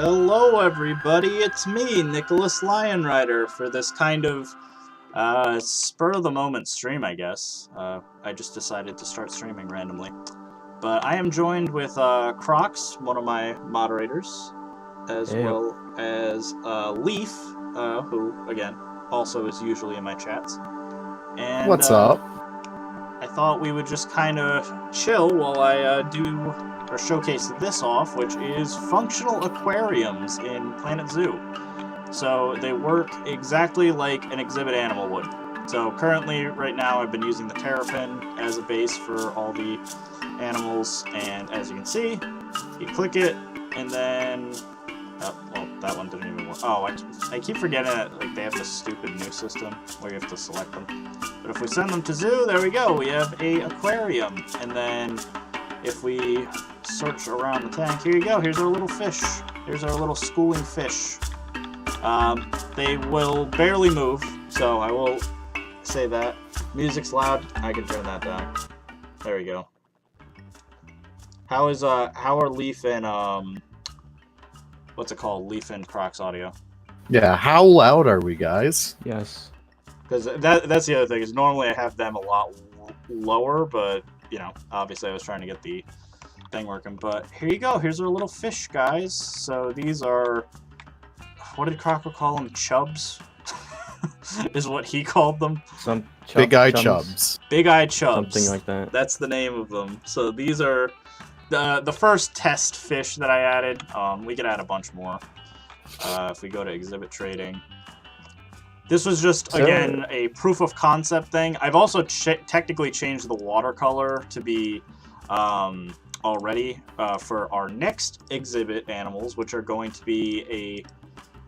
Hello everybody, it's me, Nicholas Lionrider, for this kind of spur-of-the-moment stream, I guess. I just decided to start streaming randomly. But I am joined with Crocs, one of my moderators, as well as Leaf, who, again, also is usually in my chats. And, what's up? I thought we would just kind of chill while I showcase this off, which is functional aquariums in Planet Zoo. So they work exactly like an exhibit animal would. So currently, right now, I've been using the Terrapin as a base for all the animals, and as you can see, you click it, and then... Oh, well, that one didn't even work. Oh, I keep forgetting that like they have this stupid new system where you have to select them. But if we send them to zoo, there we go, we have a aquarium. And then if we search around the tank, here you go, here's our little fish. Here's our little schooling fish. They will barely move, so I will say that. Music's loud, I can turn that down. There we go. How are Leaf and, what's it called? Leaf and Crocs audio? Yeah, how loud are we, guys? Yes. Because that's the other thing, is normally I have them a lot lower, but, you know, obviously I was trying to get the thing working. But here you go, here's our little fish, guys. So these are, what did Crocker call them? Chubs? Is what he called them. Big-eyed chubs. Big-eyed chubs. Something like that. That's the name of them. So these are the first test fish that I added. We could add a bunch more if we go to exhibit trading. This was just, again, a proof of concept thing. I've also technically changed the watercolor to be already for our next exhibit animals, which are going to be a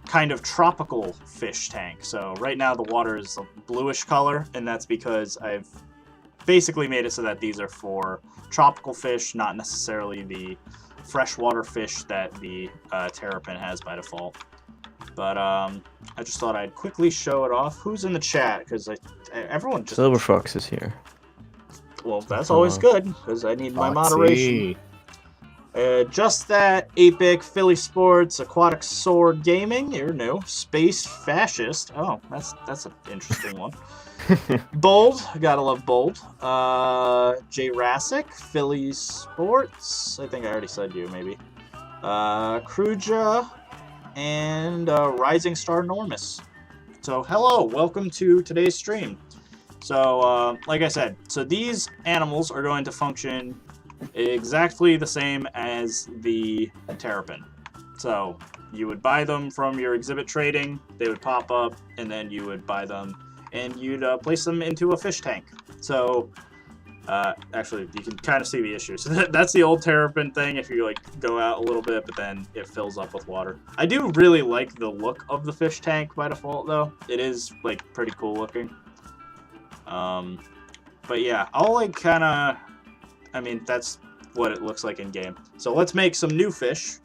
kind of tropical fish tank. So right now the water is a bluish color, and that's because I've basically made it so that these are for tropical fish, not necessarily the freshwater fish that the Terrapin has by default. But I just thought I'd quickly show it off. Who's in the chat? Because everyone just... Silver Fox is here. Well, that's always good, because I need my moderation. Just That, 8-Bit, Philly Sports, Aquatic Sword Gaming, you're new. Space Fascist, oh, that's an interesting one. Bold, gotta love Bold. Jurassic, Philly Sports, I think I already said you, maybe. Kruja, and Rising Star Normus. So, hello, welcome to today's stream. So, like I said, so these animals are going to function exactly the same as the Terrapin. So, you would buy them from your exhibit trading, they would pop up, and then you would buy them, and you'd place them into a fish tank. So, actually, you can kind of see the issue. So that's the old Terrapin thing, if you like go out a little bit, but then it fills up with water. I do really like the look of the fish tank by default, though. It is, like, pretty cool looking. But yeah, I'll, like, kind of... I mean, that's what it looks like in game. So let's make some new fish.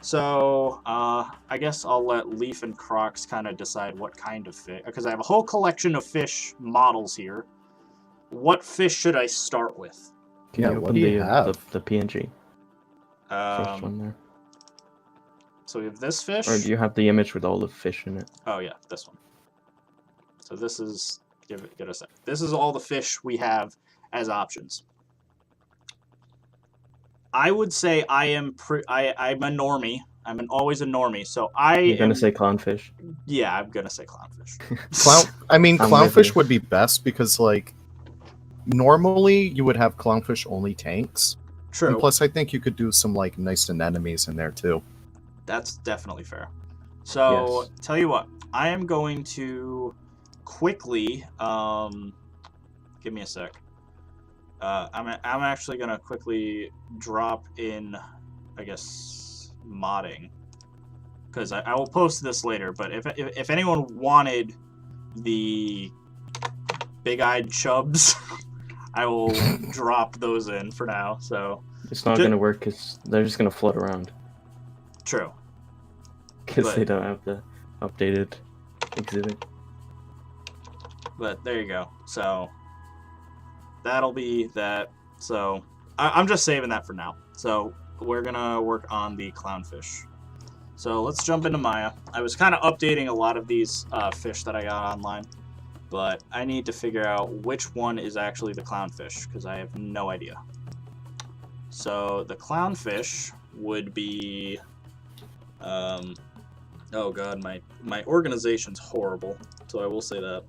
So, I guess I'll let Leaf and Crocs kind of decide what kind of fish, because I have a whole collection of fish models here. What fish should I start with? Can you open the PNG? First one there. So we have this fish? Or do you have the image with all the fish in it? Oh yeah, this one. So this is, give it a sec. This is all the fish we have as options. I would say I'm a normie. I'm always a normie, so You're gonna say clownfish? Yeah, I'm gonna say clownfish. Clownfish would be best because, like, normally you would have clownfish only tanks. True. And plus, I think you could do some, like, nice anemones in there, too. That's definitely fair. So, yes. Tell you what, I am going to quickly, give me a sec. I'm actually gonna quickly drop in, I guess, modding, because I will post this later. But if anyone wanted the big-eyed chubs, I will drop those in for now. So it's not gonna work because they're just gonna float around. True. Because they don't have the updated exhibit. But there you go. So that'll be that. So I'm just saving that for now. So we're gonna work on the clownfish. So let's jump into Maya. I was kind of updating a lot of these fish that I got online, but I need to figure out which one is actually the clownfish, because I have no idea. So the clownfish would be... oh god, my organization's horrible, so I will say that.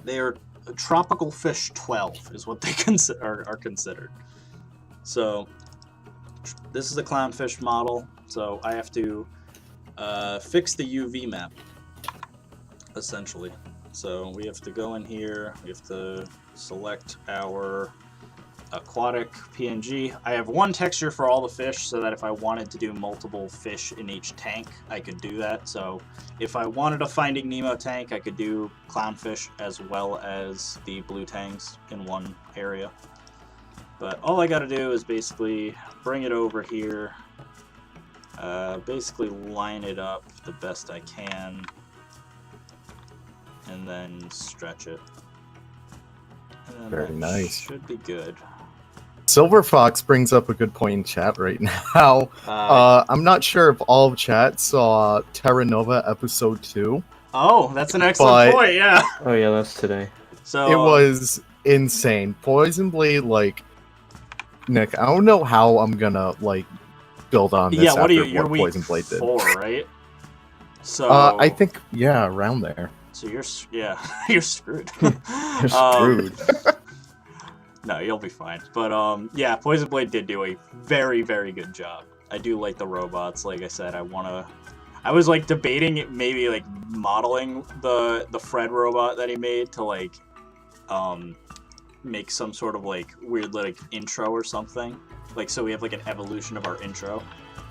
They are tropical fish 12 is what they are considered. So this is a clownfish model, so I have to fix the UV map, essentially. So we have to go in here, we have to select our aquatic PNG. I have one texture for all the fish so that if I wanted to do multiple fish in each tank, I could do that. So if I wanted a Finding Nemo tank, I could do clownfish as well as the blue tanks in one area. But all I gotta do is basically bring it over here, basically line it up the best I can, and then stretch it. And then Very nice. Should be good. Silver Fox brings up a good point in chat right now. I'm not sure if all of chat saw Terra Nova episode 2. Oh, that's an excellent point, yeah. Oh yeah, that's today. So it was insane. Poison Blade, like, Nick, I don't know how I'm gonna, like, build on this what after you're what week Poison Blade did. 4, right? So I think, yeah, around there. So you're you're screwed. You're screwed. No, you'll be fine. But yeah, Poison Blade did do a very, very good job. I do like the robots. Like I said, I was like debating maybe like modeling the Fred robot that he made to like make some sort of like weird like intro or something. Like so we have like an evolution of our intro.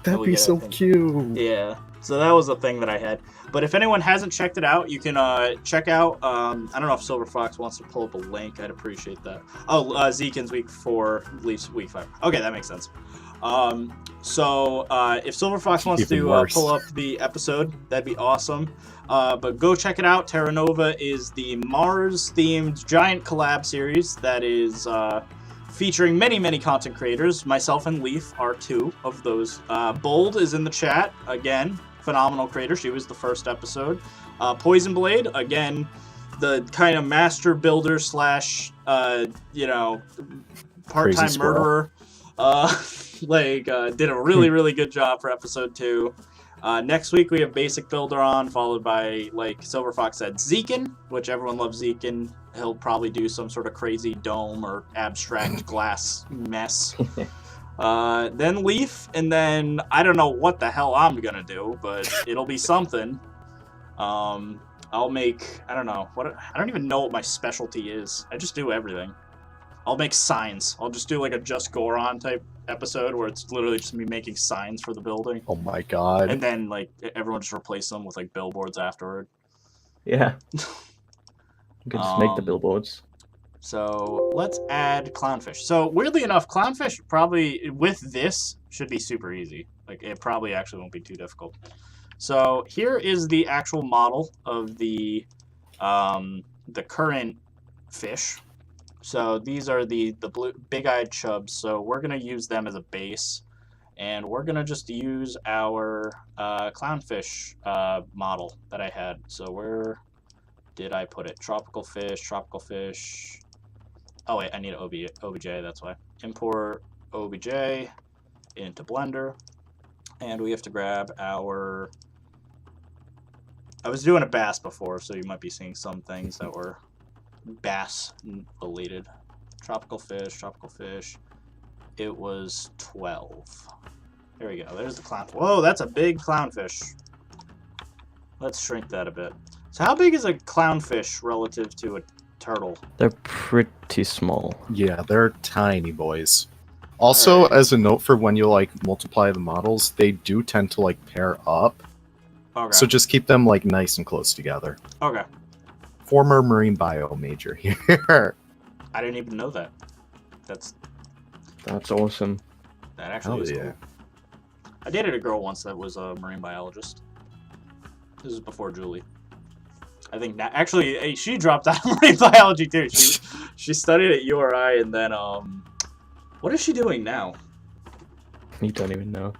That'd be so cute. Yeah. So that was the thing that I had. But if anyone hasn't checked it out, you can check out, I don't know if Silver Fox wants to pull up a link. I'd appreciate that. Oh, Zekin's week 4, Leafs week 5. Okay, that makes sense. So if Silver Fox wants to pull up the episode, that'd be awesome. But go check it out. Terra Nova is the Mars-themed giant collab series that is featuring many, many content creators. Myself and Leaf are 2 of those. Bold is in the chat, again. Phenomenal creator. She was the first episode. Poison Blade, again, the kind of master builder slash, you know, part-time murderer. Did a really, really good job for episode 2. Next week we have Basic Builder on, followed by, like Silver Fox said, Zekin, which everyone loves Zekin. He'll probably do some sort of crazy dome or abstract glass mess. Then Leaf, and then I don't know what the hell I'm gonna do, but it'll be something. I'll make, I don't know, I don't even know what my specialty is. I just do everything. I'll make signs. I'll just do like a Just Goron type episode where it's literally just me making signs for the building. Oh my god. And then like everyone just replace them with like billboards afterward. Yeah. You can just make the billboards. So let's add Clownfish. So weirdly enough, Clownfish probably with this should be super easy. Like it probably actually won't be too difficult. So here is the actual model of the current fish. So these are the blue big-eyed chubs. So we're gonna use them as a base, and we're gonna just use our clownfish model that I had. So where did I put it? Tropical fish. Oh wait, I need an OBJ. That's why. Import OBJ into Blender, and we have to grab our. I was doing a bass before, so you might be seeing some things that were bass related. Tropical fish. It was 12. There we go. There's the clown. Whoa, that's a big clownfish. Let's shrink that a bit. So how big is a clownfish relative to a turtle? They're pretty small. Yeah, they're tiny boys. Also, as a note for when you like multiply the models, they do tend to like pair up. Okay. So just keep them like nice and close together. Okay. Former marine bio major here. I didn't even know that. That's awesome. That actually is cool. I dated a girl once that was a marine biologist. This is before Julie. I think that actually she dropped out of marine biology too. She studied at URI and then what is she doing now? You don't even know.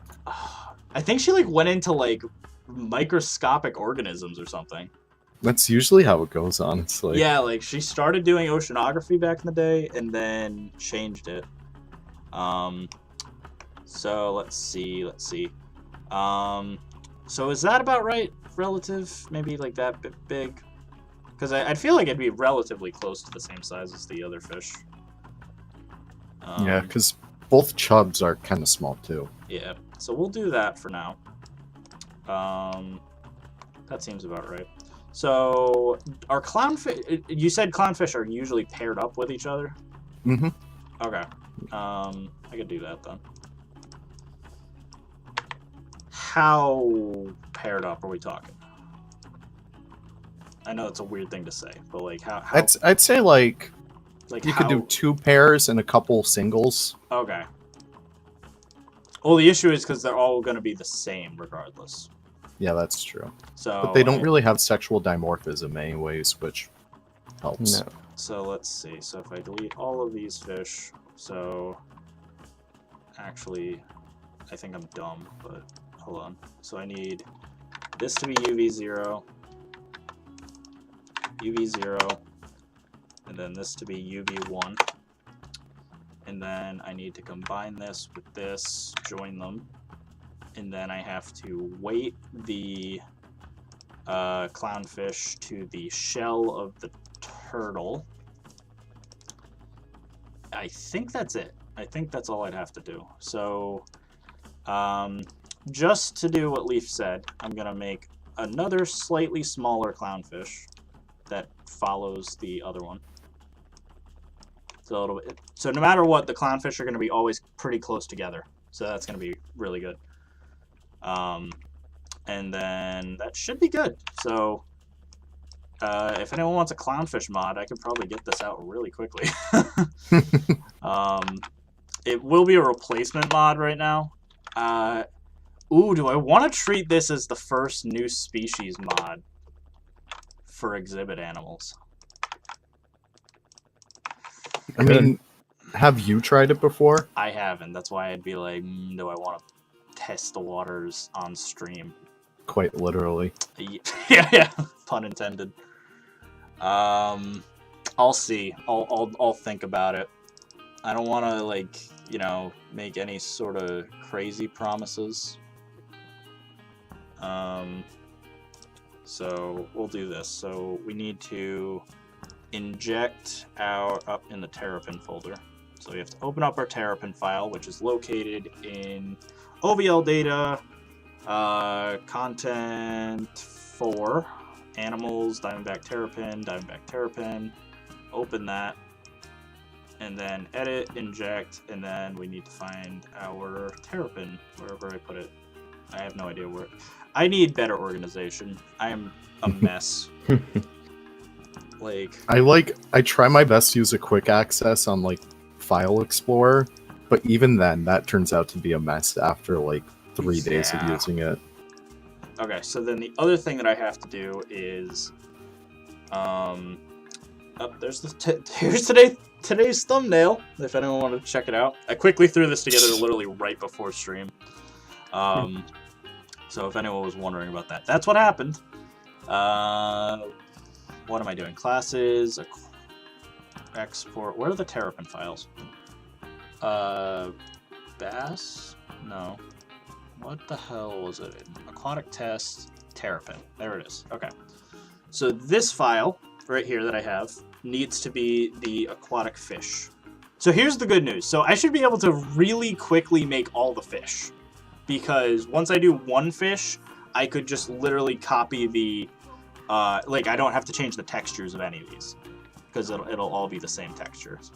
I think she like went into like microscopic organisms or something. That's usually how it goes, honestly. Yeah, like she started doing oceanography back in the day and then changed it. So let's see. So is that about right? Relative? Maybe like that bit big? Because I'd feel like it'd be relatively close to the same size as the other fish. Yeah, because both chubs are kind of small too. Yeah, so we'll do that for now. That seems about right. So, are clownfish... You said clownfish are usually paired up with each other? Mm-hmm. Okay. I could do that then. How paired up are we talking? I know it's a weird thing to say, but like how I'd say like you how... could do 2 pairs and a couple singles. Okay. Well, the issue is because they're all going to be the same regardless. Yeah, that's true. So, but they don't really have sexual dimorphism anyways, which helps. No. So let's see. So if I delete all of these fish, so actually, I think I'm dumb, but hold on. So I need this to be UV0, UV0, and then this to be UV1. And then I need to combine this with this, join them. And then I have to weight the clownfish to the shell of the turtle. I think that's it. I think that's all I'd have to do. So just to do what Leaf said, I'm going to make another slightly smaller clownfish that follows the other one. So no matter what, the clownfish are going to be always pretty close together. So that's going to be really good. And then that should be good. So if anyone wants a clownfish mod, I could probably get this out really quickly. It will be a replacement mod right now. Ooh, do I want to treat this as the first new species mod for exhibit animals? I mean, have you tried it before? I haven't. That's why I'd be like, do I want to test the waters on stream? Quite literally. Yeah. Pun intended. I'll see. I'll think about it. I don't want to, like, you know, make any sort of crazy promises. So we'll do this. So we need to inject up in the Terrapin folder. So we have to open up our Terrapin file, which is located in OVL data, content 4, animals, Diamondback Terrapin, open that, and then edit, inject, and then we need to find our Terrapin, wherever I put it. I have no idea where. I need better organization. I am a mess. I try my best to use a quick access on like File Explorer, but even then that turns out to be a mess after like 3 days of using it. Okay, so then the other thing that I have to do is there's here's today's thumbnail, if anyone wanted to check it out. I quickly threw this together literally right before stream. So if anyone was wondering about that, that's what happened. What am I doing? Classes, export. Where are the Terrapin files? Bass? No. What the hell was it? Aquatic test, Terrapin. There it is. Okay. So this file right here that I have needs to be the aquatic fish. So here's the good news. So I should be able to really quickly make all the fish, because once I do one fish, I could just literally copy the, like I don't have to change the textures of any of these, because it'll all be the same textures.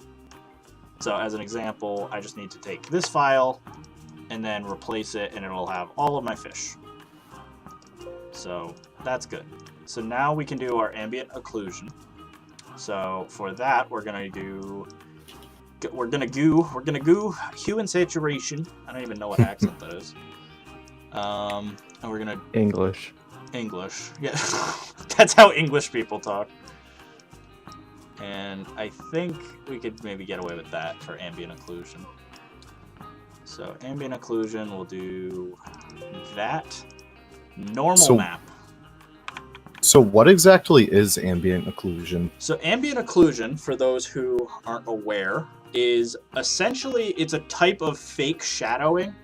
So as an example, I just need to take this file and then replace it, and it'll have all of my fish. So that's good. So now we can do our ambient occlusion. So for that, we're gonna goo hue and saturation. I don't even know what accent that is. And we're gonna English. Yeah, that's how English people talk. And I think we could maybe get away with that for ambient occlusion. So ambient occlusion, we'll do that. Normal map. So what exactly is ambient occlusion? So ambient occlusion, for those who aren't aware, is essentially, it's a type of fake shadowing.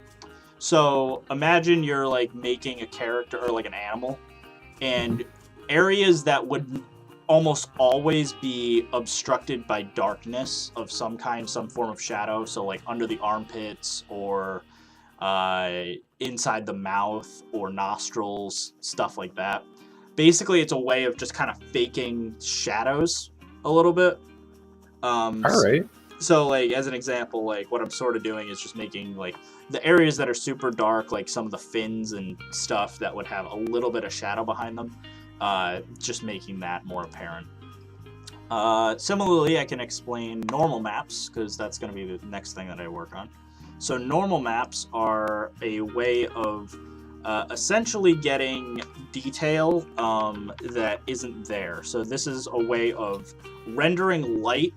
So imagine you're like making a character or like an animal, and areas that would almost always be obstructed by darkness of some kind, some form of shadow. So like under the armpits or inside the mouth or nostrils, stuff like that. Basically, it's a way of just kind of faking shadows a little bit. All right. So, like, as an example, like, what I'm sort of doing is just making, like, the areas that are super dark, like some of the fins and stuff that would have a little bit of shadow behind them, just making that more apparent. Similarly, I can explain normal maps, because that's going to be the next thing that I work on. So normal maps are a way of essentially getting detail that isn't there. So this is a way of rendering light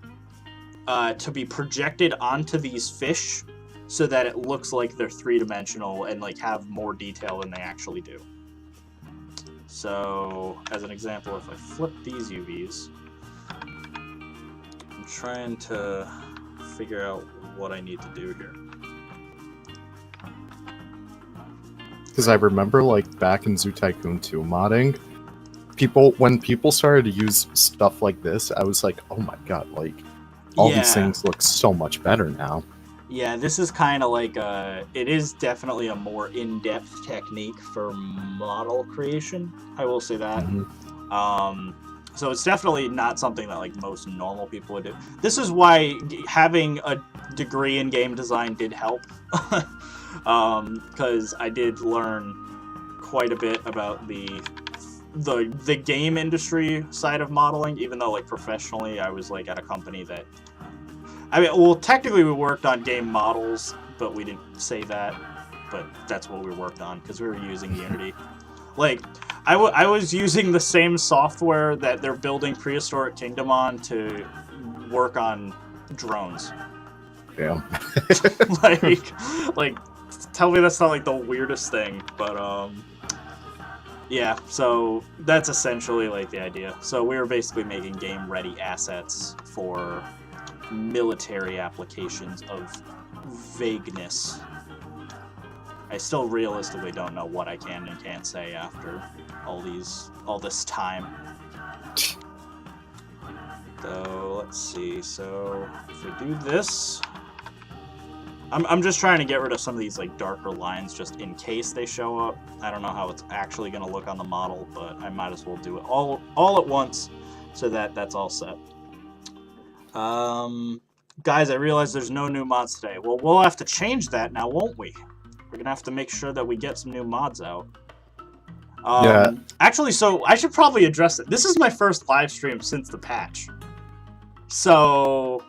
to be projected onto these fish so that it looks like they're three-dimensional and like have more detail than they actually do. So as an example, if I flip these UVs, I'm trying to figure out what I need to do here. Because I remember, like, back in Zoo Tycoon 2 modding, when people started to use stuff like this, I was like, oh my god, like, all these things look so much better now. Yeah, this is kind of like it is definitely a more in-depth technique for model creation, I will say that. So it's definitely not something that, like, most normal people would do. This is why having a degree in game design did help. Because I did learn quite a bit about the game industry side of modeling, even though, like, professionally I was, like, at a company that, I mean, well, technically we worked on game models, but we didn't say that, but that's what we worked on, because we were using Unity. Like, I was using the same software that they're building Prehistoric Kingdom on to work on drones. Damn. like, tell me that's not, like, the weirdest thing, but, yeah, so that's essentially, like, the idea. So we were basically making game-ready assets for military applications of vagueness. I still realistically don't know what I can and can't say after all this time. So, let's see, so if we do this, I'm just trying to get rid of some of these, like, darker lines just in case they show up. I don't know how it's actually going to look on the model, but I might as well do it all at once so that that's all set. Guys, I realize there's no new mods today. Well, we'll have to change that now, won't we? We're going to have to make sure that we get some new mods out. Yeah. Actually, so I should probably address it. This is my first live stream since the patch. So,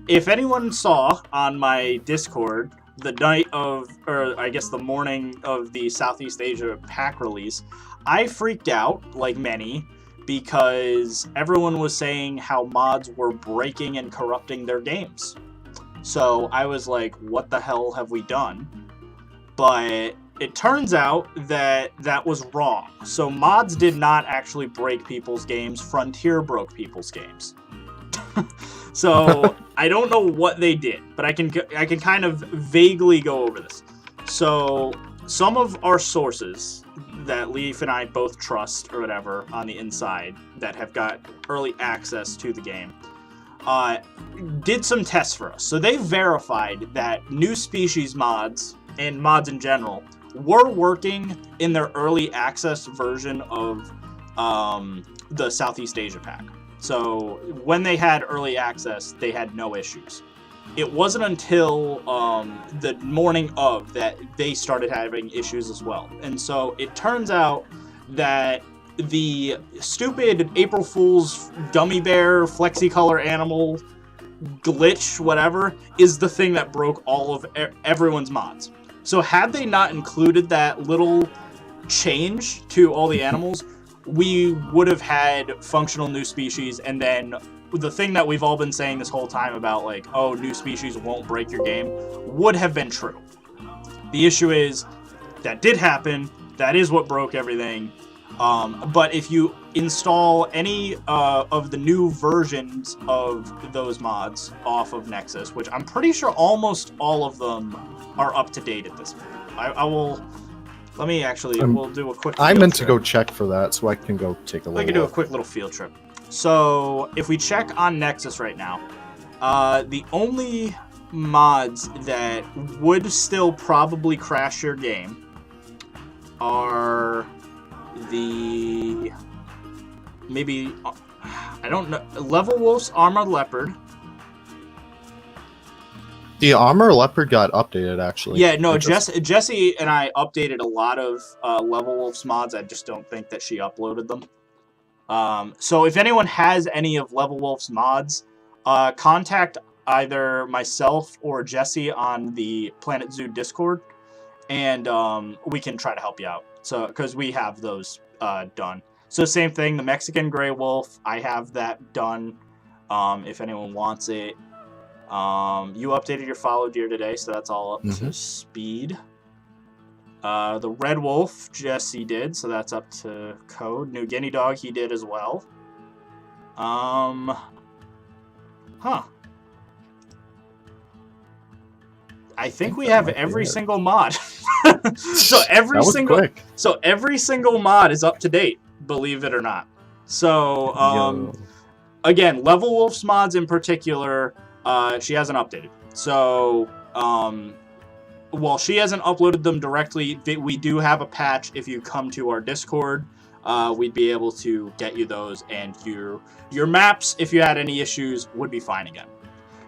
if anyone saw on my Discord the night of, or I guess the morning of the Southeast Asia pack release, I freaked out, like many, because everyone was saying how mods were breaking and corrupting their games. So I was like, what the hell have we done? But it turns out that that was wrong. So mods did not actually break people's games. Frontier broke people's games. So I don't know what they did, but I can kind of vaguely go over this. So some of our sources that Leaf and I both trust or whatever on the inside that have got early access to the game did some tests for us. So they verified that new species mods and mods in general were working in their early access version of the Southeast Asia pack. So when they had early access, they had no issues. It wasn't until the morning of that they started having issues as well. And so it turns out that the stupid April Fool's gummy bear, flexicolor animal, glitch, whatever, is the thing that broke all of everyone's mods. So had they not included that little change to all the animals, we would have had functional new species, and then the thing that we've all been saying this whole time about, like, oh, new species won't break your game, would have been true. The issue is that did happen. That is what broke everything. But if you install any of the new versions of those mods off of Nexus, which I'm pretty sure almost all of them are up to date at this point. I will... Let me actually... we'll do a quick I meant to trip. go check for that, so I can go take a look. We can do a quick little field trip. So, if we check on Nexus right now, the only mods that would still probably crash your game are the... maybe... I don't know... Level Wolf's Armored Leopard. The Armor Leopard got updated, actually. Yeah, no, Jessie and I updated a lot of Level Wolf's mods. I just don't think that she uploaded them. So if anyone has any of Level Wolf's mods, contact either myself or Jessie on the Planet Zoo Discord, and we can try to help you out. So, because we have those done. So same thing, the Mexican Gray Wolf, I have that done. If anyone wants it. You updated your follow deer today, so that's all up to speed. The Red Wolf, Jesse did, so that's up to code. New Guinea Dog, he did as well. I think we have every single mod. So every single mod is up to date, believe it or not. So again, Level Wolf's mods in particular, she hasn't updated. So while she hasn't uploaded them directly, we do have a patch. If you come to our Discord, we'd be able to get you those, and your maps, if you had any issues, would be fine again.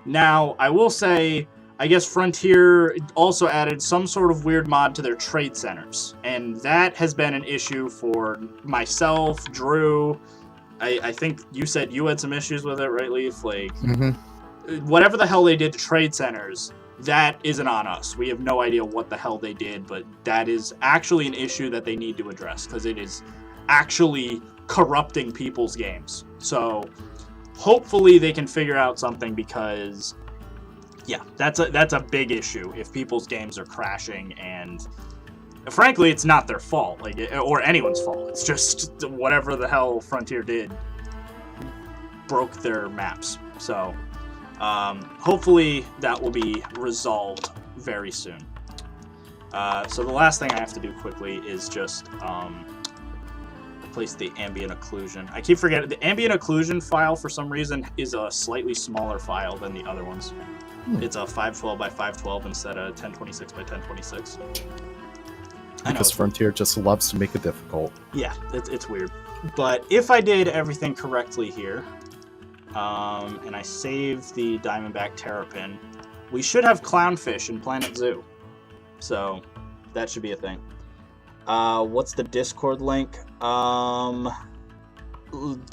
Now, I will say, I guess Frontier also added some sort of weird mod to their trade centers, and that has been an issue for myself, Drew. I think you said you had some issues with it, right, Leaf? Like, whatever the hell they did to trade centers, that isn't on us. We have no idea what the hell they did, but that is actually an issue that they need to address, because it is actually corrupting people's games. So hopefully they can figure out something, because yeah, that's a big issue if people's games are crashing, and frankly, it's not their fault, like, or anyone's fault. It's just whatever the hell Frontier did broke their maps. So hopefully that will be resolved very soon. So the last thing I have to do quickly is just replace the Ambient Occlusion. I keep forgetting, the Ambient Occlusion file for some reason is a slightly smaller file than the other ones. It's a 512 by 512 instead of 1026 by 1026. Because Frontier just loves to make it difficult. Yeah, it's weird. But if I did everything correctly here, and I saved the Diamondback Terrapin, we should have Clownfish in Planet Zoo. So that should be a thing. What's the Discord link? Can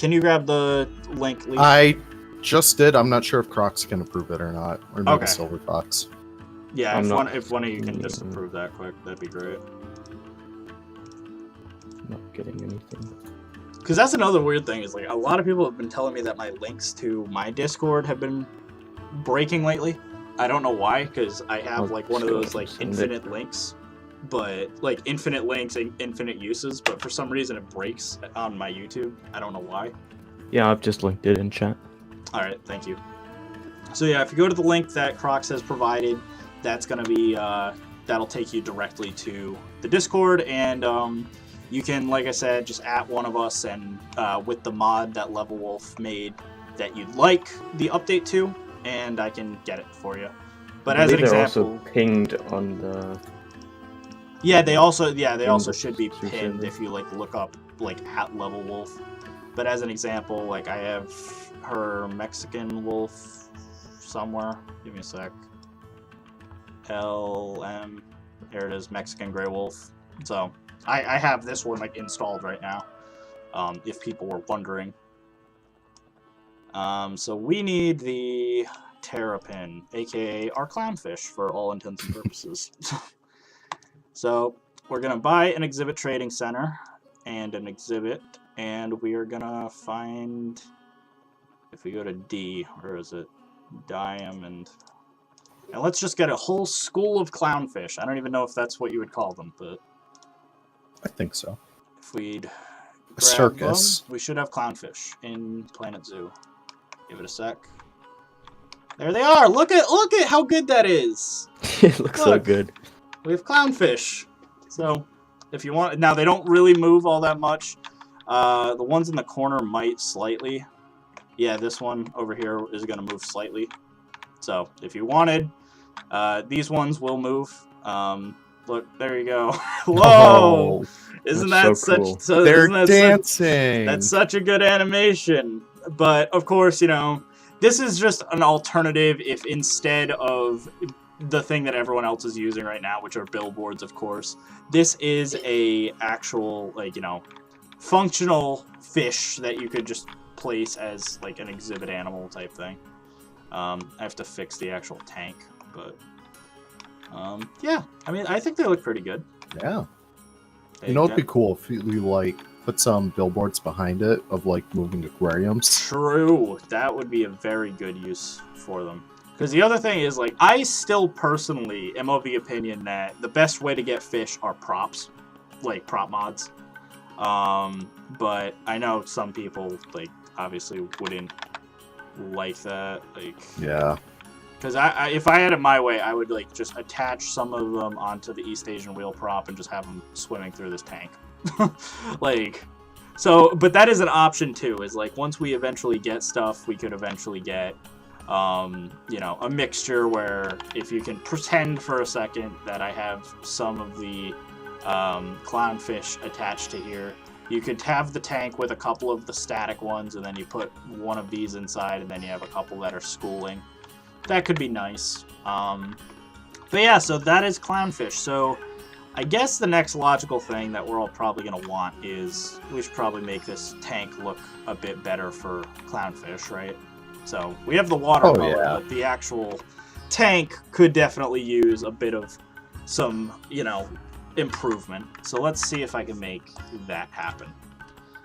you grab the link, Lee? I just did. I'm not sure if Crocs can approve it or not. Or maybe Silver Fox. Yeah, if one of you can just approve that quick, that'd be great. Not getting anything. Because that's another weird thing, is like a lot of people have been telling me that my links to my Discord have been breaking lately. I don't know why, because I have like one of those like infinite links, but like infinite links and infinite uses, but for some reason it breaks on my YouTube. I don't know why. Yeah, I've just linked it in chat. Alright, thank you. So yeah, if you go to the link that Crocs has provided, that's going to be, that'll take you directly to the Discord, and you can, like I said, just at one of us, and with the mod that Level Wolf made that you'd like the update to, and I can get it for you. But as an example, also pinged on the. Yeah, they also should be pinned if you like look up like at Level Wolf. But as an example, like I have her Mexican wolf somewhere. Give me a sec. LM. Here it is, Mexican Gray Wolf. So I have this one like installed right now. If people were wondering. So we need the Terrapin, aka our Clownfish, for all intents and purposes. So we're gonna buy an exhibit trading center and an exhibit, and we are gonna find, if we go to D, where is it? Diamond. And let's just get a whole school of clownfish. I don't even know if that's what you would call them, but I think so. if we'd A circus. them, we should have clownfish in Planet Zoo. Give it a sec. There they are. Look at how good that is. It looks so good. We have clownfish. So if you want, now they don't really move all that much. The ones in the corner might slightly. Yeah, this one over here is going to move slightly. So if you wanted, these ones will move. Look, there you go. Whoa! Oh, isn't that so cool. They're dancing. That's such a good animation. But of course, you know, this is just an alternative if instead of the thing that everyone else is using right now, which are billboards, of course, this is a actual, like, you know, functional fish that you could just place as like an exhibit animal type thing. I have to fix the actual tank, but yeah, I mean, I think they look pretty good. Yeah. You know, it'd be cool if you like put some billboards behind it of like moving aquariums. True, that would be a very good use for them. Because the other thing is, like, I still personally am of the opinion that the best way to get fish are props, like prop mods. But I know some people, like, obviously wouldn't like that. Like, yeah. Because if I had it my way, I would, like, just attach some of them onto the East Asian wheel prop and just have them swimming through this tank. Like, so, but that is an option too, is like, once we eventually get stuff, we could eventually get, you know, a mixture where if you can pretend for a second that I have some of the clownfish attached to here, you could have the tank with a couple of the static ones, and then you put one of these inside, and then you have a couple that are schooling. That could be nice. But yeah, so that is clownfish. So I guess the next logical thing that we're all probably going to want is we should probably make this tank look a bit better for clownfish, right? So we have the water mode, but the actual tank could definitely use a bit of some, you know, improvement. So let's see if I can make that happen.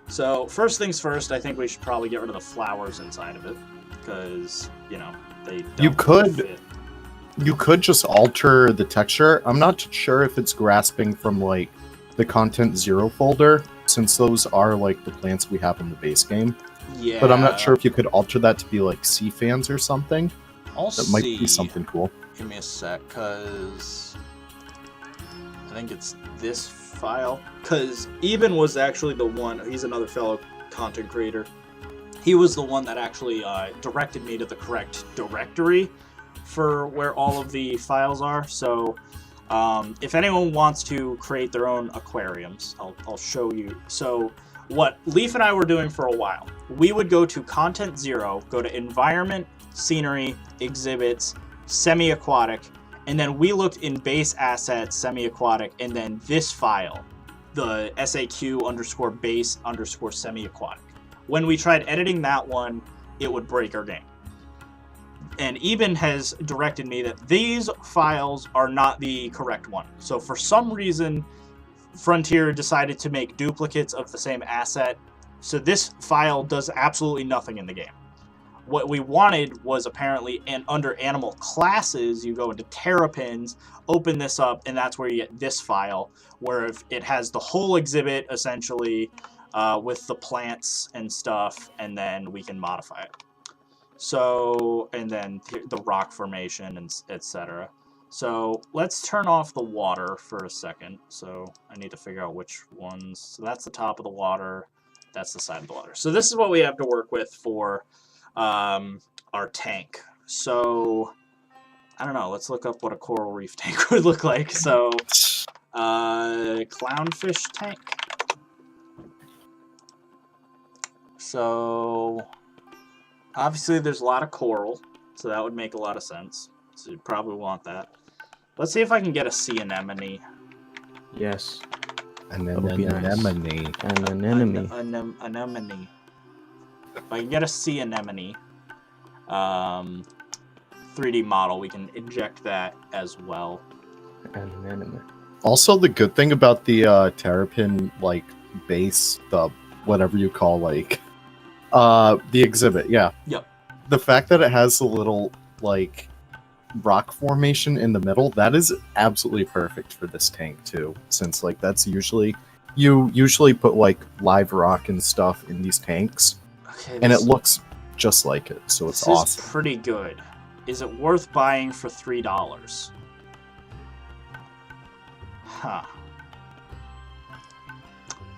So first things first, I think we should probably get rid of the flowers inside of it because, you know, they don't fit. You could just alter the texture. I'm not sure if it's grasping from like the Content 0 folder, since those are like the plants we have in the base game. Yeah. But I'm not sure if you could alter that to be like sea fans or something. That might be something cool. Give me a sec, because I think it's this file. Because Eben was actually the one, he's another fellow content creator. He was the one that actually directed me to the correct directory for where all of the files are. So if anyone wants to create their own aquariums, I'll show you. So what Leaf and I were doing for a while, we would go to Content 0, go to Environment, Scenery, Exhibits, Semi-Aquatic, and then we looked in Base Assets, Semi-Aquatic, and then this file, the SAQ_base_semi-aquatic. When we tried editing that one, it would break our game. And Eben has directed me that these files are not the correct one. So for some reason, Frontier decided to make duplicates of the same asset. So this file does absolutely nothing in the game. What we wanted was apparently, and under animal classes, you go into Terrapins, open this up, and that's where you get this file, where if it has the whole exhibit, essentially, with the plants and stuff, and then we can modify it. So, and then the rock formation, and etc. So let's turn off the water for a second. So I need to figure out which ones. So that's the top of the water. That's the side of the water. So this is what we have to work with for our tank. So I don't know. Let's look up what a coral reef tank would look like. So clownfish tank. So obviously there's a lot of coral, so that would make a lot of sense. So you'd probably want that. Let's see if I can get a sea anemone. Yes. Anemone. Anemone. If I can get a sea anemone 3D model, we can inject that as well. Anemone. Also, the good thing about the Terrapin like base, the whatever you call like the exhibit, yeah. Yep. The fact that it has a little like rock formation in the middle, that is absolutely perfect for this tank too, since like that's usually you usually put like live rock and stuff in these tanks, Okay, and it looks just like it, so it's awesome. This is pretty good. Is it worth buying for $3? Huh.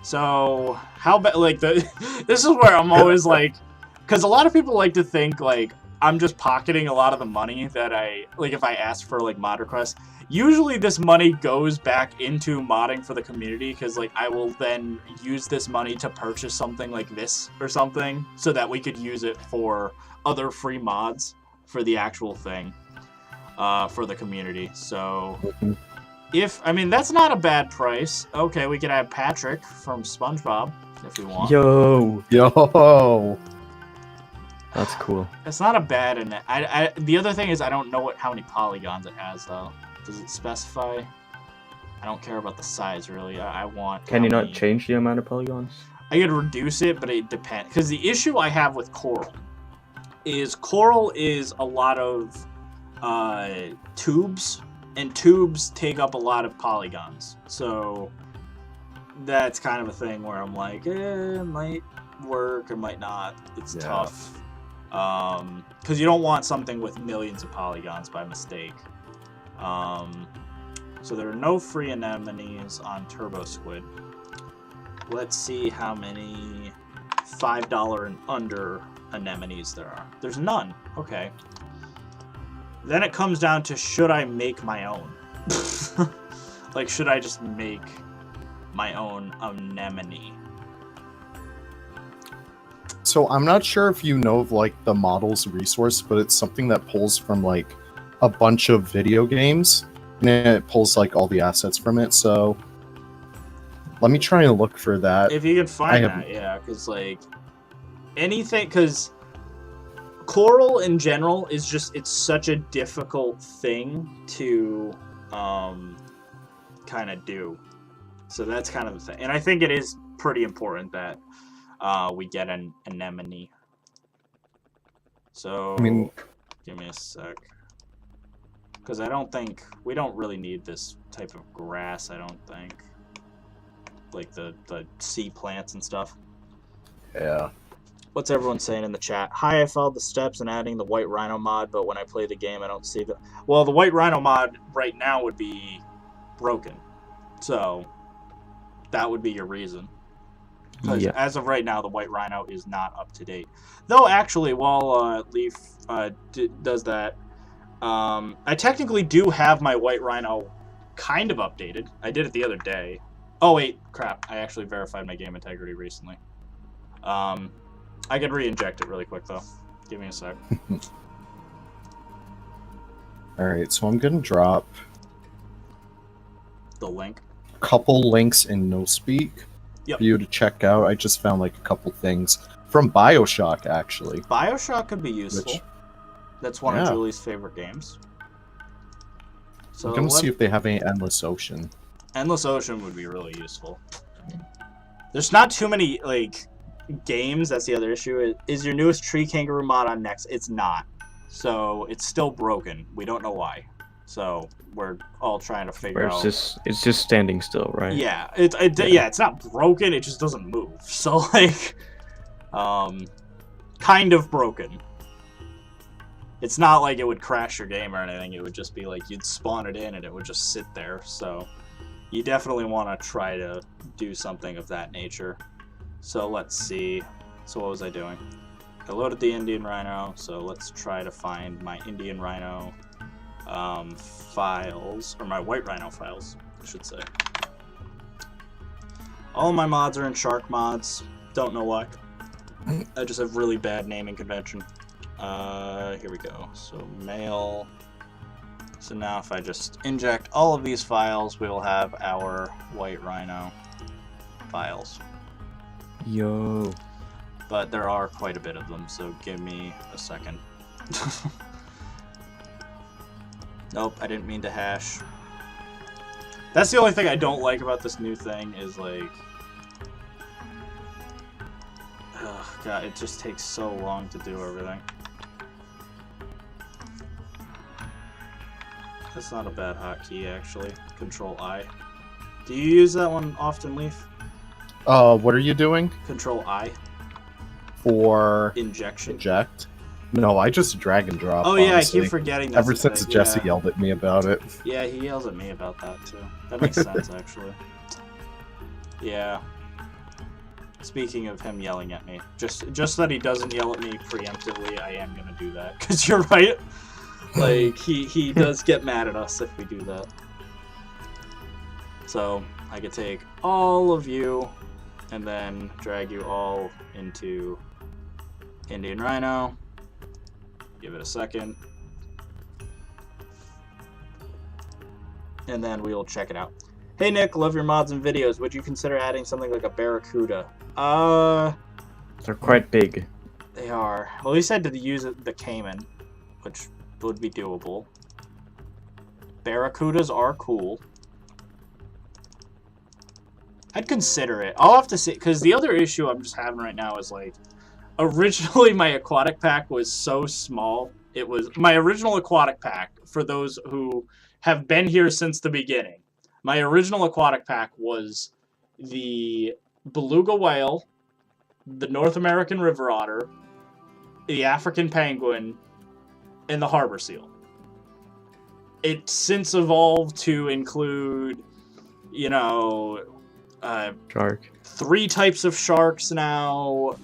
So how about like this is where I'm always like, because a lot of people like to think like I'm just pocketing a lot of the money that I like if I ask for like mod requests. Usually this money goes back into modding for the community, because like I will then use this money to purchase something like this or something so that we could use it for other free mods for the actual thing for the community. So I mean, that's not a bad price. Okay, we can add Patrick from SpongeBob if we want. Yo! That's cool. It's not a bad... the other thing is I don't know how many polygons it has, though. Does it specify? I don't care about the size, really. I want... Can you not change the amount of polygons? I could reduce it, but it depends. Because the issue I have with Coral is a lot of tubes, and tubes take up a lot of polygons. So that's kind of a thing where I'm like, it might work, it might not. It's tough. Because you don't want something with millions of polygons by mistake. So there are no free anemones on Turbo Squid. Let's see how many $5 and under anemones there are. There's none. Okay. Then it comes down to, should I make my own? Like, should I just make my own anemone? So I'm not sure if you know of like the models resource, but it's something that pulls from like a bunch of video games, and it pulls like all the assets from it. So let me try and look for that. If you can find that, yeah, because like anything, because Coral in general is just, it's such a difficult thing to kind of do. So that's kind of the thing. And I think it is pretty important that we get an anemone. So, I mean, give me a sec. Because we don't really need this type of grass, I don't think. Like the sea plants and stuff. Yeah. What's everyone saying in the chat? Hi, I followed the steps in adding the White Rhino mod, but when I play the game, I don't see the... Well, the White Rhino mod right now would be broken. So, that would be your reason. Because as of right now, the White Rhino is not up to date. Though, actually, while Leaf does that, I technically do have my White Rhino kind of updated. I did it the other day. Oh, wait, crap. I actually verified my game integrity recently. I can re-inject it really quick, though. Give me a sec. Alright, so I'm gonna drop The link. a couple links in NoSpeak for you to check out. I just found like a couple things from BioShock, actually. BioShock could be useful. That's one of Julie's favorite games. So I'm gonna see if they have any Endless Ocean. Endless Ocean would be really useful. There's not too many, like, games. That's the other issue. Is your newest Tree Kangaroo mod on next? It's not. So it's still broken. We don't know why. So we're all trying to figure out. It's just standing still, right? Yeah. It's not broken. It just doesn't move. So like, kind of broken. It's not like it would crash your game or anything. It would just be like you'd spawn it in and it would just sit there. So you definitely want to try to do something of that nature. So let's see. So what was I doing? I loaded the Indian Rhino, so let's try to find my Indian Rhino files, or my White Rhino files, I should say. All my mods are in Shark mods. Don't know why. I just have really bad naming convention. Here we go. So mail. So now if I just inject all of these files, we will have our White Rhino files. Yo. But there are quite a bit of them, so give me a second. Nope, I didn't mean to hash. That's the only thing I don't like about this new thing is like... Oh god, it just takes so long to do everything. That's not a bad hotkey, actually. Control I. Do you use that one often, Leaf? What are you doing? Control I. For... Injection. Eject? No, I just drag and drop, Oh, yeah, honestly. I keep forgetting that. Ever since Jesse yelled at me about it. Yeah, he yells at me about that, too. That makes sense, actually. Yeah. Speaking of him yelling at me, just that he doesn't yell at me preemptively, I am gonna do that. Because you're right. Like, he does get mad at us if we do that. So, I could take all of you, and then drag you all into Indian Rhino. Give it a second. And then we will check it out. Hey Nick, love your mods and videos. Would you consider adding something like a Barracuda? They're quite big. They are. Well, he said to use the Cayman, which would be doable. Barracudas are cool. I'd consider it. I'll have to see, because the other issue I'm just having right now is, like, originally my aquatic pack was so small. It was my original aquatic pack, for those who have been here since the beginning. My original aquatic pack was the beluga whale, the North American river otter, the African penguin, and the harbor seal. It's since evolved to include, you know, Shark. 3 types of sharks now,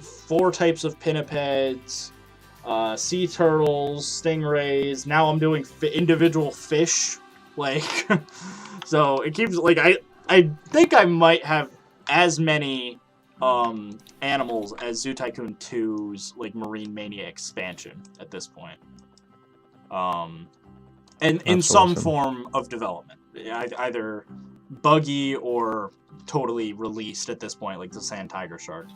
4 types of pinnipeds, sea turtles, stingrays. Now I'm doing individual fish. Like, so it keeps, like, I think I might have as many animals as Zoo Tycoon 2's, like, Marine Mania expansion at this point. And in some form of development. Either buggy or totally released at this point, like the sand tiger shark.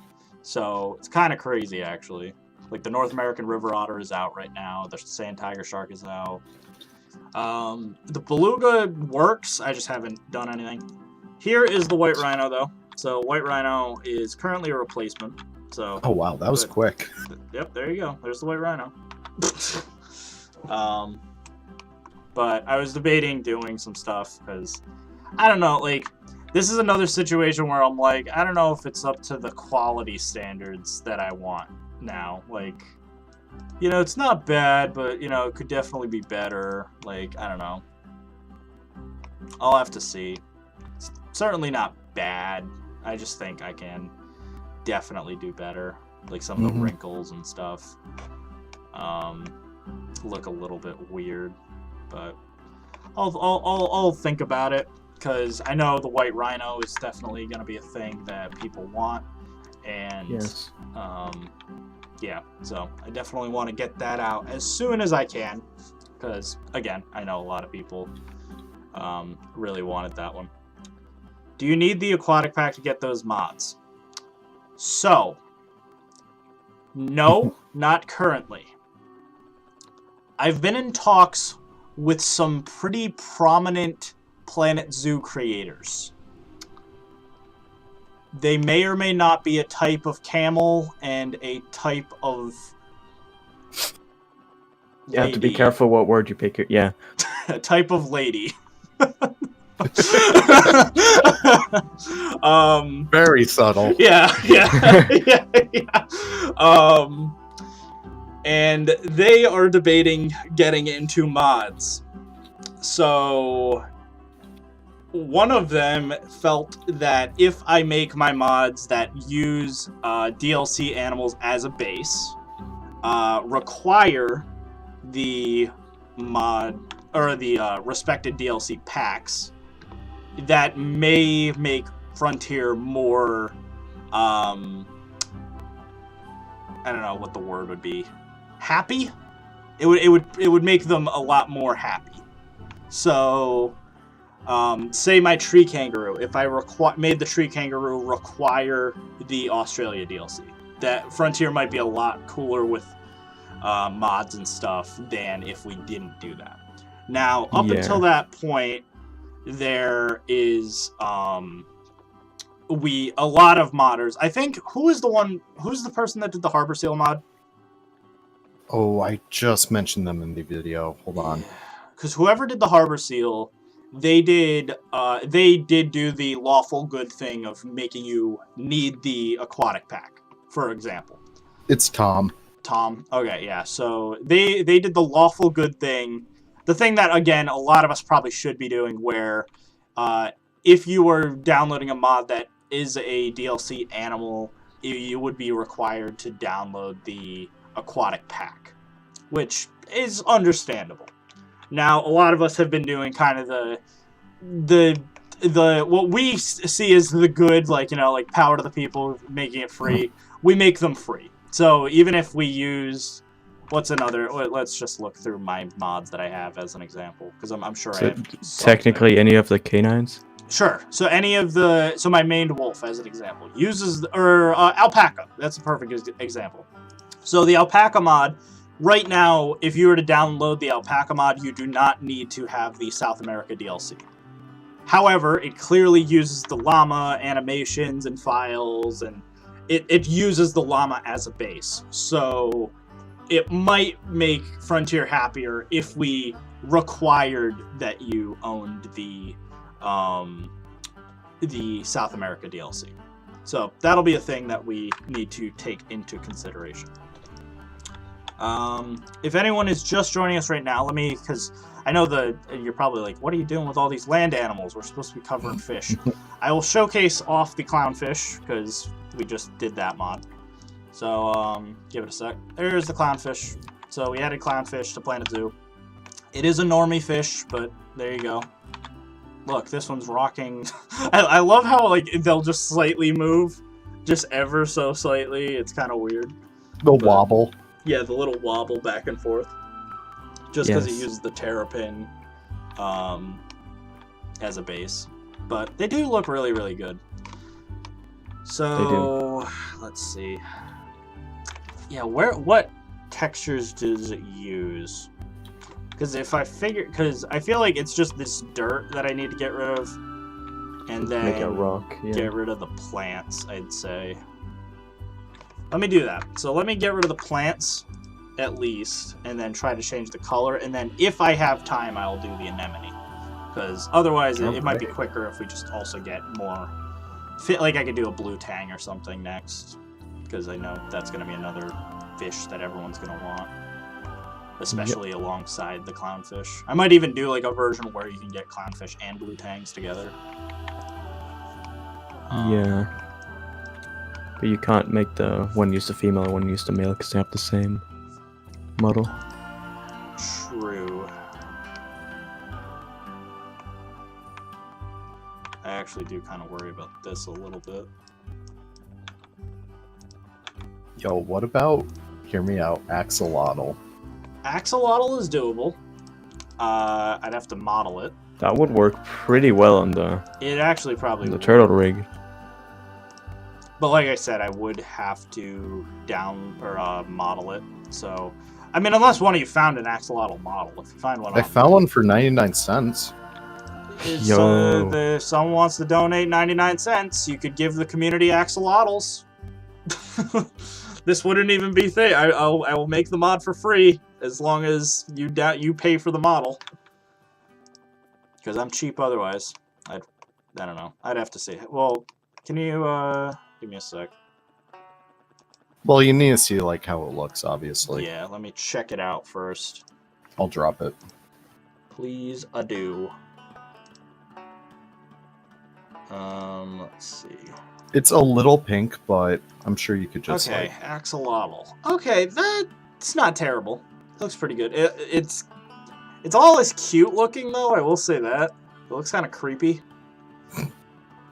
So it's kind of crazy, actually. Like, the North American river otter is out right now. The sand tiger shark is out. The beluga works. I just haven't done anything. Here is the white rhino, though. So white rhino is currently a replacement. So. Oh wow, that was quick. Yep, there you go. There's the white rhino. But I was debating doing some stuff because I don't know. Like, this is another situation where I'm like, I don't know if it's up to the quality standards that I want now. Like, you know, it's not bad, but, you know, it could definitely be better. Like, I don't know. I'll have to see. It's certainly not bad. I just think I can definitely do better. Like, some of the wrinkles and stuff look a little bit weird. But I'll think about it. Because I know the white rhino is definitely going to be a thing that people want. And, yes. Yeah, so I definitely want to get that out as soon as I can, because, again, I know a lot of people really wanted that one. Do you need the aquatic pack to get those mods? So, no, not currently. I've been in talks with some pretty prominent Planet Zoo creators. They may or may not be a type of camel and a type of You have to be careful what word you pick. Yeah. A type of lady. Very subtle. Yeah. And they are debating getting into mods. So one of them felt that if I make my mods that use DLC animals as a base, require the mod or the respected DLC packs, that may make Frontier more I don't know what the word would be. Happy? It would make them a lot more happy. So say my tree kangaroo, if I made the tree kangaroo require the Australia DLC, that Frontier might be a lot cooler with mods and stuff than if we didn't do that. Now, up until that point, there is a lot of modders. I think who's the person that did the Harbor Seal mod? Oh, I just mentioned them in the video. Hold on. because whoever did the Harbor Seal, they did do the lawful good thing of making you need the Aquatic pack, for example. It's Tom. Tom. Okay, yeah. So they did the lawful good thing, the thing that again a lot of us probably should be doing, where if you were downloading a mod that is a DLC animal, you would be required to download the Aquatic pack, which is understandable. Now, a lot of us have been doing kind of the what we see as the good, like, you know, like power to the people, making it free. We make them free. So even if we use, what's another? Let's just look through my mods that I have as an example, because I'm sure I have technically any of the canines. Sure. So any of the, so my maned wolf as an example uses, or alpaca. That's a perfect example. So the alpaca mod, right now, if you were to download the alpaca mod, you do not need to have the South America DLC. However, it clearly uses the llama animations and files, and it uses the llama as a base. So it might make Frontier happier if we required that you owned the South America DLC. So that'll be a thing that we need to take into consideration. If anyone is just joining us right now, because I know you're probably like, what are you doing with all these land animals? We're supposed to be covering fish. I will showcase off the clownfish, because we just did that mod. So, give it a sec. There's the clownfish. So we added clownfish to Planet Zoo. It is a normie fish, but there you go. Look, this one's rocking. I love how, like, they'll just slightly move. Just ever so slightly. It's kind of weird. Wobble. Yeah, the little wobble back and forth. Just because it uses the terrapin as a base. But they do look really, really good. So, let's see. Yeah, what textures does it use? Because I feel like it's just this dirt that I need to get rid of. And then make a rock, get rid of the plants, I'd say. Let me do that. So let me get rid of the plants, at least, and then try to change the color. And then if I have time, I'll do the anemone. Because otherwise, it might be quicker if we just also get more... Like I could do a blue tang or something next. Because I know that's going to be another fish that everyone's going to want. Especially alongside the clownfish. I might even do like a version where you can get clownfish and blue tangs together. Yeah. But you can't make the one used to female and one used to male because they have the same model. True. I actually do kind of worry about this a little bit. Yo, what about, hear me out, Axolotl? Axolotl is doable. I'd have to model it. That would work pretty well on the... It actually probably would. The turtle rig. But like I said, I would have to model it. So, I mean, unless one of you found an axolotl model. If you find one, I found one for 99 cents. If someone wants to donate 99 cents, you could give the community axolotls. This wouldn't even be thing. I will make the mod for free as long as you pay for the model. Because I'm cheap otherwise. I don't know. I'd have to see. Well, can you give me a sec? Well, you need to see like how it looks, obviously. Yeah, let me check it out first. I'll drop it. Please, do. Let's see. It's a little pink, but I'm sure you could just okay, Axolotl. Okay, that's not terrible. Looks pretty good. It's all as cute looking though. I will say that it looks kind of creepy.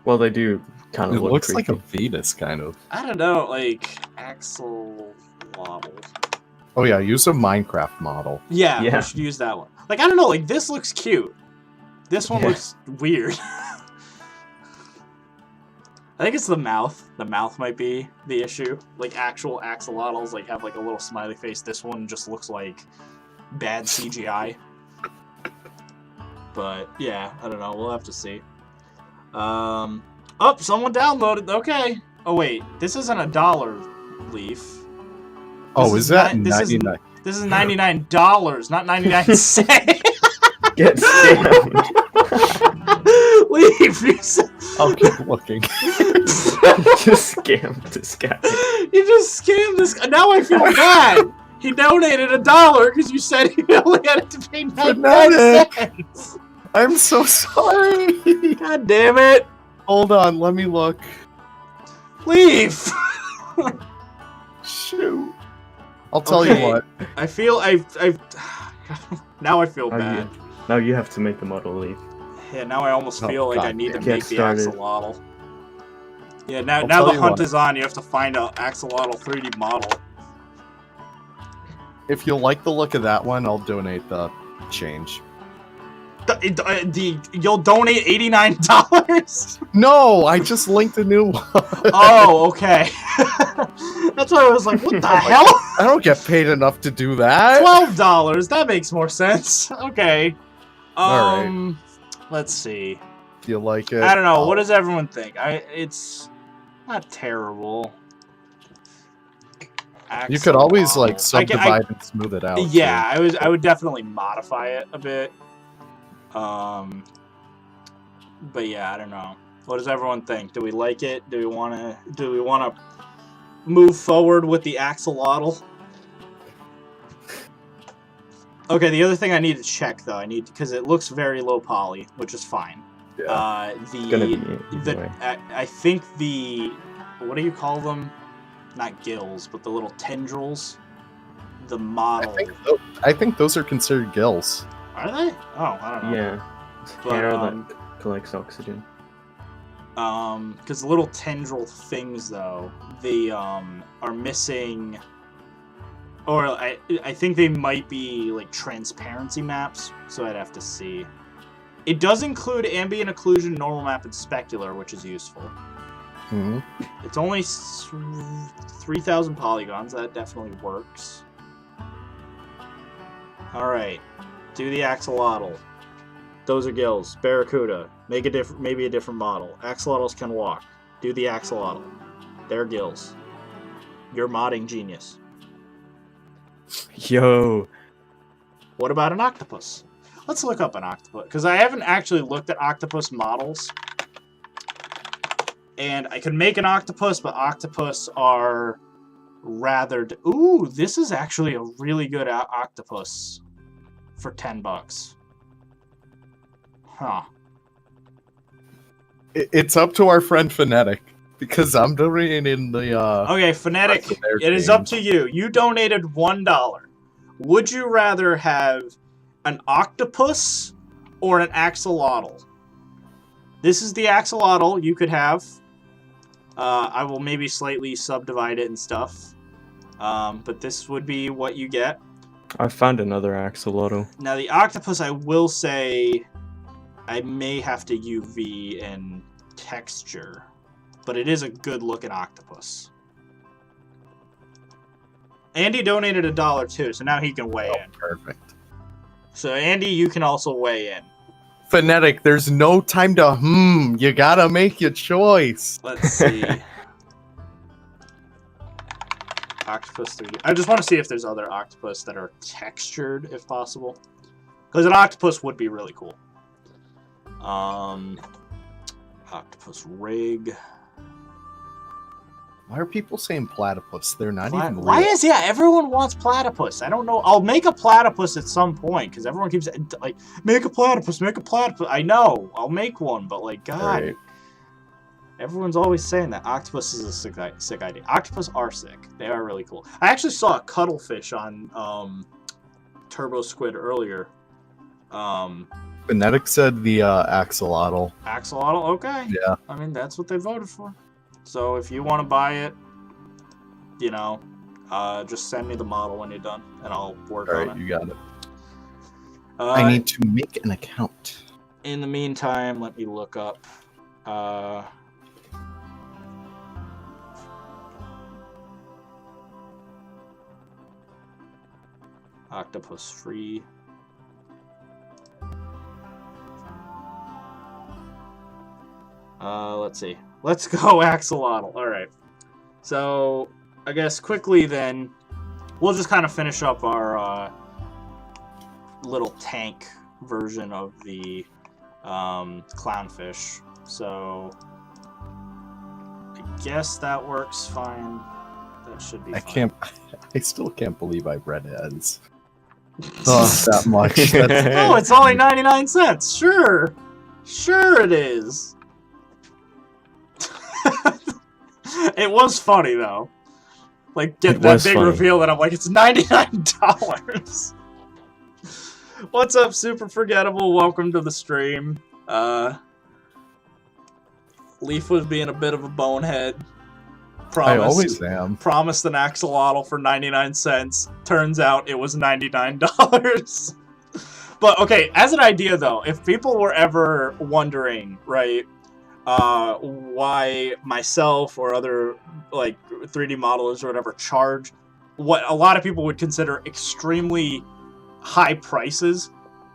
Well, they do kind of. It look looks creepy. like a Venus, kind of. I don't know, like Axolotl. Oh yeah, use a Minecraft model. Yeah, we should use that one. Like I don't know, like this looks cute. This one looks weird. I think it's the mouth. The mouth might be the issue. Like actual axolotls like have like a little smiley face. This one just looks like bad CGI. But yeah, I don't know. We'll have to see. Oh, someone downloaded. Okay. Oh wait, this isn't a dollar leaf. Oh, is that 99? This is $99, not 99 cents. Get scammed. Leave. You said- I'll keep looking. Just scammed this guy. You just scammed this. Now I feel bad. He donated $1 because you said he only had to pay 99 cents. I'm so sorry. God damn it. Hold on, let me look. Leave. Shoot. I'll tell you what. I feel now I feel bad. Now you have to make a model leave. Yeah, now I almost feel like I need to Get make the started. axolotl. Yeah, now I'll the tell you hunt what. is on. You have to find an axolotl 3D model. If you like the look of that one, I'll donate the change. You'll donate $89? No, I just linked a new one. Oh, okay. That's why I was like, what the hell? I don't get paid enough to do that. $12. That makes more sense. Okay. Alright. Let's see. Do you like it? I don't know. What does everyone think? It's not terrible. You could always like Axolotl. subdivide and smooth it out. Yeah, too. I would definitely modify it a bit. But yeah, I don't know. What does everyone think? Do we like it? Do we wanna move forward with the axolotl? Okay, the other thing I need to check though, because it looks very low poly, which is fine. Yeah. It's gonna be anyway. I think the, what do you call them? Not gills, but the little tendrils. The model. I think those are considered gills. Are they? Oh, I don't know. Yeah. It's But, hair that collects oxygen. Because the little tendril things though, they are missing, or I think they might be like transparency maps, so I'd have to see. It does include ambient occlusion, normal map, and specular, which is useful. Hmm. It's only 3,000 polygons. That definitely works. All right, do the axolotl. Those are gills. Barracuda. Make a maybe a different model. Axolotls can walk. Do the axolotl. They're gills. You're modding genius. Yo. What about an octopus? Let's look up an octopus, because I haven't actually looked at octopus models. And I could make an octopus, but octopus are rather... Ooh, this is actually a really good octopus for $10. Huh. It's up to our friend Phonetic, because I'm donating the. Okay, Phonetic, it is up to you. You donated $1. Would you rather have an octopus or an axolotl? This is the axolotl you could have. I will maybe slightly subdivide it and stuff. But this would be what you get. I found another axolotl. Now the octopus, I will say, I may have to UV and texture, but it is a good looking octopus. Andy donated $1 too, so now he can weigh in. Perfect. So Andy, you can also weigh in. Phonetic, there's no time to you gotta make your choice. Let's see. Octopus 3D. I just want to see if there's other octopus that are textured, if possible. Because an octopus would be really cool. Octopus rig. Why are people saying platypus? They're not even real. Why is everyone wants platypus? I don't know. I'll make a platypus at some point because everyone keeps like make a platypus, make a platypus. I know I'll make one, but like God, Right. Everyone's always saying that octopus is a sick idea. Octopus are sick. They are really cool. I actually saw a cuttlefish on Turbo Squid earlier. Phonetic said the axolotl. Axolotl, okay. Yeah. I mean, that's what they voted for. So if you want to buy it, you know, just send me the model when you're done, and I'll work on Alright, it. you got it. I need to make an account. In the meantime, let me look up. Octopus free. Let's see. Let's go Axolotl. Alright. So, I guess quickly then, we'll just kind of finish up our little tank version of the Clownfish. So I guess that works fine. That should be fine. I still can't believe I read ads. That much. Oh, it's only 99 cents. Sure. Sure it is. It was funny, though. Like, get that big reveal that I'm like, it's $99. What's up, Super Forgettable? Welcome to the stream. Leaf was being a bit of a bonehead. I always am. Promised an axolotl for 99 cents. Turns out it was $99. But, okay, as an idea, though, if people were ever wondering, right, why myself or other, like, 3D modelers or whatever charge what a lot of people would consider extremely high prices,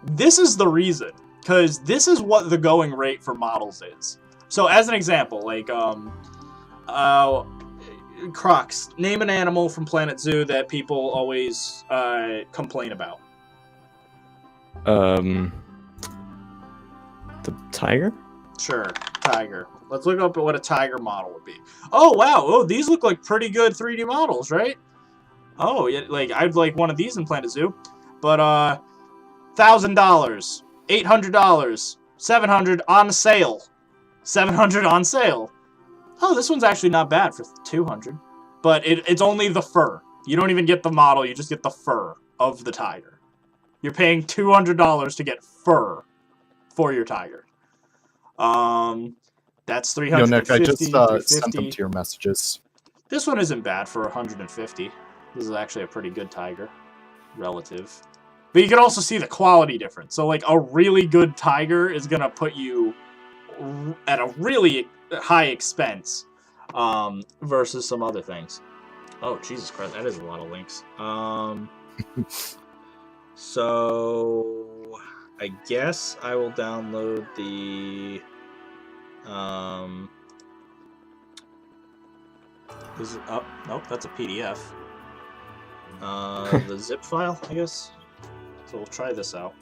this is the reason. Because this is what the going rate for models is. So, as an example, like, Crocs, name an animal from Planet Zoo that people always complain about. The tiger? Sure, tiger. Let's look up at what a tiger model would be. Oh, wow. Oh, these look like pretty good 3D models, right? Oh, yeah, like, I'd like one of these in Planet Zoo. But, $1,000, $800, $700 on sale. $700 on sale. Oh, this one's actually not bad for $200. But it's only the fur. You don't even get the model, you just get the fur of the tiger. You're paying $200 to get fur for your tiger. That's $350. Yo, Nick, I just sent them to your messages. This one isn't bad for $150. This is actually a pretty good tiger. Relative. But you can also see the quality difference. So, like, a really good tiger is going to put you at a really high expense versus some other things. Oh, Jesus Christ, that is a lot of links. So I guess I will download the is it, oh, nope, that's a PDF. The zip file, I guess. So we'll try this out.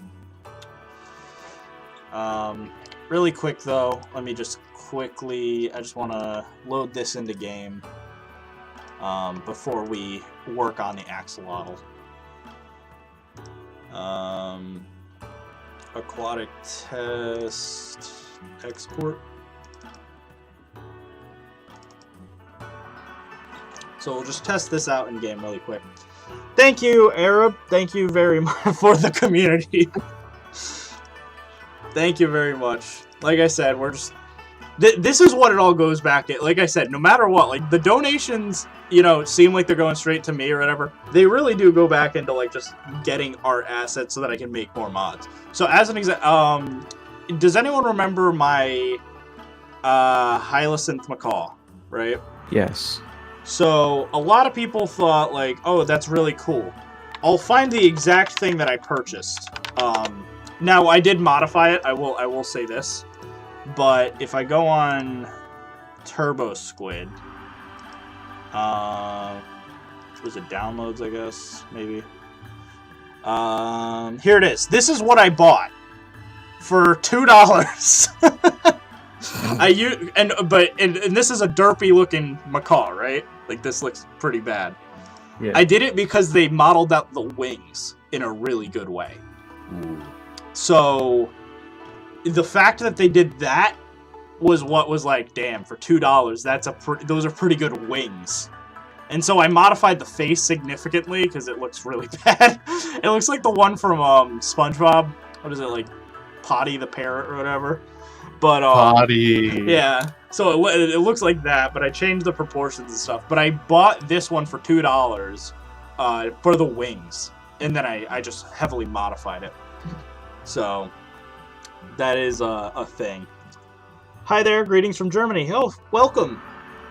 Really quick though, let me just quickly, I just want to load this into game before we work on the axolotl. Aquatic test export. So we'll just test this out in game really quick. Thank you, Arab. Thank you very much for the community. Thank you very much. Like I said, we're just... This is what it all goes back to. Like I said, no matter what, like, the donations, you know, seem like they're going straight to me or whatever. They really do go back into, like, just getting art assets so that I can make more mods. So, as an example, does anyone remember my Hyacinth Macaw, right? Yes. So, a lot of people thought, like, oh, that's really cool. I'll find the exact thing that I purchased. Now, I did modify it, I will say this. But if I go on Turbo Squid, was it downloads, I guess, maybe? Here it is. This is what I bought for $2. And this is a derpy looking macaw, right? Like, this looks pretty bad. Yeah. I did it because they modeled out the wings in a really good way. Ooh. So the fact that they did that was what was like, damn, for $2, those are pretty good wings. And so I modified the face significantly because it looks really bad. It looks like the one from SpongeBob. What is it, like Potty the parrot or whatever? But Potty. Yeah. So it looks like that, but I changed the proportions and stuff. But I bought this one for $2 for the wings, and then I just heavily modified it. So that is a thing. Hi there, greetings from Germany. Oh, welcome.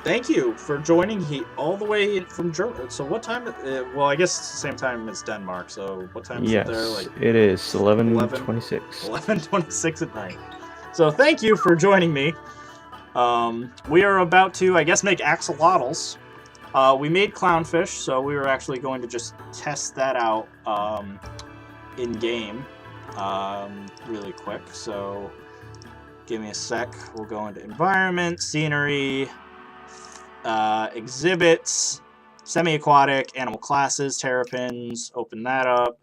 Thank you for joining all the way from Germany. So what time? Well, I guess it's the same time as Denmark. So what time is it there? Like it is 11:26. 11:26 at night. So thank you for joining me. We are about to, I guess, make axolotls. We made Clownfish, so we were actually going to just test that out in game. really quick. So give me a sec. We'll go into environment, scenery, exhibits, semi-aquatic, animal classes, terrapins. Open that up,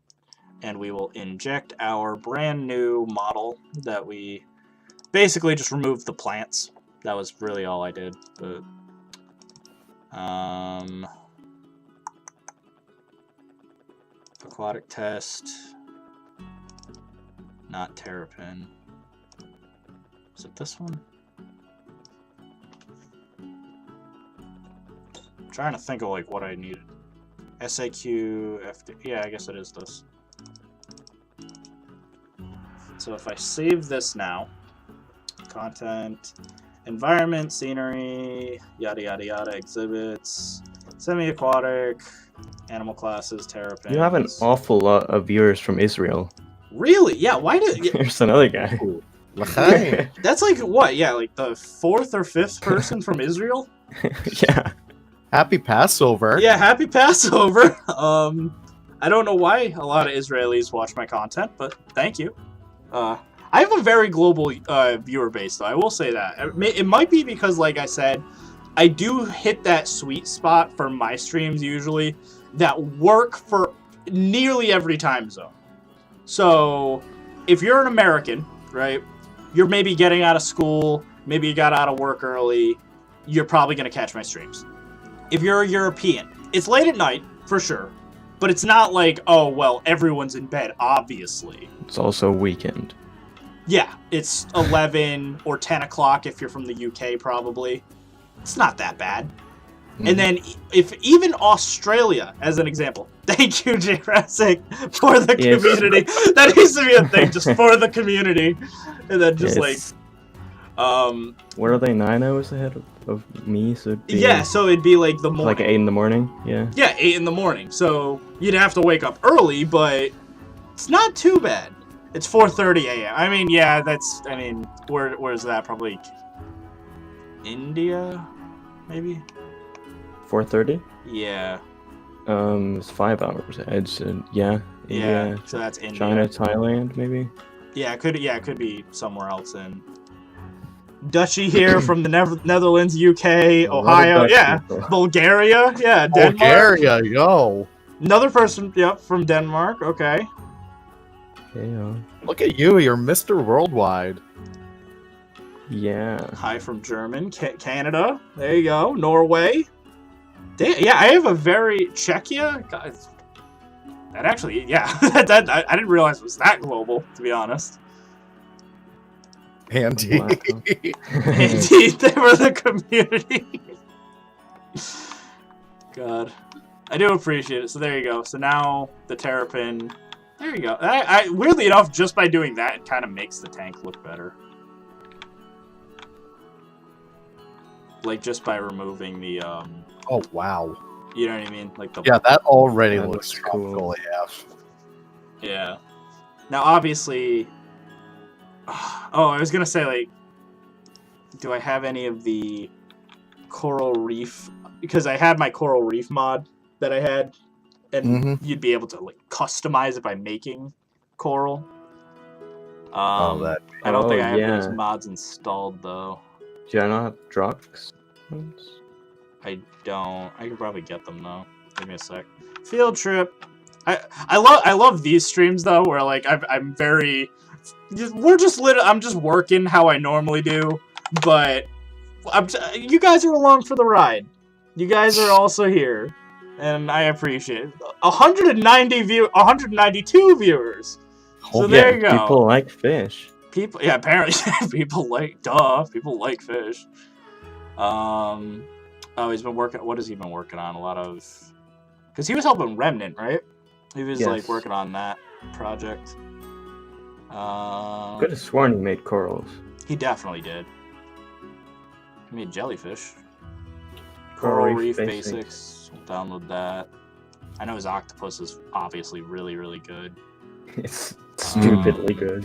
and we will inject our brand new model that we basically just removed the plants. That was really all I did. But aquatic test, not terrapin. Is it this one? I'm trying to think of like what I needed. SAQ, FD. Yeah, I guess it is this. So if I save this now, content, environment, scenery, yada yada yada, exhibits, semi-aquatic, animal classes, terrapins. You have an awful lot of viewers from Israel. Really? Yeah. Why did? There's another guy. That's like what? Yeah, like the 4th or 5th person from Israel. Yeah. Happy Passover. Yeah, happy Passover. I don't know why a lot of Israelis watch my content, but thank you. I have a very global viewer base, though. I will say that. It might be because, like I said, I do hit that sweet spot for my streams usually that work for nearly every time zone. So, if you're an American, right, you're maybe getting out of school, maybe you got out of work early, you're probably going to catch my streams. If you're a European, it's late at night, for sure, but it's not like, oh, well, everyone's in bed, obviously. It's also weekend. Yeah, it's 11 or 10 o'clock if you're from the UK, probably. It's not that bad. Mm-hmm. And then, if even Australia, as an example, thank you, Jurassic, for the community. That needs to be a thing, just for the community. And then just what are they, 9 hours ahead of me? So it'd be, yeah, so it'd be like the morning. Like 8 in the morning, yeah. Yeah, 8 in the morning. So you'd have to wake up early, but it's not too bad. It's 4:30 a.m. I mean, yeah, that's. I mean, where's that? Probably India, maybe. 4:30. Yeah. It's 5 hours. It's yeah. Yeah. India, So that's India. China, Thailand, maybe. Yeah, it could be somewhere else in. Dutchy here from the Netherlands, UK, Ohio, yeah, people. Bulgaria, yeah, Denmark. Bulgaria, yo. Another person, yep, from Denmark. Okay. Yeah. Look at you, you're Mr. Worldwide. Yeah. Hi from German, Canada. There you go. Norway. Yeah, I have a very Czechia. God, that actually, yeah, that I didn't realize it was that global, to be honest. Andy. Wow. Andy, they were the community. God, I do appreciate it. So there you go. So now the terrapin. There you go. I weirdly enough, just by doing that, it kind of makes the tank look better. Like just by removing the Oh wow. You know what I mean? Like the. Yeah, that already looks cool. AF. Yeah. Now obviously. Oh, I was gonna say, like, do I have any of the coral reef? Because I had my coral reef mod that I had, and you'd be able to like customize it by making coral. I don't think I have those mods installed though. Do I not have drugs? I don't. I can probably get them though. Give me a sec. Field trip. I love these streams though, where like I'm very. I'm just working how I normally do, but you guys are along for the ride. You guys are also here, and I appreciate it. 192 viewers. So there you go. People like fish. Yeah, apparently people like fish. Oh, he's been working. What has he been working on? A lot of, because he was helping Remnant, right? He was like working on that project. Could have sworn he made corals. He definitely did. He made jellyfish. Coral Reef Basics. We'll download that. I know his octopus is obviously really, really good. It's stupidly good.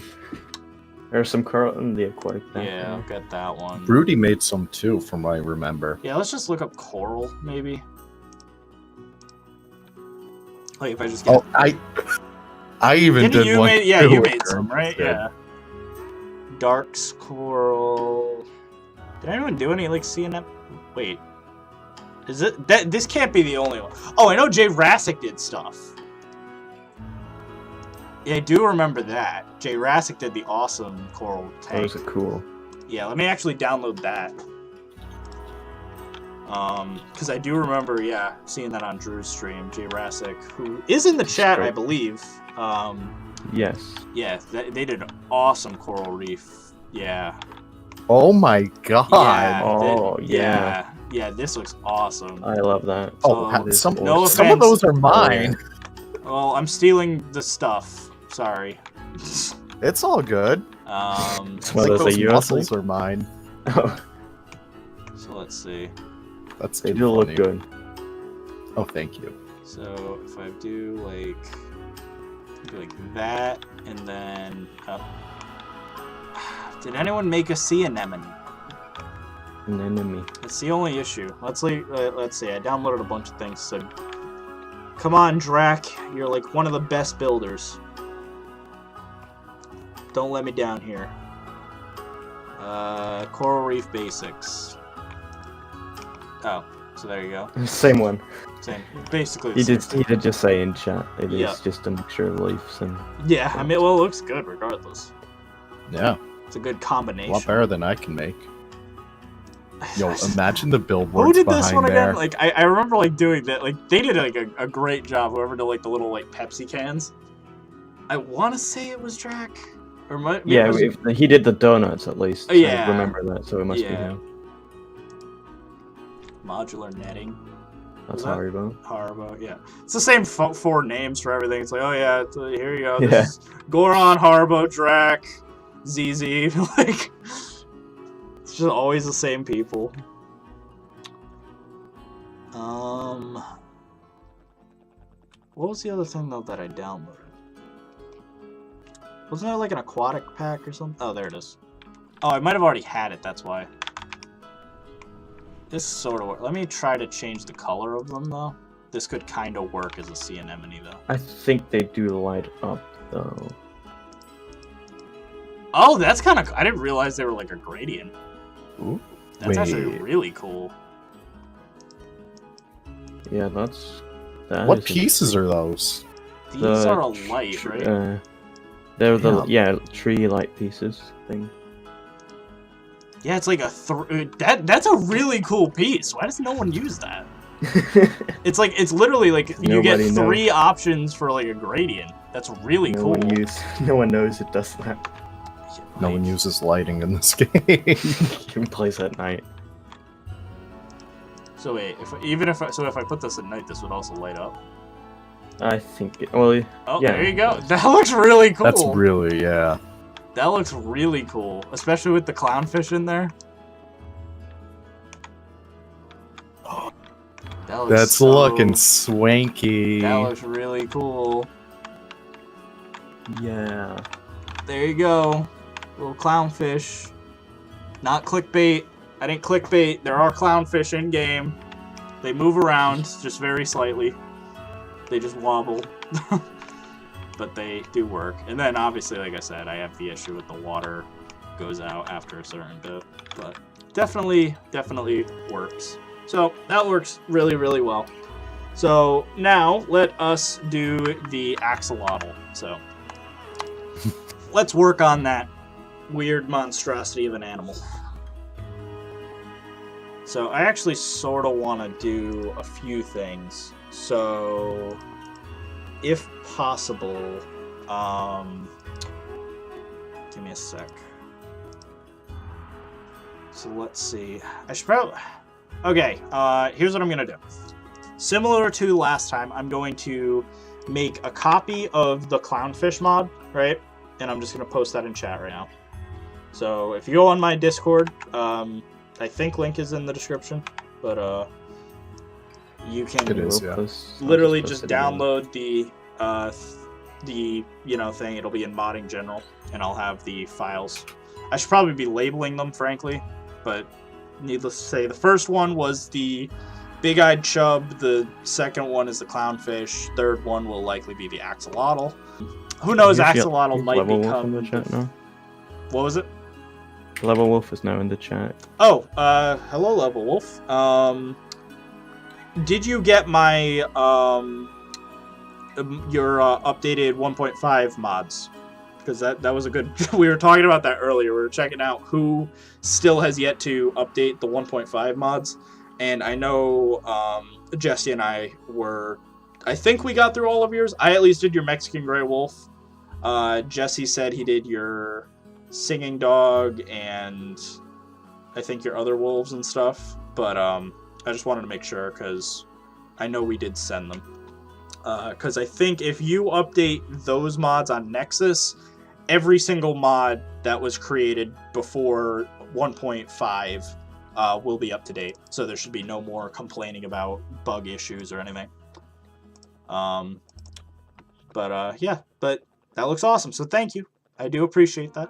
There's some coral in the aquatic. Yeah, I'll get that one. Broody made some too, from what I remember. Yeah, let's just look up coral, maybe. Like if I just get... I even Didn't did you one. made, yeah, too you with made some, her. right? Did. Yeah. Dark Squirrel. Did anyone do any, like, CNM? Wait. Is it? This can't be the only one. Oh, I know Jay Rassick did stuff. Yeah, I do remember that. Jay Rassick did the awesome coral tank. Those are cool. Yeah, let me actually download that. Because I do remember, yeah, seeing that on Drew's stream. Jay Rassick, who is in the chat, I believe. Yes. Yeah, they did an awesome coral reef. Yeah. Oh my god. Yeah. Oh, Yeah. Yeah, this looks awesome. I love that. Oh, That is some awesome. of those are mine. Well, I'm stealing the stuff. Sorry. It's all good. Some It's of like those those are yours, muscles are mine. Oh, So let's see. That's you it. do look good. Oh, thank you. So if I do like that, and then did anyone make a sea anemone? An enemy. That's the only issue. Let's see. I downloaded a bunch of things. So come on, Drac. You're like one of the best builders. Don't let me down here. Coral Reef Basics. Oh, so there you go. Same one. Same. Basically the He same did. thing. He did just say in chat. It is Yeah. just a mixture of leaves and. Yeah, I mean, well, it looks good regardless. Yeah, It's a good a combination. lot better than I can make. Yo, imagine the Who billboards did behind this one there. again? Like, I remember like doing that. Like, they did like a great job. Whoever did like the little like Pepsi cans. I want to say it was Drac, or maybe Yeah, it was... if, he did the donuts at least. Oh, yeah. I remember that, so it must be Yeah. him. Modular netting. That's Was that- Haribo. Haribo, yeah. It's the same four names for everything. It's like, oh yeah, here you go. Yeah. This is Goron, Haribo, Drac, ZZ. Like, it's just always the same people. What was the other thing though that I downloaded? Wasn't there like an aquatic pack or something? Oh, there it is. Oh, I might have already had it. That's why. This sort of works. Let me try to change the color of them, though. This could kind of work as a sea anemone, though. I think they do light up though. Oh, that's kind of... I didn't realize they were like a gradient. Ooh. That's actually Wait. really cool. Yeah, that's. That What is pieces are those? These the are a light, right? They're the tree light pieces thing. Yeah, it's like a... That's a really cool piece. Why does no one use that? It's like... It's literally like... You get Nobody three options for like a gradient. That's really cool. No one knows it does that. No one uses lighting in this game. He plays at night. So wait, if I put this at night, this would also light up. I think. Well, Oh, yeah, there you go. it does. That looks really cool. That's really, yeah. That looks really cool, especially with the clownfish in there. That looks That's so- looking swanky. That looks really cool. Yeah. There you go. Little clownfish. Not clickbait. I didn't clickbait. There are clownfish in game. They move around just very slightly. They just wobble. But they do work. And then obviously, like I said, I have the issue with the water goes out after a certain bit. But definitely works. So that works really, really well. So now let us do the axolotl. So let's work on that weird monstrosity of an animal. So I actually sort of want to do a few things. So if possible, give me a sec. So let's see. I should probably... Okay, here's what I'm going to do. Similar to last time, I'm going to make a copy of the clownfish mod, right? And I'm just going to post that in chat right now. So if you go on my Discord, I think link is in the description, but you can It is, yeah. literally just download the thing. It'll be in modding general, and I'll have the files. I should probably be labeling them, frankly, but needless to say, the first one was the big-eyed chub. The second one is the clownfish. Third one will likely be the axolotl. Who knows? You see Axolotl might Level Wolf in become. the chat now. What was it? Level Wolf is now in the chat. Oh, hello, Level Wolf. Did you get my your updated 1.5 mods? Because that was a good. We were talking about that earlier. We were checking out who still has yet to update the 1.5 mods, and I know Jesse and I were. I think we got through all of yours. I at least did your Mexican Gray Wolf. Jesse said he did your Singing Dog and I think your other wolves and stuff. But I just wanted to make sure because I know we did send them. Because I think if you update those mods on Nexus, every single mod that was created before 1.5 will be up to date. So there should be no more complaining about bug issues or anything. Yeah, but that looks awesome. So thank you. I do appreciate that.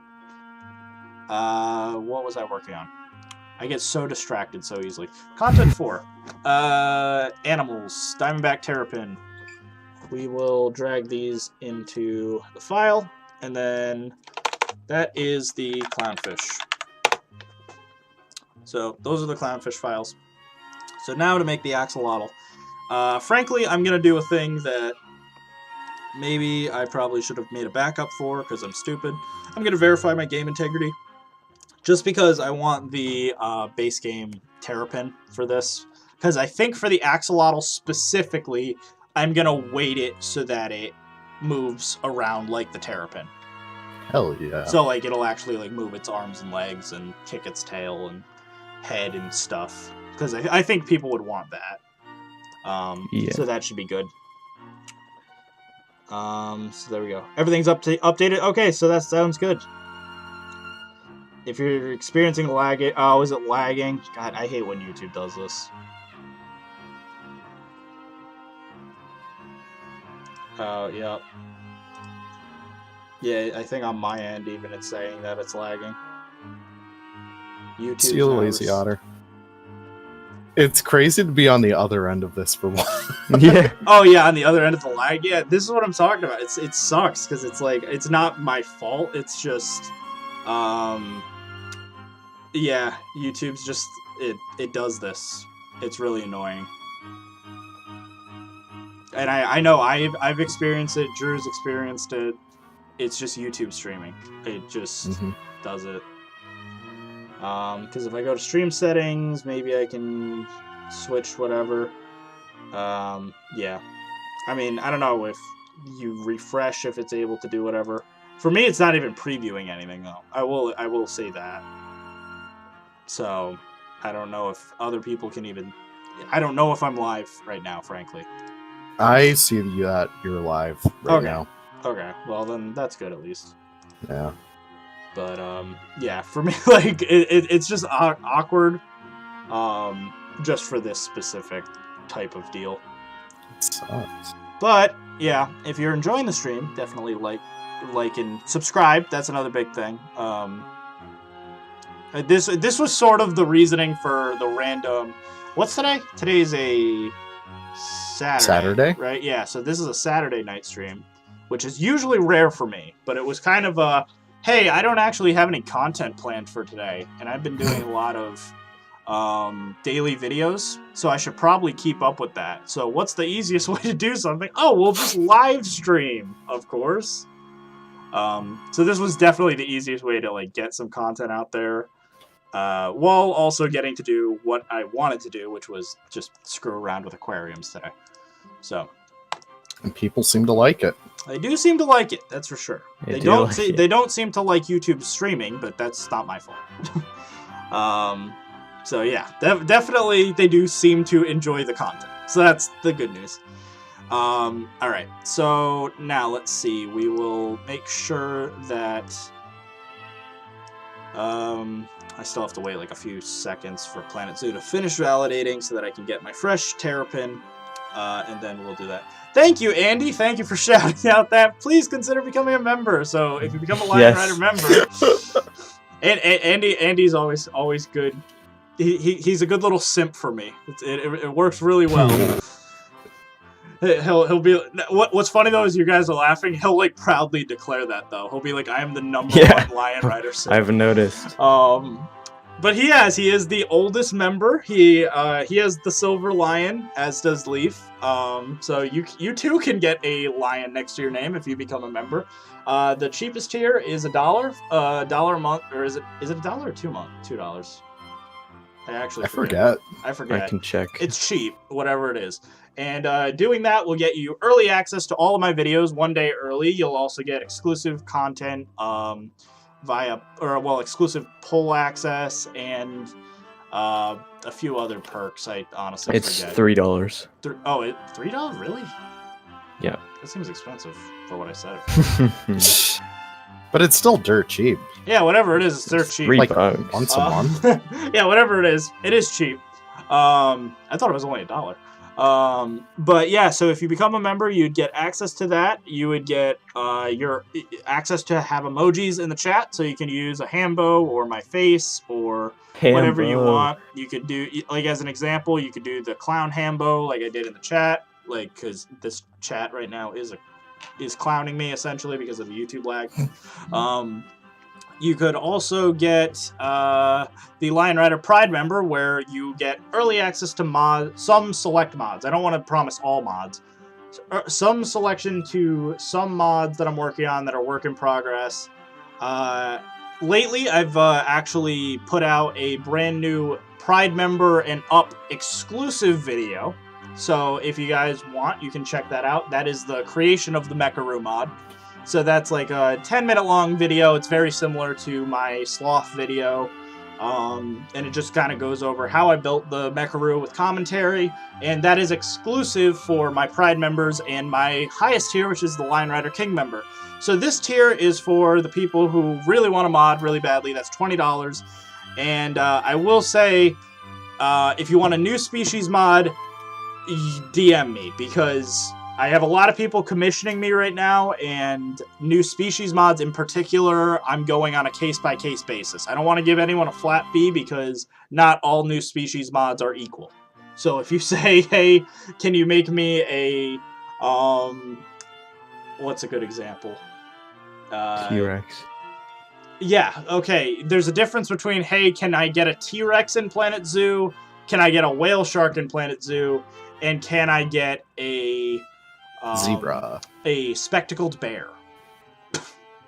What was I working on? I get so distracted so easily. Content 4. Animals. Diamondback Terrapin. We will drag these into the file, and then that is the Clownfish. So those are the Clownfish files. So now to make the Axolotl. Frankly, I'm going to do a thing that maybe I probably should have made a backup for because I'm stupid. I'm going to verify my game integrity just because I want the base game Terrapin for this. Because I think for the Axolotl specifically, I'm going to weight it so that it moves around like the Terrapin. Hell yeah. So like it'll actually like move its arms and legs and kick its tail and head and stuff. Because I think people would want that. Yeah. So that should be good. So there we go. Everything's updated. Okay, so that sounds good. If you're experiencing lag, is it lagging? God, I hate when YouTube does this. Oh, yeah. Yeah, I think on my end even it's saying that it's lagging. YouTube. See you, lazy otter. It's crazy to be on the other end of this for one. Yeah. Oh yeah, on the other end of the lag. Yeah, this is what I'm talking about. It sucks because it's like it's not my fault. It's just, yeah, YouTube's just it does this. It's really annoying. And I know I've experienced it. Drew's experienced it. It's just YouTube streaming. It just does it. Because if I go to stream settings, maybe I can switch whatever. Yeah. I mean, I don't know if you refresh if it's able to do whatever. For me, it's not even previewing anything though. I will say that. So, I don't know if other people can even. I don't know if I'm live right now, frankly. I see that you're live right now. Okay. Well, then that's good at least. Yeah. But yeah, for me, like it's just awkward, just for this specific type of deal. It sucks. But yeah, if you're enjoying the stream, definitely like and subscribe. That's another big thing. This was sort of the reasoning for the random. What's today? Today's a Saturday, right? Yeah. So this is a Saturday night stream, which is usually rare for me. But it was kind of a hey, I don't actually have any content planned for today, and I've been doing a lot of daily videos, so I should probably keep up with that. So what's the easiest way to do something? Oh, we'll just live stream, of course. So this was definitely the easiest way to like get some content out there, while also getting to do what I wanted to do, which was just screw around with aquariums today. So. And people seem to like it. They do seem to like it, that's for sure. They don't seem to like YouTube streaming, but that's not my fault. So yeah, definitely they do seem to enjoy the content. So that's the good news. Alright, so now let's see. We will make sure that I still have to wait like a few seconds for Planet Zoo to finish validating so that I can get my fresh Terrapin, and then we'll do that. Thank you, Andy. Thank you for shouting out that. Please consider becoming a member. So if you become a Lion Rider member, and Andy's always good. He's a good little simp for me. It works really well. He'll be what's funny though is you guys are laughing. He'll like proudly declare that though. He'll be like, I am the #1 Lion Rider. I haven't noticed. But he is the oldest member. He has the silver lion, as does Leaf. So you too can get a lion next to your name if you become a member. The cheapest tier is $1, $1 a month, or is it $1 or $2? I forget. I can check. It's cheap, whatever it is. And doing that will get you early access to all of my videos 1 day early. You'll also get exclusive content exclusive poll access and a few other perks. I honestly forget. It's $3. $3? Really? Yeah. That seems expensive for what I said. But it's still dirt cheap. Yeah, whatever it is, it's dirt cheap. $3 once a month. Yeah, whatever it is cheap. I thought it was only $1. But yeah, so if you become a member, you'd get access to that. You would get your access to have emojis in the chat, so you can use a Hambo or my face or whatever you want. You could do, like as an example, you could do the clown Hambo like I did in the chat, like because this chat right now is clowning me essentially because of the YouTube lag. You could also get the Lion Rider Pride member, where you get early access to some select mods. I don't want to promise all mods. Some selection to some mods that I'm working on that are work in progress. Lately, I've actually put out a brand new Pride member and Up exclusive video. So if you guys want, you can check that out. That is the creation of the Mecharoo mod. So that's like a 10-minute long video. It's very similar to my sloth video. And it just kind of goes over how I built the Mecharoo with commentary. And that is exclusive for my Pride members and my highest tier, which is the Lion Rider King member. So this tier is for the people who really want to mod really badly. That's $20. And I will say, if you want a new species mod, DM me, because I have a lot of people commissioning me right now, and new species mods in particular, I'm going on a case-by-case basis. I don't want to give anyone a flat fee because not all new species mods are equal. So if you say, hey, can you make me a, what's a good example? T-Rex. Yeah, okay. There's a difference between, hey, can I get a T-Rex in Planet Zoo? Can I get a whale shark in Planet Zoo? And can I get a zebra, a spectacled bear?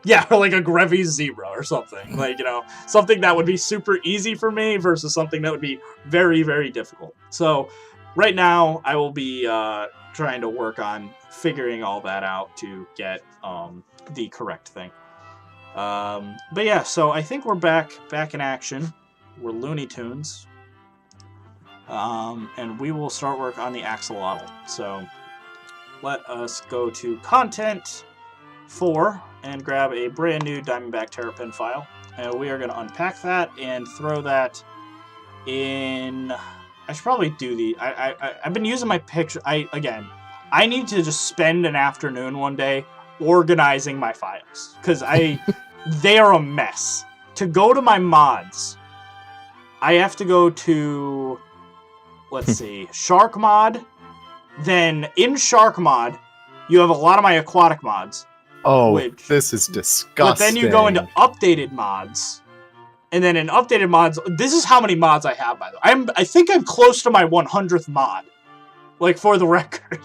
Yeah, or like a Grevy zebra or something. Like, you know, something that would be super easy for me versus something that would be very, very difficult. So right now I will be trying to work on figuring all that out to get the correct thing. But yeah, so I think we're back in action. We're Looney Tunes. And we will start work on the Axolotl. So let us go to Content 4 and grab a brand new Diamondback Terrapin file. And we are going to unpack that and throw that in. I should probably do the. I've been using my picture. I need to just spend an afternoon one day organizing my files, because they are a mess. To go to my mods, I have to go to, let's see, Shark Mod. Then in Shark Mod, you have a lot of my aquatic mods. Oh, this is disgusting. But then you go into updated mods. And then in updated mods, this is how many mods I have, by the way. I think I'm close to my 100th mod. Like, for the record.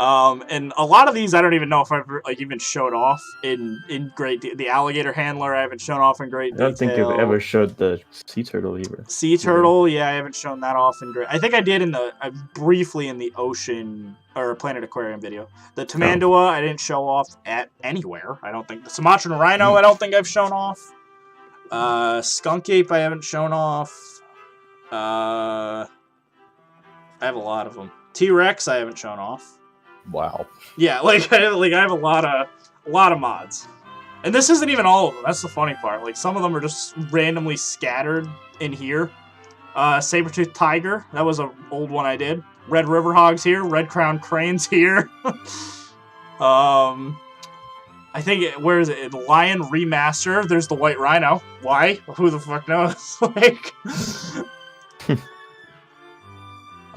And a lot of these I don't even know if I've even showed off in great detail. The alligator handler I haven't shown off in great detail. I don't think I've ever showed the sea turtle either. Sea turtle, yeah, I haven't shown that off in great. I think I did briefly in the ocean or Planet Aquarium video. The Tamandua I didn't show off at anywhere. I don't think. The Sumatran rhino I don't think I've shown off. Skunk ape I haven't shown off. I have a lot of them. T-Rex I haven't shown off. Wow. Yeah, I have a lot of mods. And this isn't even all of them. That's the funny part. Like, some of them are just randomly scattered in here. Saber-toothed tiger. That was an old one I did. Red river hogs here. Red crowned cranes here. I think, where is it? Lion remaster. There's the white rhino. Why? Who the fuck knows?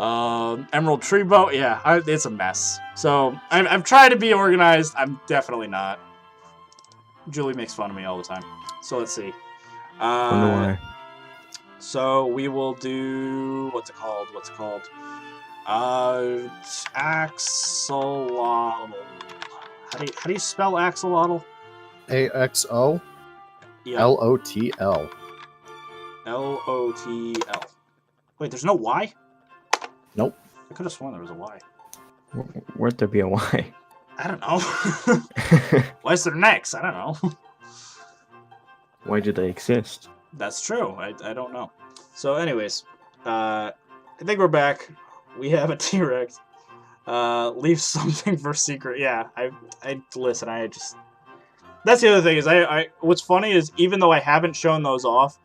Emerald tree boat. Yeah, it's a mess. So I've tried to be organized. I'm definitely not. Julie makes fun of me all the time. So let's see. Wonder why. So we will do what's it called? Axolotl. How do you spell axolotl? AXO Yeah. LOTL. LOTL. Wait, there's no Y? Nope. I could have sworn there was a Y. Where'd there be a Y? I don't know. Why is there an X? I don't know. Why do they exist? That's true. I don't know. So anyways, I think we're back. We have a T-Rex. Leave something for secret. Yeah, I listen, I just... That's the other thing is what's funny is even though I haven't shown those off,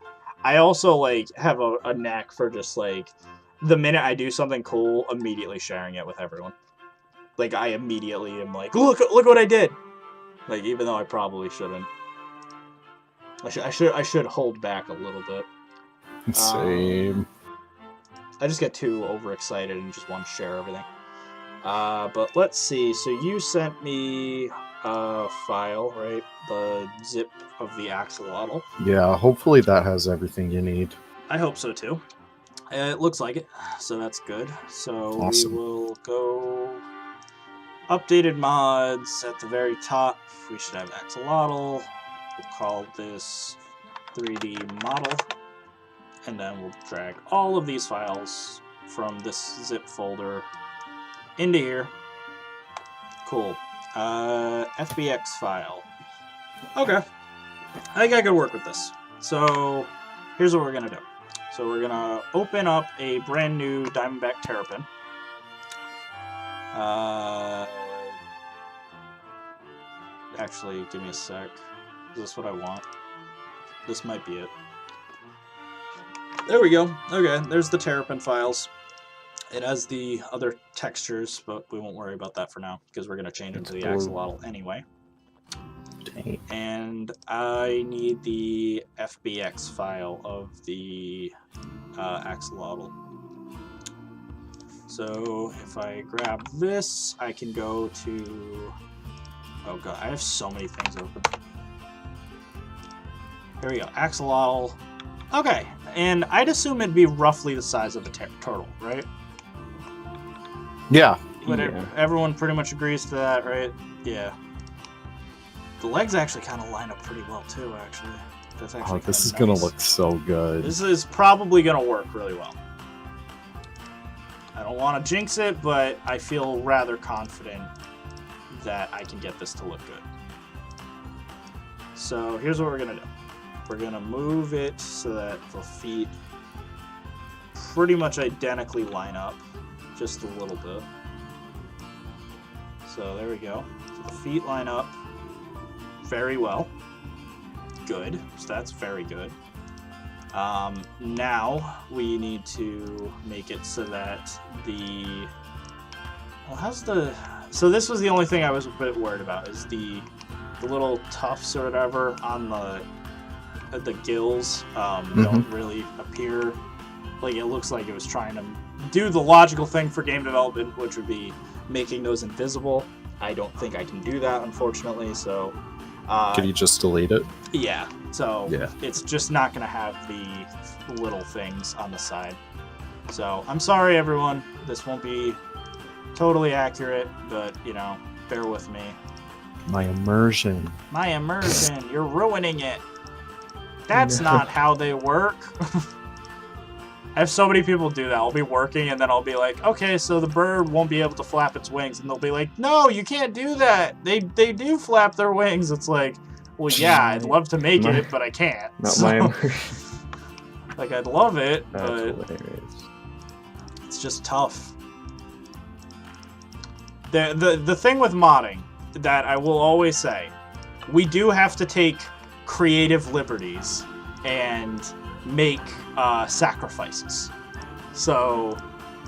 I also like have a knack for just like the minute I do something cool, immediately sharing it with everyone. Like I immediately am like, look what I did. Like even though I probably shouldn't. I should hold back a little bit. Same. I just get too overexcited and just want to share everything. But let's see. So you sent me a file, right? The zip of the axolotl. Yeah, hopefully that has everything you need. I hope so too. It looks like it, so that's good. So Awesome. We will go updated mods at the very top. We should have axolotl. We'll call this 3D model. And then we'll drag all of these files from this zip folder into here. Cool. FBX file. Okay. I think I could work with this. So here's what we're going to do. So we're going to open up a brand new Diamondback Terrapin. Actually, give me a sec. Is this what I want? This might be it. There we go. Okay, there's the Terrapin files. It has the other textures, but we won't worry about that for now, because we're going to change them to the axolotl anyway. Dang. And I need the FBX file of the axolotl. So if I grab this, I can go to... Oh god, I have so many things open. Here we go, axolotl. Okay, and I'd assume it'd be roughly the size of a turtle, right? Yeah. But Yeah. everyone pretty much agrees to that, right? Yeah. The legs actually kind of line up pretty well too, actually. That's actually This is kinda gonna nice. look so good. This is probably gonna work really well. I don't want to jinx it, but I feel rather confident that I can get this to look good. So here's what we're gonna do. We're gonna move it so that the feet pretty much identically line up, just a little bit. So there we go. So the feet line up very well. Good. So that's very good. Now we need to make it so that the... Well, so this was the only thing I was a bit worried about, is the little tufts or whatever on the gills don't really appear. Like, it looks like it was trying to do the logical thing for game development, which would be making those invisible. I don't think I can do that, unfortunately, so... Could you just delete it? Yeah, so Yeah. it's just not going to have the little things on the side. So, I'm sorry, everyone. This won't be totally accurate, but, you know, bear with me. My immersion. My immersion, you're ruining it. That's No. not how they work. I have so many people do that. I'll be working and then I'll be like, okay, so the bird won't be able to flap its wings. And they'll be like, no, you can't do that. They do flap their wings. It's like, well, yeah, I'd love to make it, but I can't. Not So, my immersion. like, I'd love it, That's but hilarious. it's just tough. The thing with modding that I will always say, we do have to take creative liberties and make sacrifices. So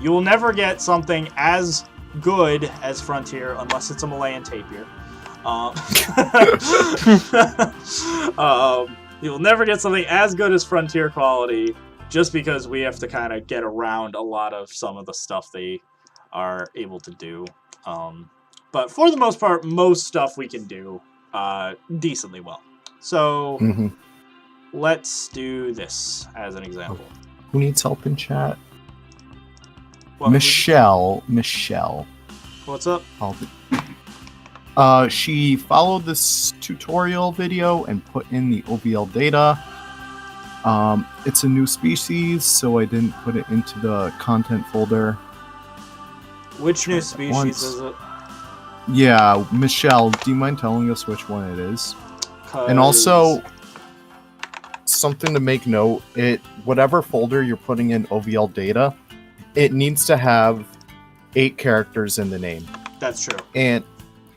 you will never get something as good as Frontier unless it's a Malayan tapir. You'll never get something as good as Frontier quality just because we have to kind of get around a lot of some of the stuff they are able to do. But for the most part, most stuff we can do decently well. So let's do this as an example. Who needs help in chat? What, Michelle. What's up? She followed this tutorial video and put in the OVL data. It's a new species, so I didn't put it into the content folder. Which new species is it? Yeah, Michelle, do you mind telling us which one it is? And also, something to make note, whatever folder you're putting in OVL data, it needs to have 8 characters in the name. That's true.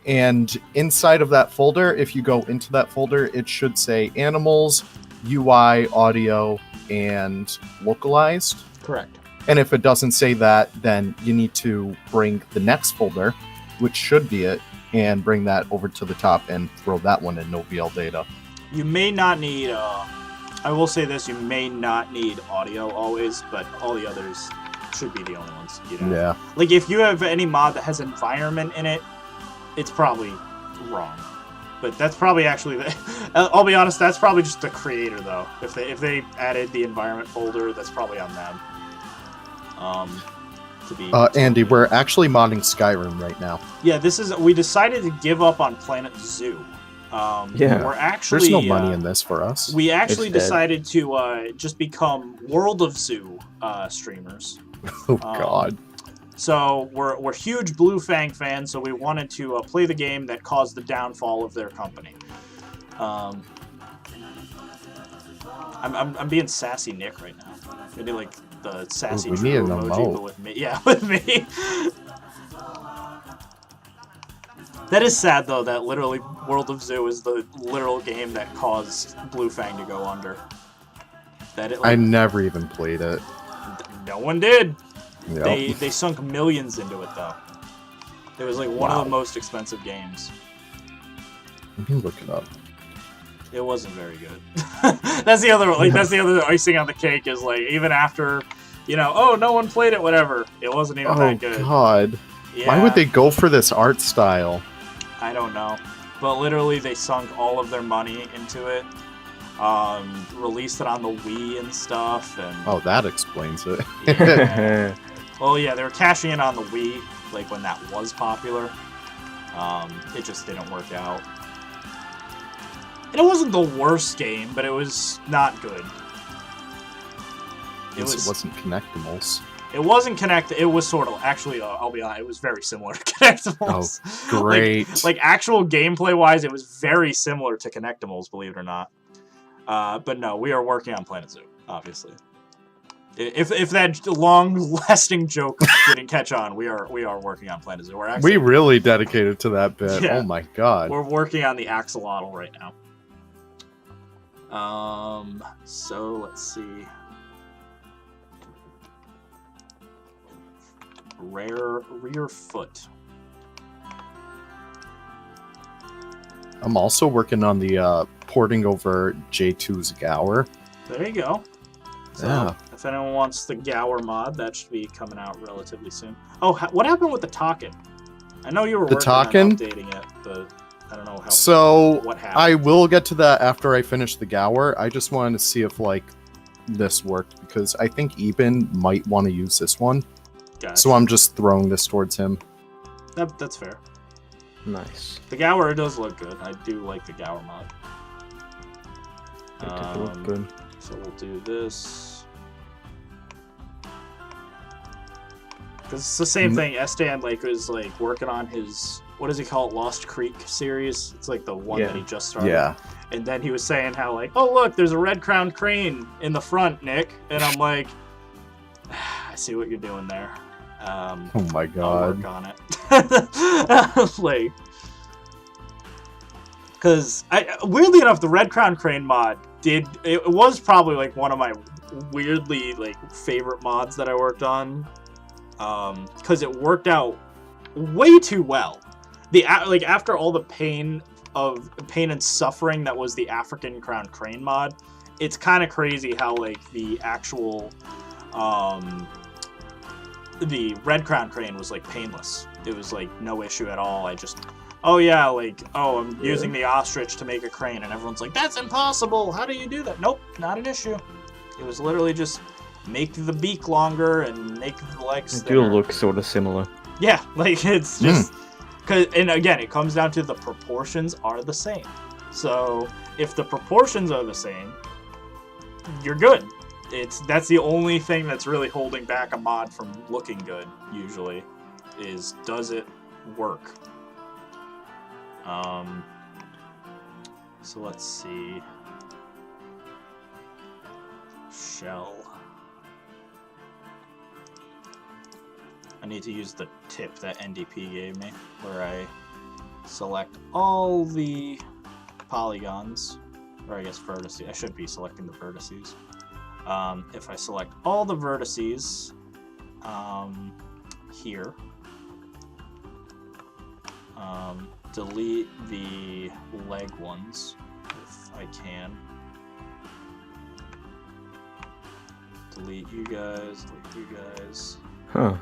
And inside of that folder, if you go into that folder, it should say animals, UI, audio, and localized. Correct. And if it doesn't say that, then you need to bring the next folder, which should be it, and bring that over to the top and throw that one in OVL data. You may not need, I will say this, you may not need audio always, but all the others should be the only ones. You know? Yeah. Like, if you have any mod that has environment in it, it's probably wrong. But that's probably actually I'll be honest, that's probably just the creator though. If they added the environment folder, that's probably on them. Andy, we're actually modding Skyrim right now. Yeah, we decided to give up on Planet Zoo. We're actually there's no money in this for us. We actually decided to just become World of Zoo streamers. Oh God. So we're huge Blue Fang fans, so we wanted to play the game that caused the downfall of their company. I'm being sassy Nick right now. Maybe like the sassy we need an emoji, but with me. Yeah, with me. That is sad though. That literally World of Zoo is the literal game that caused Blue Fang to go under. I never even played it. No one did. Yep. They sunk millions into it though. It was like one of the most expensive games. Let me look it up. It wasn't very good. That's the other icing on the cake is like even after, oh no one played it, whatever. It wasn't even that good. Oh God. Yeah. Why would they go for this art style? I don't know. But literally they sunk all of their money into it. Released it on the Wii and stuff and oh, that explains it. Yeah. Well, yeah, they were cashing in on the Wii, like when that was popular. It just didn't work out. And it wasn't the worst game, but it was not good. It wasn't Connectimals. It wasn't Connect. It was sort of actually. I'll be honest. It was very similar to Connectimals. Oh, great! like actual gameplay wise, it was very similar to Connectimals. Believe it or not. But no, we are working on Planet Zoo, obviously. If that long-lasting joke didn't catch on, we are working on Planet Zoo. We really dedicated to that bit. Yeah, oh my God! We're working on the Axolotl right now. So let's see. Rear foot. I'm also working on the porting over J2's Gower. There you go. So, yeah. If anyone wants the Gower mod, that should be coming out relatively soon. Oh, what happened with the Token? I know you were working on updating it, but I don't know how. So what happened. I will get to that after I finish the Gower. I just wanted to see if this worked because I think Eben might want to use this one. Gotcha. So I'm just throwing this towards him. That's fair. Nice. The Gower does look good. I do like the Gower mod. They do look good. So we'll do this. Because it's the same thing. Estan was working on his, what does he call it, Lost Creek series? It's like the one that he just started. Yeah. And then he was saying how oh look, there's a red-crowned crane in the front, Nick. And I'm like, I see what you're doing there. Oh my God. I'll work on it. Because weirdly enough, the Red Crown Crane mod it was probably one of my weirdly favorite mods that I worked on. Because it worked out way too well. After all the pain and suffering that was the African Crown Crane mod, it's kind of crazy how like the actual the red crown crane was like painless. It was like no issue at all. I just, oh yeah, like, oh, I'm using the ostrich to make a crane, and everyone's like, that's impossible. How do you do that? Nope, not an issue. It was literally just make the beak longer and make the legs They do thinner. look sort of similar. Yeah, like it's just, and again, it comes down to the proportions are the same. So if the proportions are the same, you're good. That's the only thing that's really holding back a mod from looking good, usually, is does it work? So let's see. Shell. I need to use the tip that NDP gave me, where I select all the polygons, or I guess vertices. I should be selecting the vertices. If I select all the vertices here, delete the leg ones if I can. Delete you guys, delete you guys. Huh.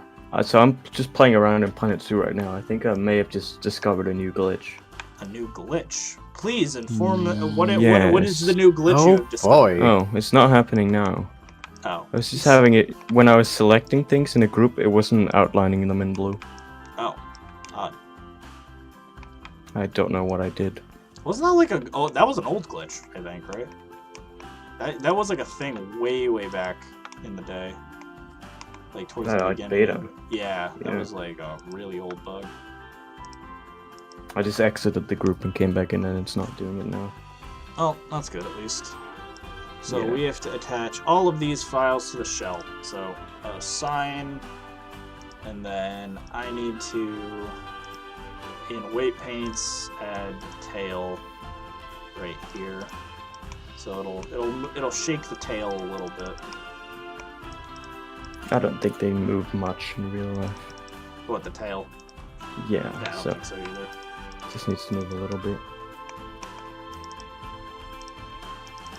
So I'm just playing around in Planet Zoo right now. I think I may have just discovered a new glitch. A new glitch? Please inform me. What is the Yes. new glitch you have discovered? Boy. Oh, it's not happening now. Oh. I was just having it when I was selecting things in a group. It wasn't outlining them in blue. Oh. Odd. I don't know what I did. Wasn't that like a... Oh, that was an old glitch, I think, right? That was like a thing way back in the day. Like towards the Like beginning. beta. Yeah, that Yeah. was like a really old bug. I just exited the group and came back in, and it's not doing it now. Oh, that's good at least. So Yeah. we have to attach all of these files to the shell. So assign, and then I need to, in weight paints, add tail right here. So it'll shake the tail a little bit. I don't think they move much in real life. What, the tail? Yeah, Yeah, I don't so think so either. just needs to move a little bit.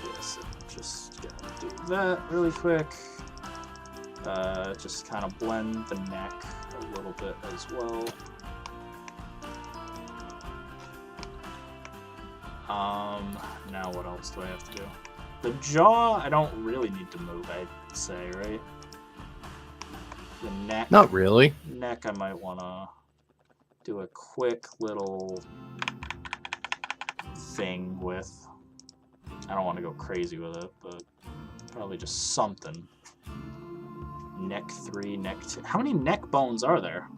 Yes, just gotta do that really quick. Just kind of blend the neck a little bit as well. Now what else do I have to do? The jaw, I don't really need to move, I'd say, right? The neck. Not really. Neck, I might want to do a quick little thing with. I don't want to go crazy with it, but probably just something. Neck 3, neck 2. How many neck bones are there?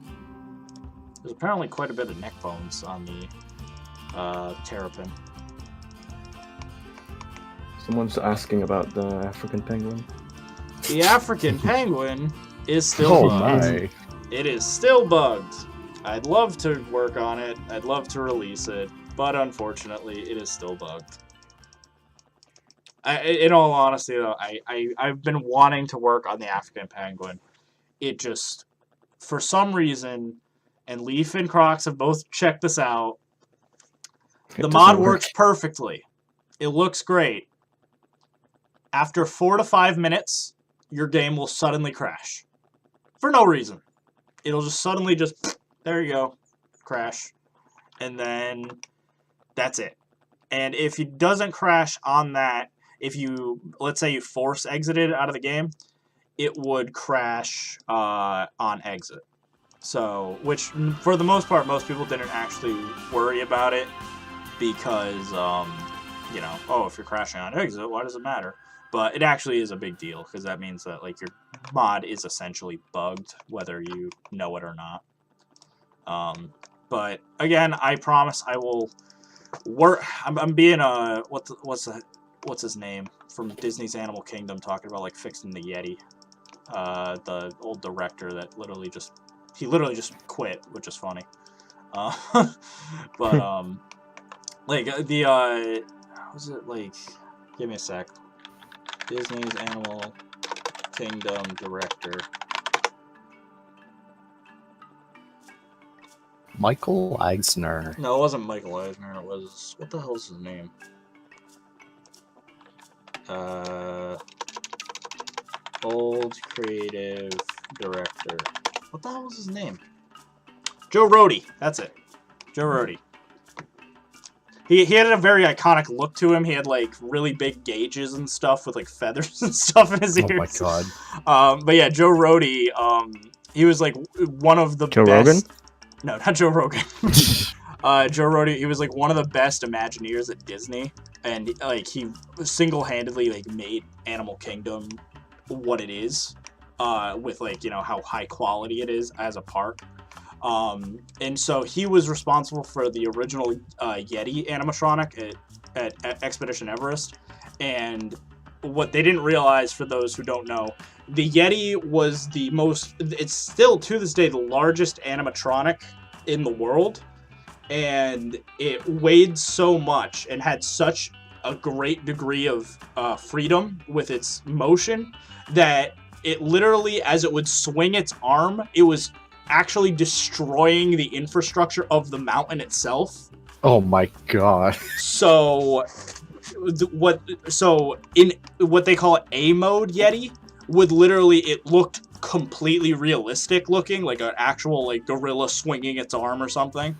There's apparently quite a bit of neck bones on the terrapin. Someone's asking about the African penguin. The African penguin is still Oh bugged. my. It is still bugged. I'd love to work on it. I'd love to release it, but unfortunately, it is still bugged. In all honesty, though, I've been wanting to work on the African penguin. It just, for some reason, and Leaf and Crocs have both checked this out, the mod works perfectly. It looks great. After 4 to 5 minutes, your game will suddenly crash. For no reason. It'll just suddenly just, there you go, crash. And then that's it. And if it doesn't crash on that, if you, let's say you force exited out of the game, it would crash on exit. So, which for the most part, most people didn't actually worry about it because, you know, oh, if you're crashing on exit, why does it matter? But it actually is a big deal because that means that like your mod is essentially bugged, whether you know it or not. But again, I promise I will work. I'm being what's his name from Disney's Animal Kingdom talking about like fixing the Yeti. The old director that literally just quit, which is funny. But like the was it like? Give me a sec. Disney's Animal Kingdom director. Michael Eisner. No, it wasn't Michael Eisner. It was, what the hell's his name? Old creative director. What the hell was his name? Joe Rohde. That's it. Joe Rohde. He had a very iconic look to him. He had like really big gauges and stuff with like feathers and stuff in his ears. Oh my god. But yeah, Joe Rohde. He was like one of the Joe best. Rogan? No, not Joe Rogan. Joe Rohde. He was like one of the best Imagineers at Disney, and like he single-handedly like made Animal Kingdom what it is, with like, you know, how high quality it is as a park. And so he was responsible for the original Yeti animatronic at Expedition Everest. And what they didn't realize, for those who don't know, the Yeti was the most, it's still to this day the largest animatronic in the world. And it weighed so much and had such a great degree of freedom with its motion that it literally, as it would swing its arm, it was actually destroying the infrastructure of the mountain itself. Oh my god. So in what they call A mode Yeti would literally, it looked completely realistic looking, like an actual like gorilla swinging its arm or something.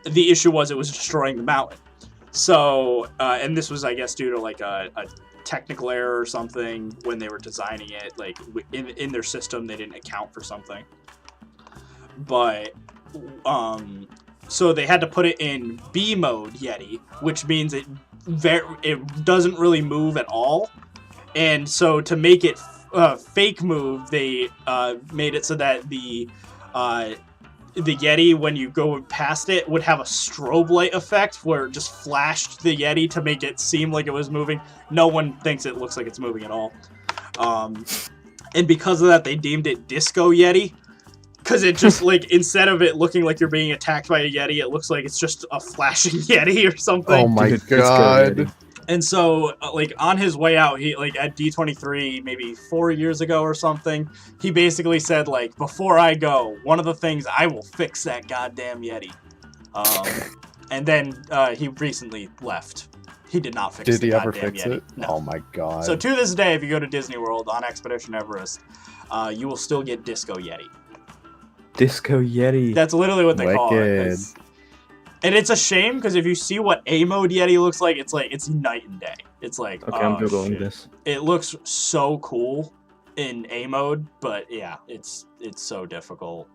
The issue was it was destroying the mountain. So and this was, I guess, due to like a technical error or something when they were designing it, like in their system they didn't account for something. But so they had to put it in B mode Yeti, which means it doesn't really move at all. And so to make it fake move, they made it so that the Yeti, when you go past it, would have a strobe light effect where it just flashed the Yeti to make it seem like it was moving. No one thinks it looks like it's moving at all. And because of that, they deemed it Disco Yeti. Because it just, like, instead of it looking like you're being attacked by a Yeti, it looks like it's just a flashing Yeti or something. Oh my god. And so, like, on his way out, he, like, at D23, maybe 4 years ago or something, he basically said, like, before I go, one of the things, I will fix that goddamn Yeti. And then he recently left. He did not fix the goddamn Yeti. Did he ever fix it? No. Oh my god. So to this day, if you go to Disney World on Expedition Everest, you will still get Disco Yeti. Disco Yeti. That's literally what they call it. Wicked. And it's a shame, because if you see what A mode Yeti looks like, it's night and day. It's like, Okay, I'm googling this. It looks so cool in A mode, but yeah, it's so difficult.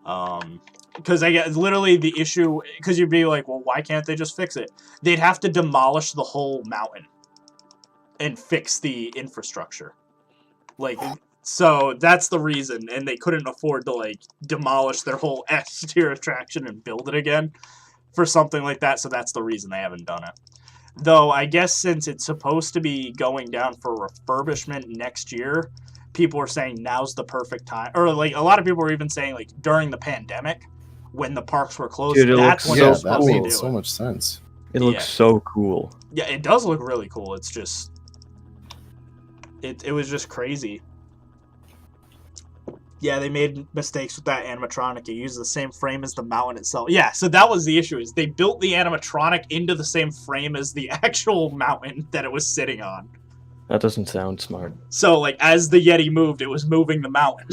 Because I guess literally the issue, because you'd be like, well, why can't they just fix it? They'd have to demolish the whole mountain and fix the infrastructure. Like, so that's the reason, and they couldn't afford to like demolish their whole S-tier attraction and build it again for something like that, so that's the reason they haven't done it. Though I guess since it's supposed to be going down for refurbishment next year, people are saying now's the perfect time, or like a lot of people were even saying like during the pandemic when the parks were closed. Dude, that's when yeah, they're that supposed to do makes so it. much sense. It looks so cool. Yeah, it does look really cool. It's just it was just crazy. Yeah, they made mistakes with that animatronic. It used the same frame as the mountain itself. Yeah, so that was the issue, is they built the animatronic into the same frame as the actual mountain that it was sitting on. That doesn't sound smart. So, like, as the Yeti moved, it was moving the mountain.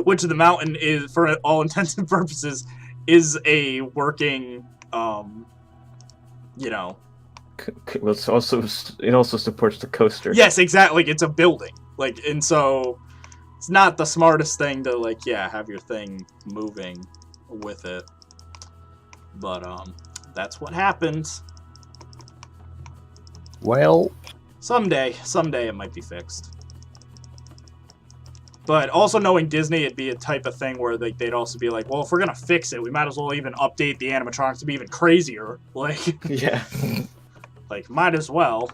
Which the mountain is, for all intents and purposes, is a working, you know... Well, it also supports the coaster. Yes, exactly. Like, it's a building. Like, and so... It's not the smartest thing to, like, yeah, have your thing moving with it. But, that's what happens. Well, Someday it might be fixed. But also knowing Disney, it'd be a type of thing where they'd also be like, well, if we're gonna fix it, we might as well even update the animatronics to be even crazier. Like, Yeah. like, might as well.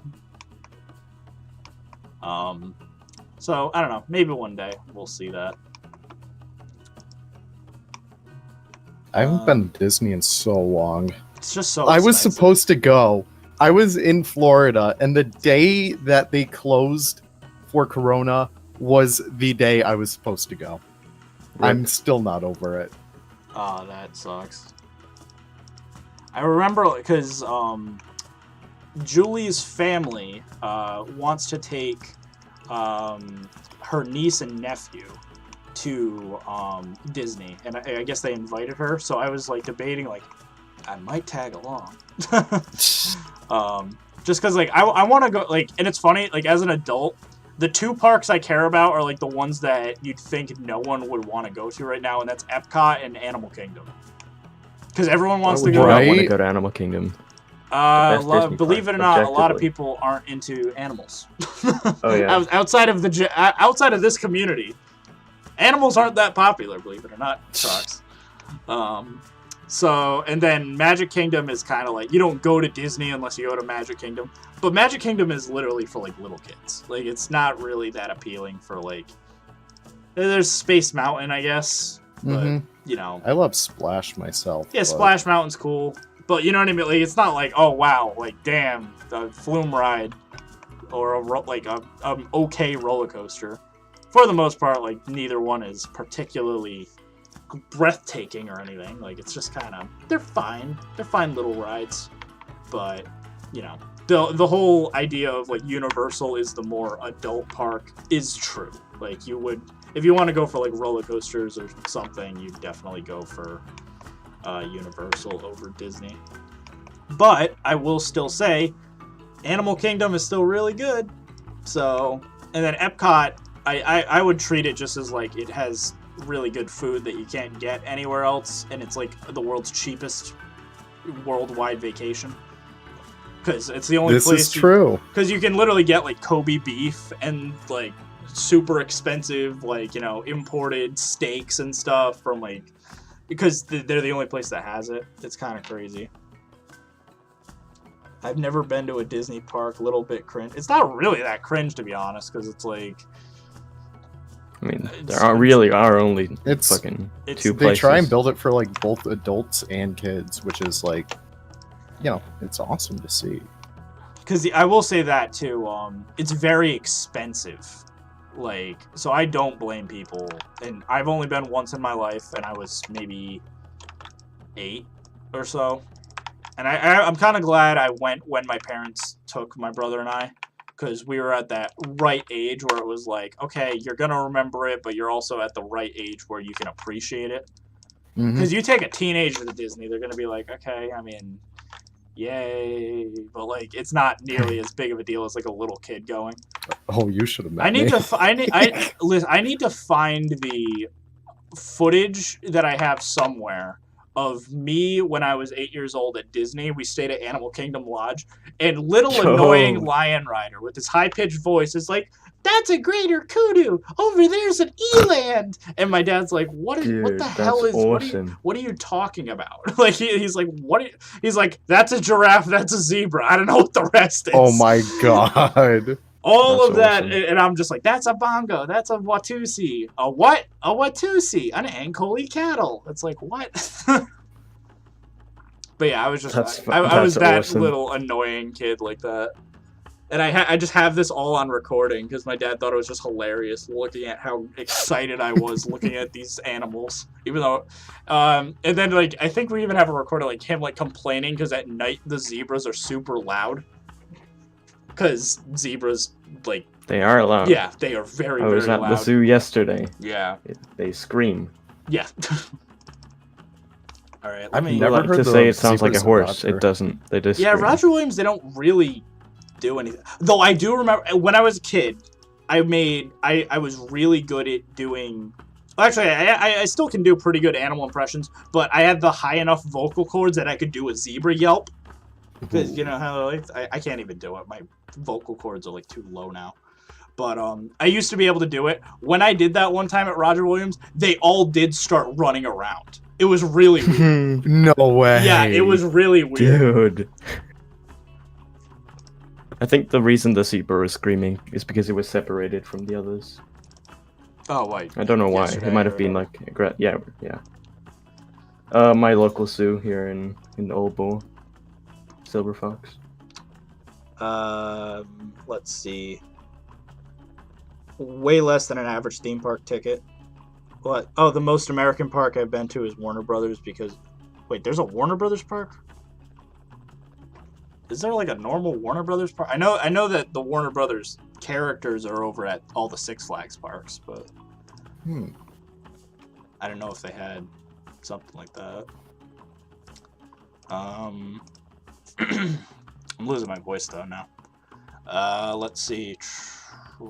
So, I don't know. Maybe one day we'll see that. I haven't been to Disney in so long. It's just so I was expensive. supposed to go. I was in Florida, and the day that they closed for Corona was the day I was supposed to go. Right. I'm still not over it. Oh, that sucks. I remember, because, Julie's family wants to take her niece and nephew to Disney, and I guess they invited her. So I was like debating, like, I might tag along, just because like I want to go. Like, and it's funny, like as an adult, the two parks I care about are like the ones that you'd think no one would want to go to right now, and that's Epcot and Animal Kingdom. Because everyone wants to go. I want to go to Animal Kingdom. Believe it or not, a lot of people aren't into animals. Oh yeah. outside of this community, animals aren't that popular. Believe it or not, sucks. So, and then Magic Kingdom is kind of like, you don't go to Disney unless you go to Magic Kingdom. But Magic Kingdom is literally for like little kids. Like, it's not really that appealing for like. There's Space Mountain, I guess, but you know. I love Splash myself. Yeah, Splash Mountain's cool. But you know what I mean? Like, it's not like, oh wow, like damn, a flume ride or a okay roller coaster. For the most part, like neither one is particularly breathtaking or anything. Like, it's just kind of, they're fine little rides. But you know, the whole idea of like Universal is the more adult park is true. Like, you would, if you want to go for like roller coasters or something, you'd definitely go for Universal over Disney. But I will still say Animal Kingdom is still really good. So, and then Epcot, I would treat it just as like it has really good food that you can't get anywhere else, and it's like the world's cheapest worldwide vacation. Because it's the only place. This is true. Because you can literally get like Kobe beef and like super expensive, like, you know, imported steaks and stuff from like, because they're the only place that has it. It's kind of crazy. I've never been to a Disney park. A little bit cringe. It's not really that cringe, to be honest, because it's like. I mean, there are only fucking two places. They try and build it for like both adults and kids, which is like, you know, it's awesome to see. Because I will say that too. It's very expensive. Like, so I don't blame people. And I've only been once in my life, and I was maybe 8 or so. And I'm kind of glad I went when my parents took my brother and I, because we were at that right age where it was like, okay, you're going to remember it, but you're also at the right age where you can appreciate it. Because you take a teenager to Disney, they're going to be like, okay, I mean, yay. But, like, it's not nearly as big of a deal as, like, a little kid going. Oh, you should have met I need me. I need to find the footage that I have somewhere of me when I was 8 years old at Disney. We stayed at Animal Kingdom Lodge, and little annoying Lion Rider with his high-pitched voice is like, "That's a greater kudu. Over there's an eland." And my dad's like, what the hell is awesome. What are you talking about? Like, he's like, he's like, "That's a giraffe, that's a zebra. I don't know what the rest is." Oh my god. All That's of that, awesome. and I'm just like, that's a bongo, that's a Watusi. A what? A Watusi, an Ankoli cattle. It's like, what? But yeah, I was just, I was that awesome. little annoying kid like that. And I just have this all on recording, because my dad thought it was just hilarious looking at how excited I was looking at these animals. Even though, and then, like, I think we even have a recording, like, him, like, complaining because at night the zebras are super loud. Because zebras, like... They are loud. Yeah, they are very, very loud. I was at the zoo yesterday. Yeah. They scream. Yeah. All right, I've let me... never heard to say it sounds like a zebras horse. Roger. It doesn't. They just Yeah, scream. Roger Williams, they don't really do anything. Though I do remember, when I was a kid, I was really good at doing... Actually, I still can do pretty good animal impressions, but I had the high enough vocal cords that I could do a zebra yelp. Because, you know how, like, I can't even do it. My vocal cords are, like, too low now. But I used to be able to do it. When I did that one time at Roger Williams, they all did start running around. It was really weird. No way. Yeah, it was really weird. Dude. I think the reason the zebra was screaming is because it was separated from the others. Oh, wait. I don't know why. It might have been like... Yeah. My local zoo here in Old Bull. Silver Fox. Let's see. Way less than an average theme park ticket. What? Oh, the most American park I've been to is Warner Brothers because... Wait, there's a Warner Brothers park? Is there like a normal Warner Brothers park? I know that the Warner Brothers characters are over at all the Six Flags parks, but I don't know if they had something like that. I'm losing my voice though now. Let's see.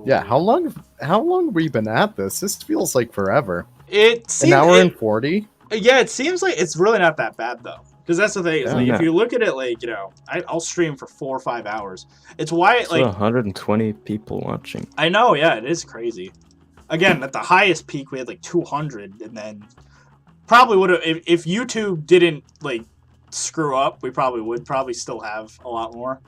Yeah, how long have we been at this? This feels like forever. It seems, an hour and 40? Yeah, it seems like it's really not that bad though. Because that's the thing. Is like, Yeah. if you look at it, like, you know, I'll stream for 4 or 5 hours. It's why, It's like, 120 people watching. I know, yeah, it is crazy. Again, at the highest peak, we had like 200, and then probably would have, if YouTube didn't like screw up, we probably would still have a lot more.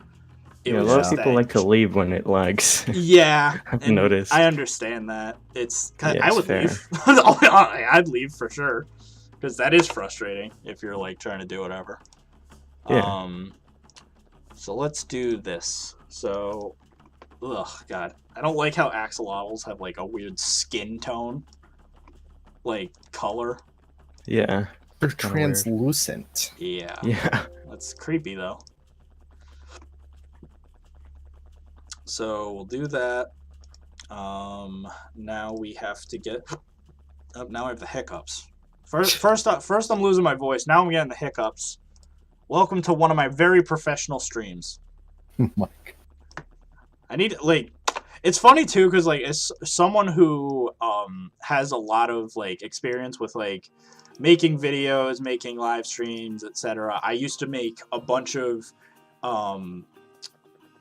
Yeah, a lot of people like to leave when it lags. Yeah, I've and noticed. I understand that. It's, Yeah, I it's would fair. leave. I'd leave for sure, because that is frustrating if you're like trying to do whatever. Yeah. So let's do this. So, ugh, God, I don't like how axolotls have like a weird skin tone, like color. Yeah. They're Kinda weird. translucent. Yeah, Yeah. that's creepy though. So we'll do that. Now we have to get. Oh, now I have the hiccups. First I'm losing my voice. Now I'm getting the hiccups. Welcome to one of my very professional streams. Mike. I need like, it's funny too because like as someone who has a lot of like experience with like making videos, making live streams, etc. I used to make a bunch of,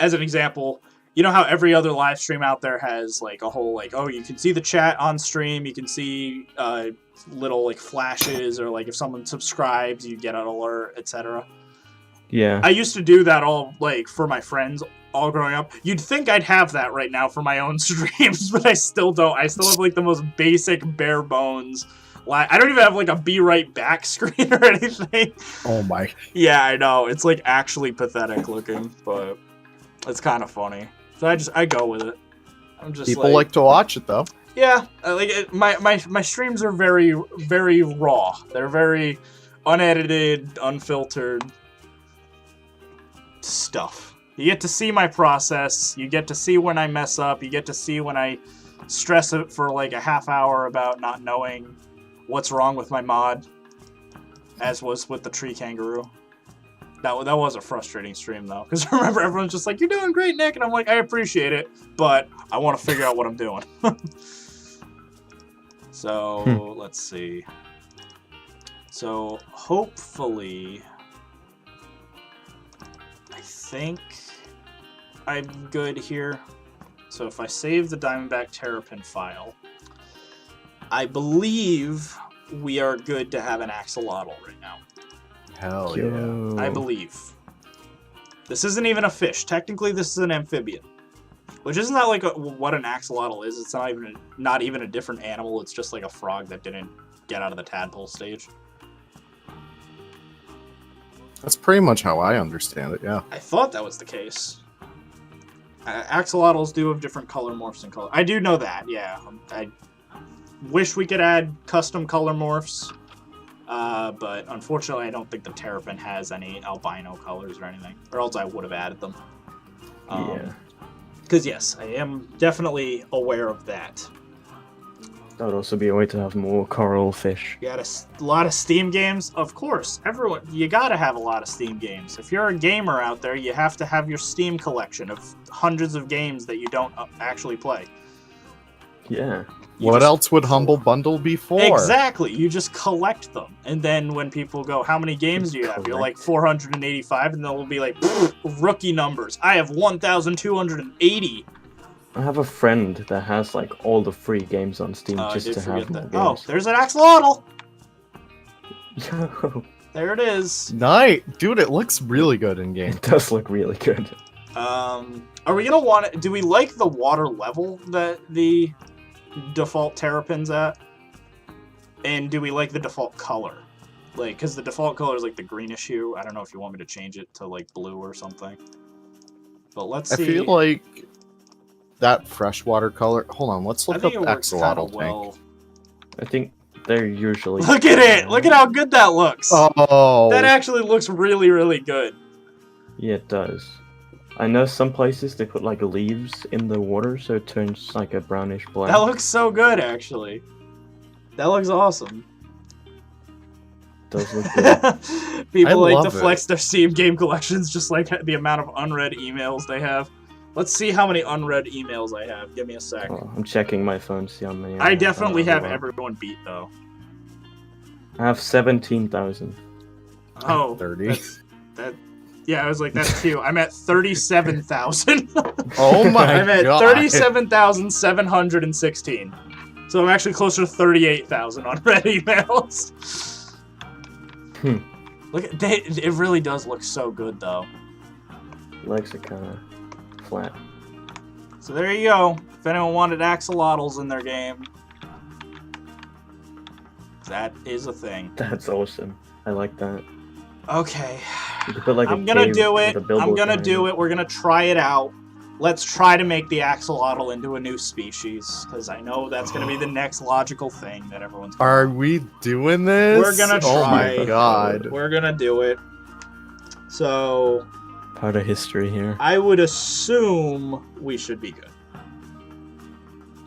as an example, you know how every other live stream out there has like a whole like, oh, you can see the chat on stream, you can see little like flashes, or like if someone subscribes you get an alert, etc. Yeah. I used to do that all like for my friends all growing up. You'd think I'd have that right now for my own streams, but I still don't. I still have like the most basic bare bones. I don't even have like a be right back screen or anything. Oh my. Yeah, I know. It's like actually pathetic looking, but it's kind of funny. So I go with it. I'm just People like to watch it though. yeah, like my streams are very, very raw. They're very unedited, unfiltered stuff. You get to see my process. You get to see when I mess up. You get to see when I stress it for like a half hour about not knowing what's wrong with my mod, as was with the tree kangaroo. That was a frustrating stream though, because remember everyone's just like, "You're doing great, Nick," and I'm like, "I appreciate it, but I want to figure out what I'm doing." So let's see. So hopefully, I think I'm good here. So if I save the Diamondback Terrapin file, I believe we are good to have an Axolotl right now. Hell yeah. Yo. I believe. This isn't even a fish. Technically, this is an amphibian. Which isn't that like what an axolotl is? It's not even a different animal. It's just like a frog that didn't get out of the tadpole stage. That's pretty much how I understand it, yeah. I thought that was the case. Axolotls do have different color morphs and color. I do know that, yeah. I wish we could add custom color morphs. But unfortunately, I don't think the Terrapin has any albino colors or anything, or else I would have added them. Yeah. Because yes, I am definitely aware of that. That would also be a way to have more coral fish. You got a lot of Steam games? Of course, everyone. You gotta have a lot of Steam games. If you're a gamer out there, you have to have your Steam collection of hundreds of games that you don't actually play. Yeah. What else would Humble Bundle be for? Exactly. You just collect them. And then when people go, how many games do you have? You're like 485, and they'll be like, rookie numbers. I have 1,280. I have a friend that has like all the free games on Steam just to have more Oh, games. there's an Axolotl. Yo, There it is. Nice. Dude, it looks really good in game. it does look really good. Are we gonna want it? Do we like the water level that the default Terrapin's at? And do we like the default color? Like, because the default color is like the greenish hue. I don't know if you want me to change it to like blue or something. But let's see. I feel like that freshwater color. Hold on, let's I look think up it works kind Axolotl of tank. well. I think they're usually. Look at it! Look at how good that looks! Oh, That actually looks really, really good. Yeah, it does. I know some places they put like leaves in the water so it turns like a brownish black. That looks so good, actually. That looks awesome. Does look good. People like to love flex their Steam game collections just like the amount of unread emails they have. Let's see how many unread emails I have. Give me a sec. Oh, I'm checking my phone to see how many. I definitely have everyone. everyone beat, though. I have 17,000. Oh, 30. yeah, I was like, that's cute. I'm at 37,000. Oh my I'm at god. 37,716. So I'm actually closer to 38,000 on red emails. Look at it really does look so good though. Legs are kind of flat. So there you go. If anyone wanted axolotls in their game, that is a thing. That's awesome. I like that. Okay. You could put like I'm gonna do it. We're Gonna try it out. Let's try to make the axolotl into a new species, because I know that's gonna be the next logical thing that everyone's gonna Are we doing this? We're gonna try. Oh my god. We're gonna do it. So Part of history here. I would assume we should be good.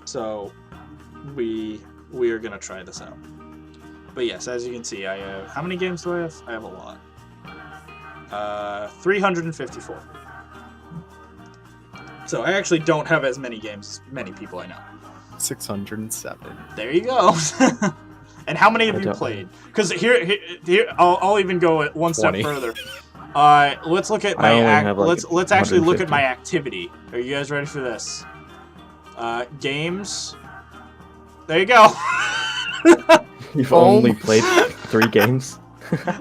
So we are gonna try this out. But yes, as you can see, I have how many games do I have? I have a lot. 354. So I actually don't have as many games as many people I know. 607. There you go. And how many have you played? Because here, I'll even go one step 20. further. Let's look at I only my have, like, let's actually look at 150. my activity. Are you guys ready for this? Games. There you go. You've Oh only my- played 3 games?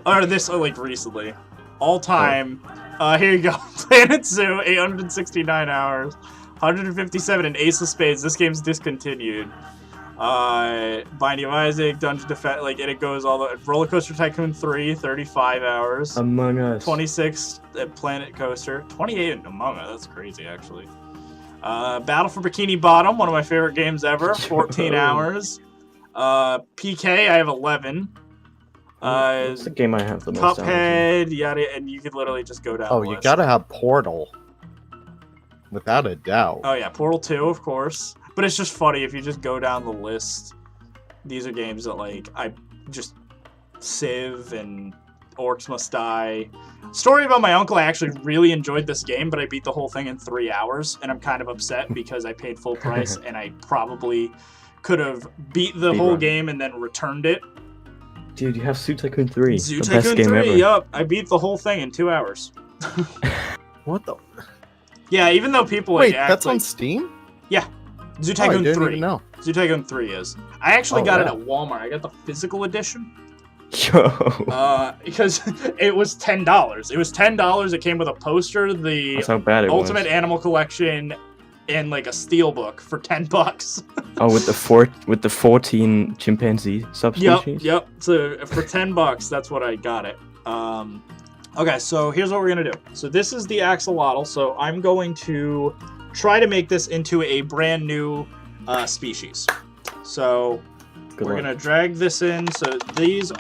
Or this, like, recently. All time. Here you go. Planet Zoo, 869 hours. 157 in Ace of Spades. This game's discontinued. Binding of Isaac, Dungeon Defense, like, and it goes all the... Roller Coaster Tycoon 3, 35 hours. Among Us. 26 at Planet Coaster. 28 in Among Us. That's crazy, actually. Battle for Bikini Bottom, one of my favorite games ever. 14 hours. PK, I have 11. It's the game I have the most hours in. Cuphead, yada, and you could literally just go down Oh, the you list. gotta have Portal. Without a doubt. Oh yeah, Portal 2, of course. But it's just funny if you just go down the list. These are games that, like, I just... Civ and Orcs Must Die. Story About My Uncle, I actually really enjoyed this game, but I beat the whole thing in 3 hours, and I'm kind of upset because I paid full price, and I probably could have beat the whole game and then returned it. Dude, you have Zoo Tycoon 3. Zoo the best Tycoon game 3, ever. yup. I beat the whole thing in 2 hours. What the? Yeah, even though people Wait, like, act that's like... on Steam? Zoo Oh, I Tycoon didn't 3. even know. Zoo Tycoon 3 is. I actually Oh, got it yeah. at Walmart. I got the physical edition. Yo. Because it was $10. It was $10. It came with a poster, the That's how bad it Ultimate was. Animal Collection, and like a steelbook for $10. Oh, with the 14 chimpanzee subspecies? Yep. So for $10, that's what I got it. Okay, so here's what we're gonna do. So this is the axolotl. So I'm going to try to make this into a brand new species. So Good we're luck. gonna drag this in. So this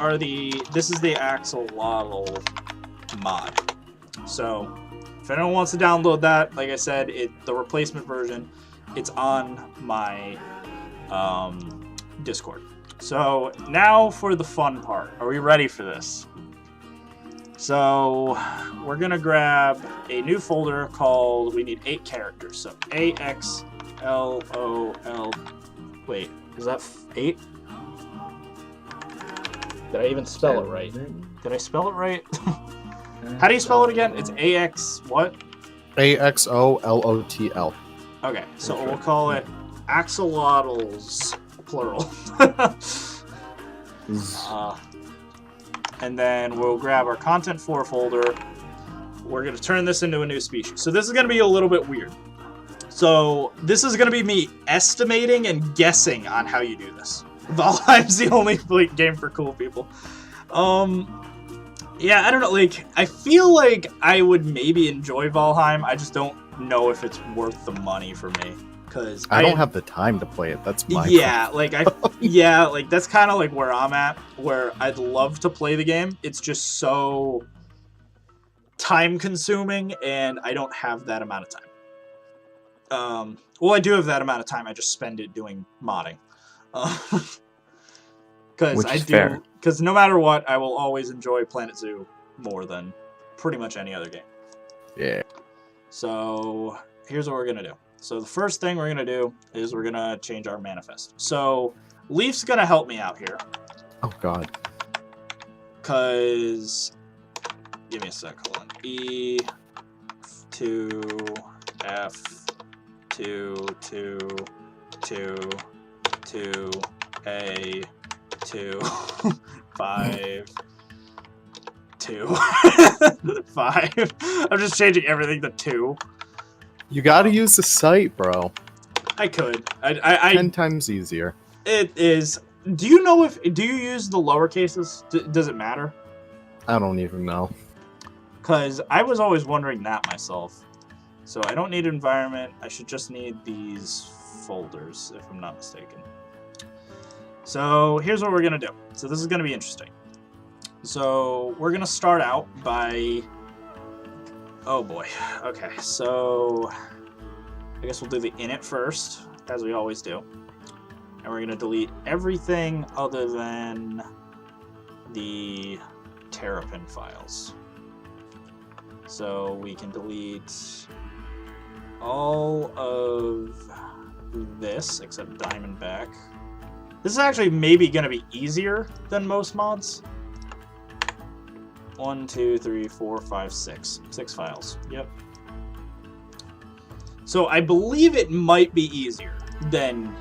is the axolotl mod. So if anyone wants to download that, like I said, the replacement version, it's on my Discord. So now for the fun part. Are we ready for this? So we're gonna grab a new folder called, we need 8 characters. So AXLOL. Wait, is that 8? Did I even spell it right? Did I spell it right? How do you spell it again? It's AX what? AXOLOTL. Okay, so we'll call it Axolotls, plural. And then we'll grab our Content 4 folder. We're going to turn this into a new species. So this is going to be a little bit weird. So this is going to be me estimating and guessing on how you do this. Valheim's the only game for cool people. Yeah, I don't know. Like, I feel like I would maybe enjoy Valheim. I just don't know if it's worth the money for me. Because I don't have the time to play it. That's my like like that's kind of like where I'm at, where I'd love to play the game. It's just so time consuming, and I don't have that amount of time. Well, I do have that amount of time. I just spend it doing modding. Because no matter what, I will always enjoy Planet Zoo more than pretty much any other game. Yeah. So here's what we're gonna do. So the first thing we're gonna do is we're gonna change our manifest. So Leaf's gonna help me out here. Oh God. Cause give me a sec. Hold on. E 2 F 2 2 2 2 A 2 5 2 5. I'm just changing everything to 2. You gotta use the site, bro. I could. 10 times easier. It is. Do you know if you use the lower cases? Does it matter? I don't even know. Because I was always wondering that myself. So I don't need environment. I should just need these folders, if I'm not mistaken. So here's what we're going to do. So this is going to be interesting. So we're going to start out by... Oh boy. Okay, so I guess we'll do the init first, as we always do. And we're going to delete everything other than the Terrapin files. So we can delete all of this except Diamondback. This is actually maybe going to be easier than most mods. 1, 2, 3, 4, 5, 6. 6 files. Yep. So I believe it might be easier than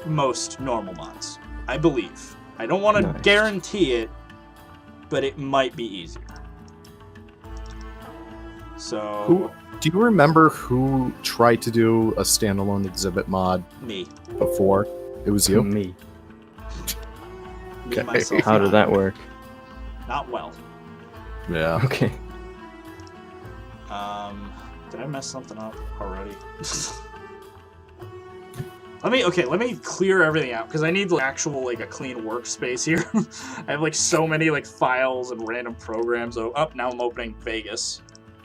most normal mods. I believe. I don't want to guarantee it, but it might be easier. So... Do you remember who tried to do a standalone exhibit mod? Me. Before? It was you? Me. Me, myself. How did that work? Not well. Yeah. Okay. Did I mess something up already? Let me clear everything out, because I need like actual like a clean workspace here. I have like so many like files and random programs. Oh, now I'm opening Vegas.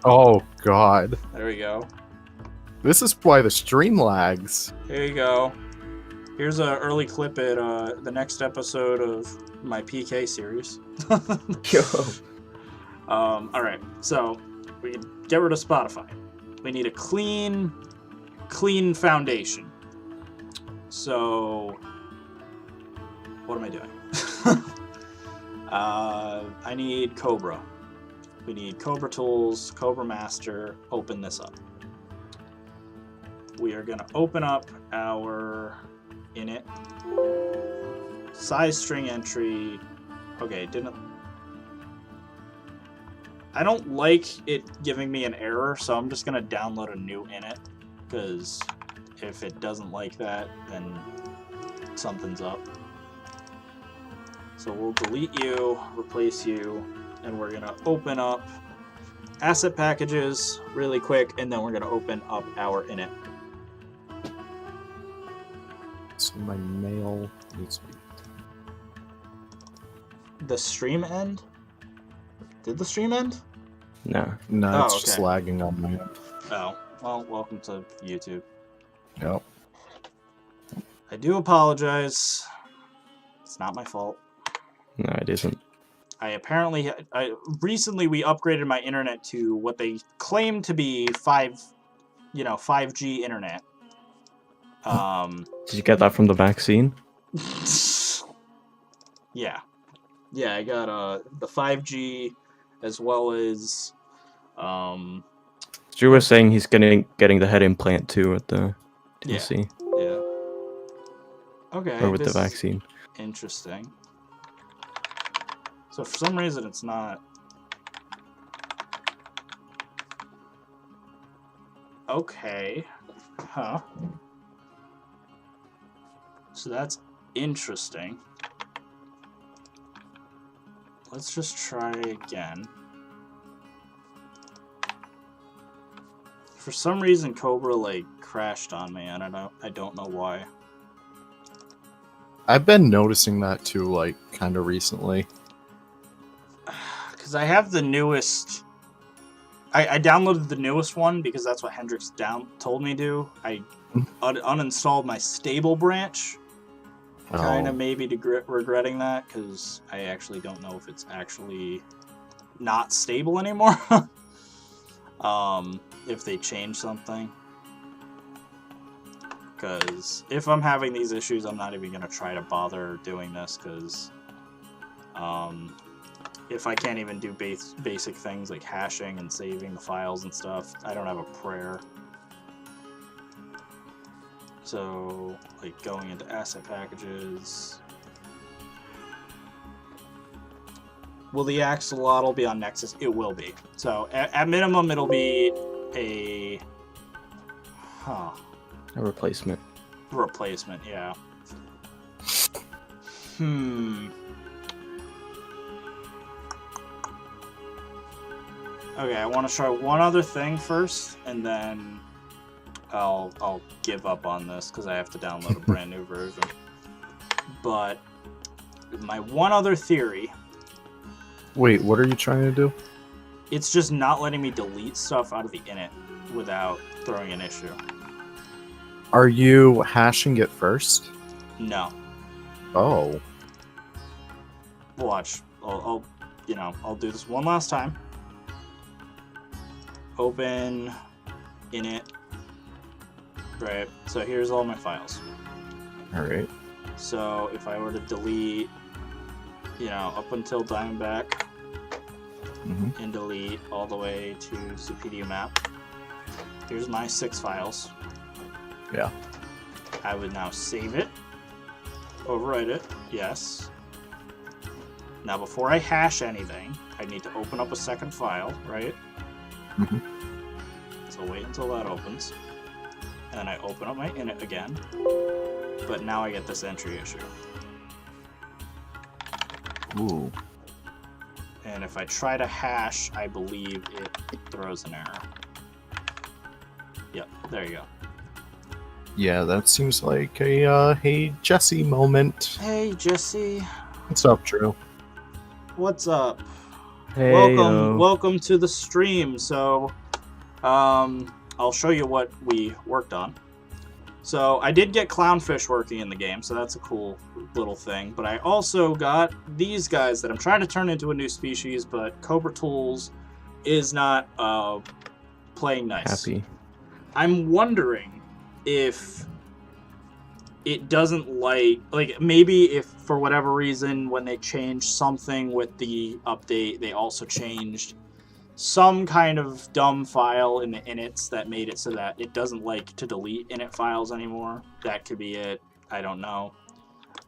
Oh God. There we go. This is why the stream lags. Here you go. Here's an early clip at the next episode of my PK series. Yo. Alright, so we can get rid of Spotify. We need a clean foundation. So, what am I doing? I need Cobra. We need Cobra Tools, Cobra Master, open this up. We are going to open up our init. Size string entry. Okay, I don't like it giving me an error, so I'm just going to download a new init, because if it doesn't like that, then something's up. So we'll delete you, replace you, and we're going to open up asset packages really quick, and then we're going to open up our init. So my mail needs to be... The stream end? Did the stream end? No. No, it's just lagging on my end. Oh, well, welcome to YouTube. Yep. I do apologize. It's not my fault. No, it isn't. Recently we upgraded my internet to what they claim to be 5G internet. Did you get that from the vaccine? Yeah. Yeah, I got the 5G as well as Drew was saying he's getting the head implant too at the DLC. Yeah. Okay. Or with the vaccine. Interesting. So for some reason it's not. Okay. Huh. So that's interesting. Let's just try again. For some reason Cobra like crashed on me, and I don't know why. I've been noticing that too, like kind of recently. Because I have the newest I downloaded the newest one because that's what Hendrix told me to. I uninstalled my stable branch. Kind of maybe regretting that because I actually don't know if it's actually not stable anymore. If they change something. Because if I'm having these issues, I'm not even going to try to bother doing this because if I can't even do basic things like hashing and saving the files and stuff, I don't have a prayer. So, like going into asset packages. Will the Axolotl be on Nexus? It will be. So, at minimum, it'll be a... Huh. A replacement. Replacement, yeah. Okay, I want to try one other thing first, and then I'll give up on this because I have to download a brand new version. But my one other theory... Wait, what are you trying to do? It's just not letting me delete stuff out of the init without throwing an issue. Are you hashing it first? No. Oh. Watch. I'll do this one last time. Open init. Right. So here's all my files. Alright. So if I were to delete, up until Diamondback, and delete all the way to Zupedia map, here's my 6 files. Yeah. I would now save it, overwrite it, yes. Now before I hash anything, I need to open up a second file, right? So wait until that opens. And then I open up my init again. But now I get this entry issue. Ooh. And if I try to hash, I believe it throws an error. Yep, there you go. Yeah, that seems like a hey Jesse moment. Hey Jesse. What's up, Drew? What's up? Hey, Welcome to the stream. So, I'll show you what we worked on. So I did get Clownfish working in the game, so that's a cool little thing. But I also got these guys that I'm trying to turn into a new species, but Cobra Tools is not playing nice. Happy. I'm wondering if it doesn't like maybe if for whatever reason when they changed something with the update, they also changed some kind of dumb file in the inits that made it so that it doesn't like to delete init files anymore. That could be it. I don't know.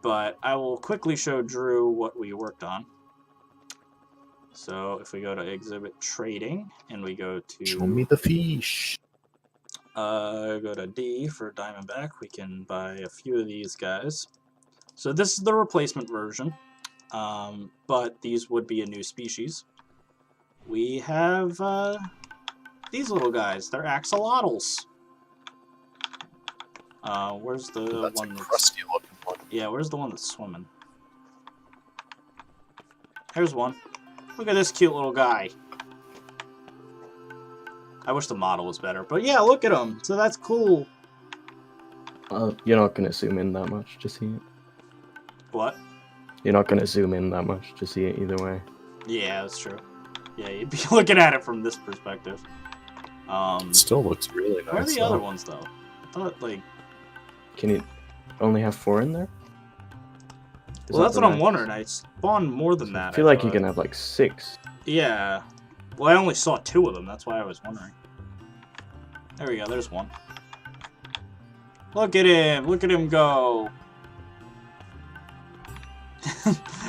But I will quickly show Drew what we worked on. So if we go to exhibit trading and we go to... Show me the fish. Go to D for Diamondback. We can buy a few of these guys. So this is the replacement version. But these would be a new species. We have these little guys. They're Axolotls. Where's the one that's... crusty looking one. Yeah, where's the one that's swimming? Here's one. Look at this cute little guy. I wish the model was better, but yeah, look at him. So that's cool. You're not gonna zoom in that much to see it. What? You're not gonna zoom in that much to see it either way. Yeah, that's true. Yeah, you'd be looking at it from this perspective. It still looks really nice. Where are the other ones, though? I thought, Can you only have 4 in there? Well, that's what I'm wondering. I spawned more than that. I feel like you can have, 6. Yeah. Well, I only saw 2 of them. That's why I was wondering. There we go. There's one. Look at him. Look at him go.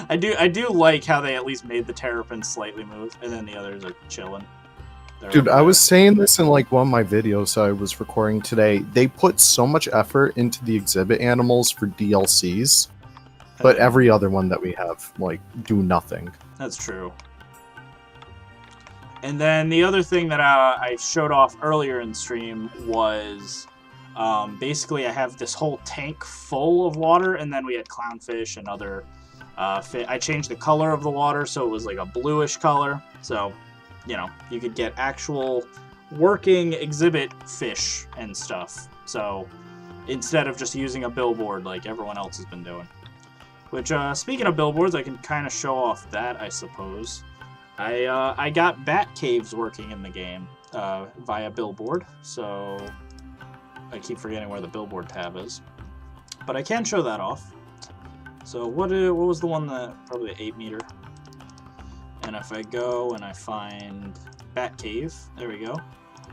I do like how they at least made the terrapins slightly move, and then the others are chilling. Dude, I was saying this in one of my videos I was recording today. They put so much effort into the exhibit animals for DLCs, but every other one that we have, do nothing. That's true. And then the other thing that I showed off earlier in the stream was basically I have this whole tank full of water, and then we had clownfish and other I changed the color of the water so it was like a bluish color. So you could get actual working exhibit fish and stuff. So instead of just using a billboard like everyone else has been doing. Which, speaking of billboards, I can kind of show off that, I suppose. I got bat caves working in the game via billboard, so I keep forgetting where the billboard tab is. But I can show that off. So what was the one that, probably the 8 meter. And if I go and I find bat cave, there we go.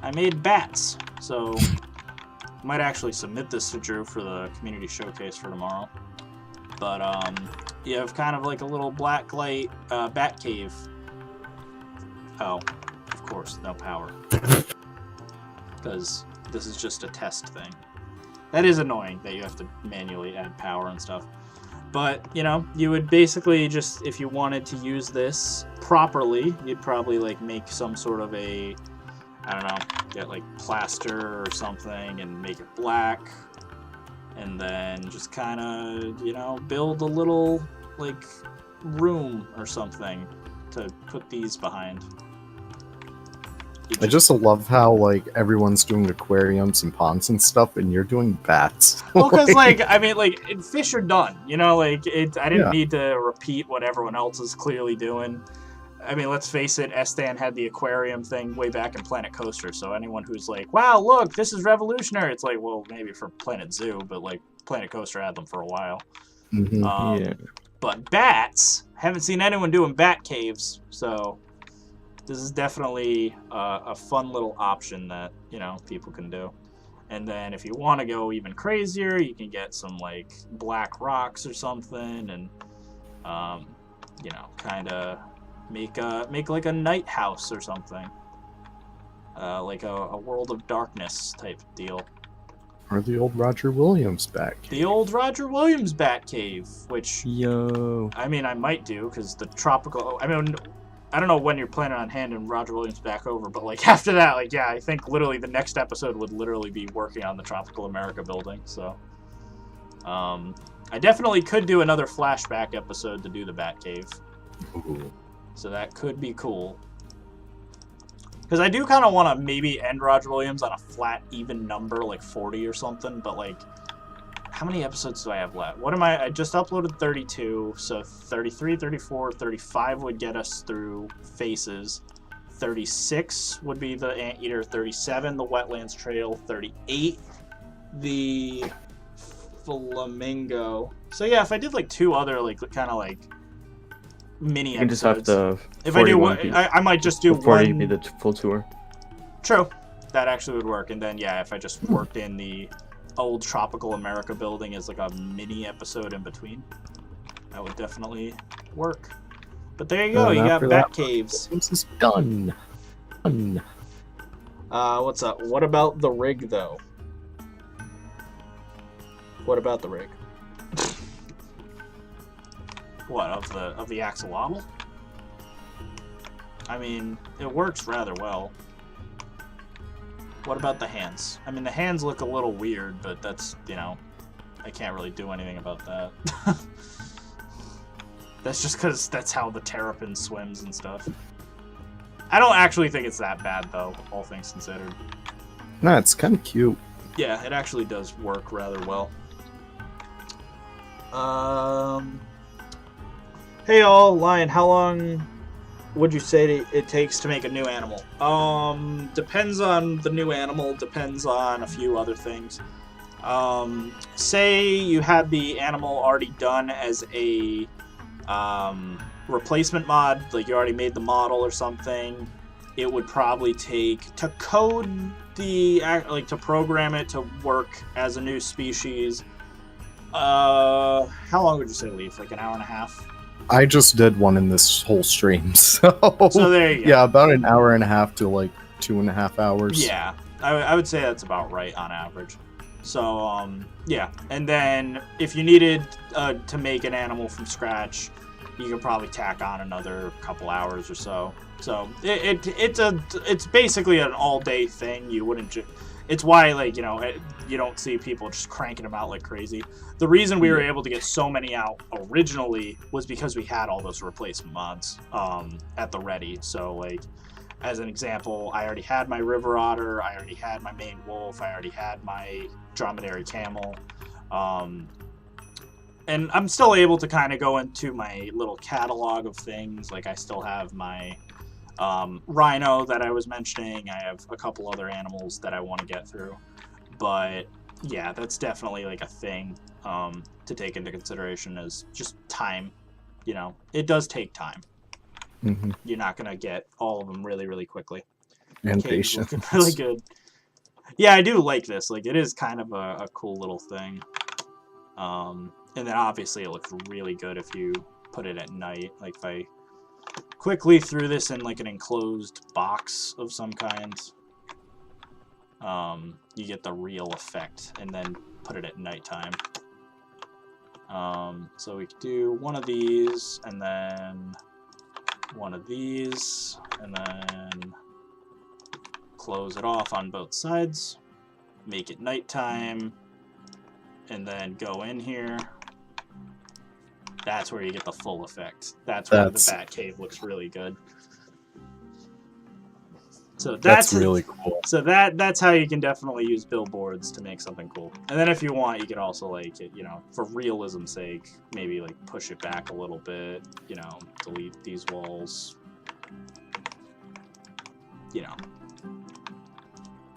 I made bats, so I might actually submit this to Drew for the community showcase for tomorrow. But you have kind of like a little black light bat cave. Oh, of course, no power. Because this is just a test thing. That is annoying that you have to manually add power and stuff. But, you would basically just, if you wanted to use this properly, you'd probably like make some sort of a, I don't know, get like plaster or something and make it black. And then just kind of, build a little like room or something to put these behind. I just love how, like, everyone's doing aquariums and ponds and stuff, and you're doing bats. Well, because, fish are done, I didn't need to repeat what everyone else is clearly doing. I mean, let's face it, Estan had the aquarium thing way back in Planet Coaster, so anyone who's like, wow, look, this is revolutionary, it's like, well, maybe for Planet Zoo, but, like, Planet Coaster had them for a while. Mm-hmm. Yeah. But bats, haven't seen anyone doing bat caves, so this is definitely a fun little option that, people can do. And then if you want to go even crazier, you can get some, like, black rocks or something and, kind of make like a night house or something. Like a World of Darkness type deal. Or the old Roger Williams bat cave. The old Roger Williams bat cave, which, Yo. I mean, I might do, because the tropical... I mean, I don't know when you're planning on handing Roger Williams back over, but, like, after that, like, yeah, I think literally the next episode would literally be working on the Tropical America building, so... I definitely could do another flashback episode to do the bat cave. Ooh. So that could be cool. Because I do kind of want to maybe end Roger Williams on a flat, even number, like 40 or something, but, like, how many episodes do I have left? I just uploaded 32, so 33, 34, 35 would get us through Faces. 36 would be the Anteater, 37 the Wetlands Trail, 38 the Flamingo. So yeah, if I did like 2 other like kind of like mini You can just episodes. have the. If I do one, I might just do 40 one. be the full tour. True, that actually would work. And then yeah, if I just worked in the old Tropical America building as like a mini episode in between, that would definitely work. But there you go, you got bat caves. This is done. Done. What's up? What about the rig though? What about the rig? What, of the Axolotl? I mean, it works rather well. What about the hands? I mean, the hands look a little weird, but that's, I can't really do anything about that. That's just because that's how the terrapin swims and stuff. I don't actually think it's that bad, though, all things considered. Nah, it's kind of cute. Yeah, it actually does work rather well. Hey all, Lion, how long would you say it takes to make a new animal? Depends on the new animal, depends on a few other things. Say you had the animal already done as a replacement mod, like you already made the model or something, it would probably take, to code the, like to program it to work as a new species, how long would you say, Leaf? Like an hour and a half? I just did one in this whole stream, so there you go. Yeah, about an hour and a half to like 2.5 hours. Yeah, I would say that's about right on average. So, yeah. And then if you needed to make an animal from scratch, you could probably tack on another couple hours or so. So it's basically an all-day thing. You wouldn't. It's why, like, you don't see people just cranking them out like crazy. The reason we were able to get so many out originally was because we had all those replacement mods at the ready. So, like, as an example, I already had my river otter, I already had my maned wolf, I already had my dromedary camel. And I'm still able to kind of go into my little catalog of things. Like, I still have my rhino that I was mentioning. I have a couple other animals that I want to get through. But, yeah, that's definitely, like, a thing to take into consideration is just time. You know, it does take time. Mm-hmm. You're not going to get all of them really, really quickly. And Cave's patience. looking really good. Yeah, I do like this. Like, it is kind of a cool little thing. And then obviously it looks really good if you put it at night. Like, if I quickly threw this in like an enclosed box of some kind, you get the real effect, and then put it at nighttime. So we could do one of these, and then one of these, and then close it off on both sides, make it nighttime, and then go in here. That's where you get the full effect. That's where the bat cave looks really good. So that's really cool. So that's how you can definitely use billboards to make something cool. And then if you want, you can also, like, you know, for realism's sake, maybe like push it back a little bit, you know, delete these walls. You know.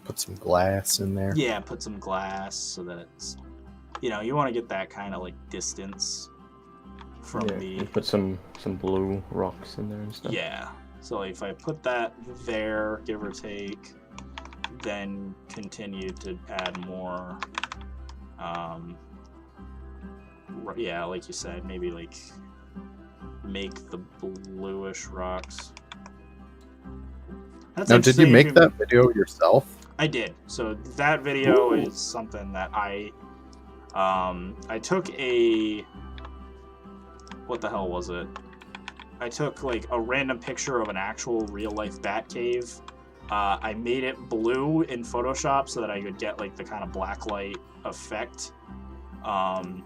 Put some glass in there. Yeah, put some glass so that it's, you know, you want to get that kind of like distance from the. And put some blue rocks in there and stuff. Yeah. So if I put that there, give or take, then continue to add more. Yeah, like you said, maybe like make the bluish rocks. That's now, did you interesting make that video yourself? I did. So that video Ooh. is something that I took a, what the hell was it? I took like a random picture of an actual real life bat cave. I made it blue in Photoshop so that I could get like the kind of blacklight effect. And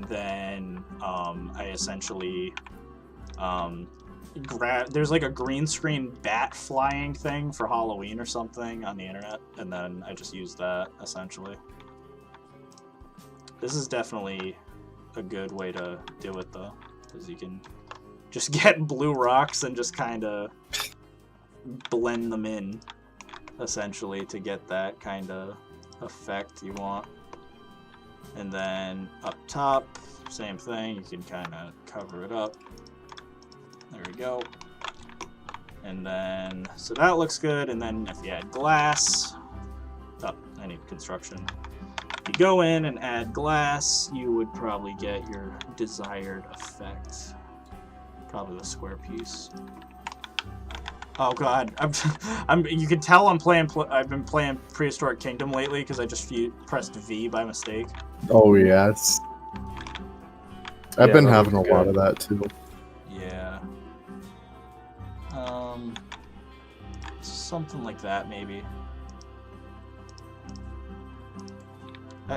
then I essentially there's like a green screen bat flying thing for Halloween or something on the internet, and then I just used that essentially. This is definitely a good way to do it though, because you can just get blue rocks and just kind of blend them in essentially to get that kind of effect you want. And then up top, same thing, you can kind of cover it up. There we go. And then, so that looks good. And then if you add glass, oh, I need construction. If you go in and add glass, you would probably get your desired effect. Probably the square piece. Oh god, you can tell I've been playing Prehistoric Kingdom lately because I just pressed V by mistake. Oh yes. I've been having a lot of that too. Yeah. Something like that, maybe.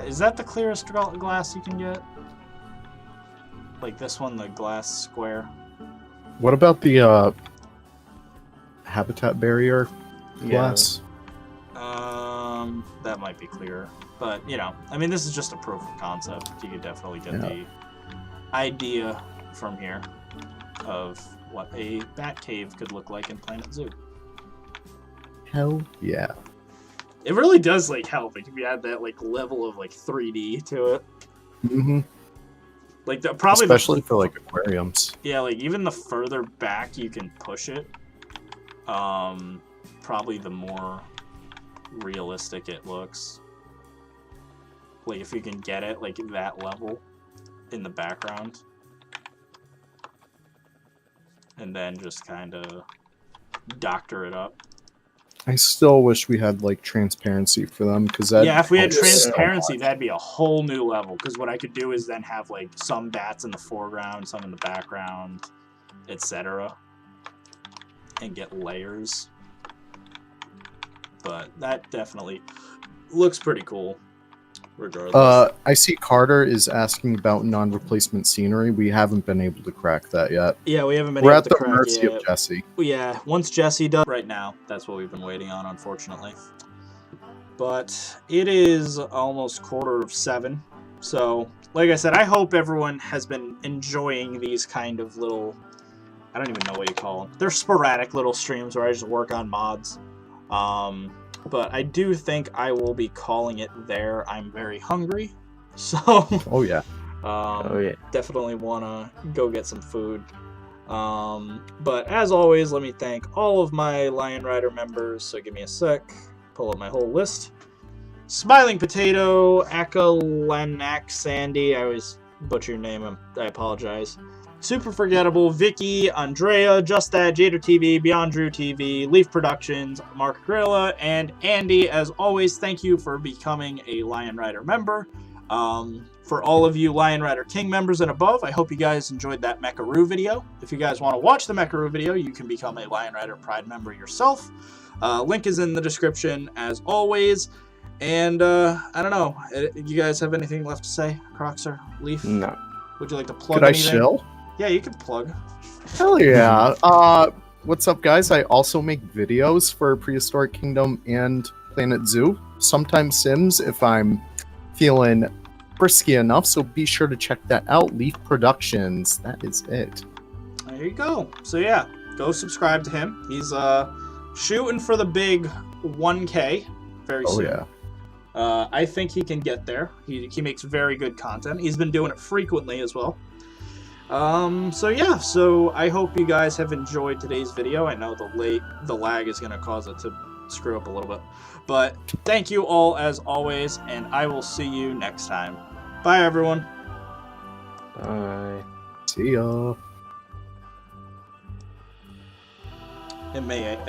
Is that the clearest glass you can get? Like this one, the glass square? What about the habitat barrier glass? That might be clearer. But, you know, I mean, this is just a proof of concept. You could definitely get the idea from here of what a bat cave could look like in Planet Zoo. Hell yeah. It really does, like, help. Like, if you add that, like, level of, like, 3D to it. Mm-hmm. Like, especially for, like, aquariums. Yeah, like, even the further back you can push it, probably the more realistic it looks. Like, if you can get it, like, that level in the background. And then just kind of doctor it up. I still wish we had, like, transparency for them, because that... Yeah, if we had transparency, that'd be a whole new level, because what I could do is then have, like, some bats in the foreground, some in the background, etc. And get layers. But that definitely looks pretty cool. regardless. I see Carter is asking about non-replacement scenery. We haven't been able to crack that yet. Yeah, we haven't been We're able at to the crack mercy yet. of Jesse. Yeah, once Jesse does right now, that's what we've been waiting on, unfortunately. But it is almost 7:15, so like I said, I hope everyone has been enjoying these kind of little, I don't even know what you call them. They're sporadic little streams where I just work on mods. But I do think I will be calling it there. I'm very hungry, so Oh yeah. definitely want to go get some food. But as always, let me thank all of my Lion Rider members. So give me a sec. Pull up my whole list. Smiling Potato, Akalanak Sandy. I always butcher your name. I apologize. Super Forgettable, Vicky, Andrea, Just That, Jader TV, Beyond Drew TV, Leaf Productions, Mark Grilla, and Andy. As always, thank you for becoming a Lion Rider member. For all of you Lion Rider King members and above, I hope you guys enjoyed that Mecharoo video. If you guys want to watch the Mecharoo video, you can become a Lion Rider Pride member yourself. Link is in the description as always. And I don't know, you guys have anything left to say, Crocs or Leaf? No. Would you like to plug Could anything? I chill? Yeah, you can plug. Hell yeah. What's up, guys? I also make videos for Prehistoric Kingdom and Planet Zoo. Sometimes Sims if I'm feeling frisky enough, so be sure to check that out. Leaf Productions. That is it. There you go. So yeah, go subscribe to him. He's shooting for the big 1K very soon. Yeah. I think he can get there. He makes very good content. He's been doing it frequently as well. So yeah, so I hope you guys have enjoyed today's video. I know the lag is going to cause it to screw up a little bit. But thank you all as always, and I will see you next time. Bye everyone. Bye. See ya. It may end